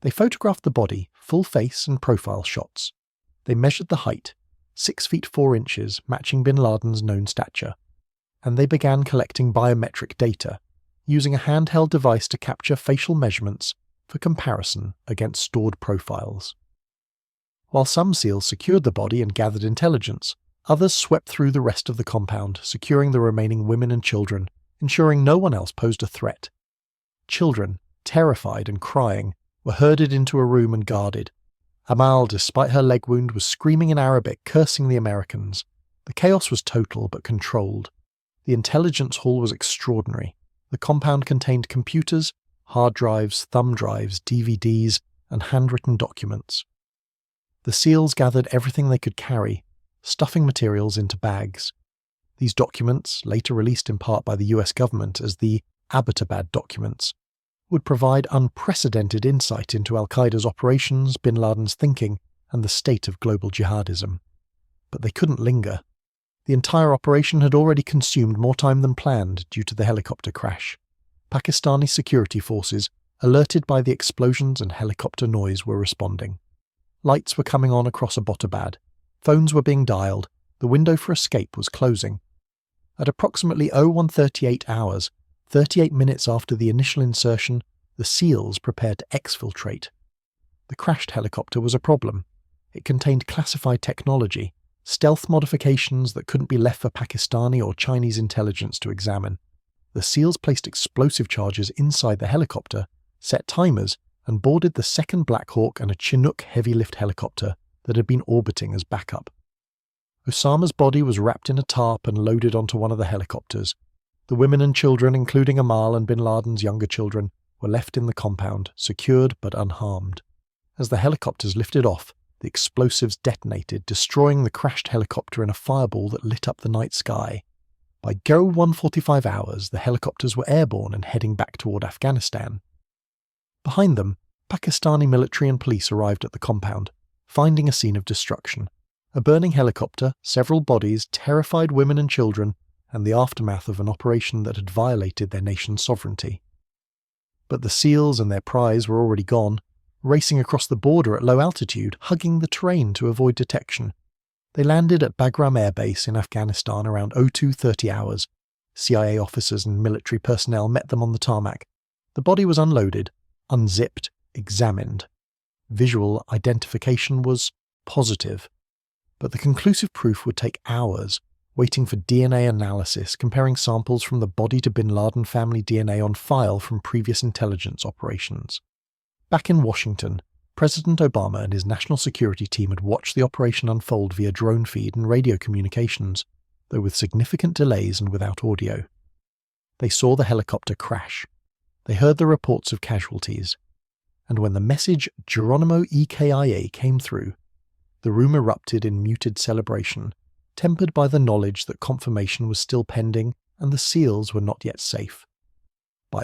They photographed the body, full face and profile shots. They measured the height, 6 feet 4 inches, matching Bin Laden's known stature. And they began collecting biometric data, using a handheld device to capture facial measurements for comparison against stored profiles. While some SEALs secured the body and gathered intelligence, others swept through the rest of the compound, securing the remaining women and children, ensuring no one else posed a threat. Children, terrified and crying, were herded into a room and guarded. Amal, despite her leg wound, was screaming in Arabic, cursing the Americans. The chaos was total but controlled. The intelligence hall was extraordinary. The compound contained computers, hard drives, thumb drives, DVDs, and handwritten documents. The SEALs gathered everything they could carry, stuffing materials into bags. These documents, later released in part by the US government as the Abbottabad documents, would provide unprecedented insight into al-Qaeda's operations, bin Laden's thinking, and the state of global jihadism. But they couldn't linger. The entire operation had already consumed more time than planned due to the helicopter crash. Pakistani security forces, alerted by the explosions and helicopter noise, were responding. Lights were coming on across Abbottabad. Phones were being dialed. The window for escape was closing. At approximately 0138 hours, 38 minutes after the initial insertion, the SEALs prepared to exfiltrate. The crashed helicopter was a problem. It contained classified technology, stealth modifications that couldn't be left for Pakistani or Chinese intelligence to examine. The SEALs placed explosive charges inside the helicopter, set timers, and boarded the second Black Hawk and a Chinook heavy-lift helicopter that had been orbiting as backup. Osama's body was wrapped in a tarp and loaded onto one of the helicopters. The women and children, including Amal and Bin Laden's younger children, were left in the compound, secured but unharmed. As the helicopters lifted off, the explosives detonated, destroying the crashed helicopter in a fireball that lit up the night sky. By 0145 hours, the helicopters were airborne and heading back toward Afghanistan. Behind them, Pakistani military and police arrived at the compound, finding a scene of destruction. A burning helicopter, several bodies, terrified women and children, and the aftermath of an operation that had violated their nation's sovereignty. But the SEALs and their prize were already gone, racing across the border at low altitude, hugging the terrain to avoid detection. They landed at Bagram Air Base in Afghanistan around 0230 hours. CIA officers and military personnel met them on the tarmac. The body was unloaded, unzipped, examined. Visual identification was positive. But the conclusive proof would take hours, waiting for DNA analysis, comparing samples from the body to Bin Laden family DNA on file from previous intelligence operations. Back in Washington, President Obama and his national security team had watched the operation unfold via drone feed and radio communications, though with significant delays and without audio. They saw the helicopter crash. They heard the reports of casualties. And when the message Geronimo Iquia came through, the room erupted in muted celebration, tempered by the knowledge that confirmation was still pending and the SEALs were not yet safe. By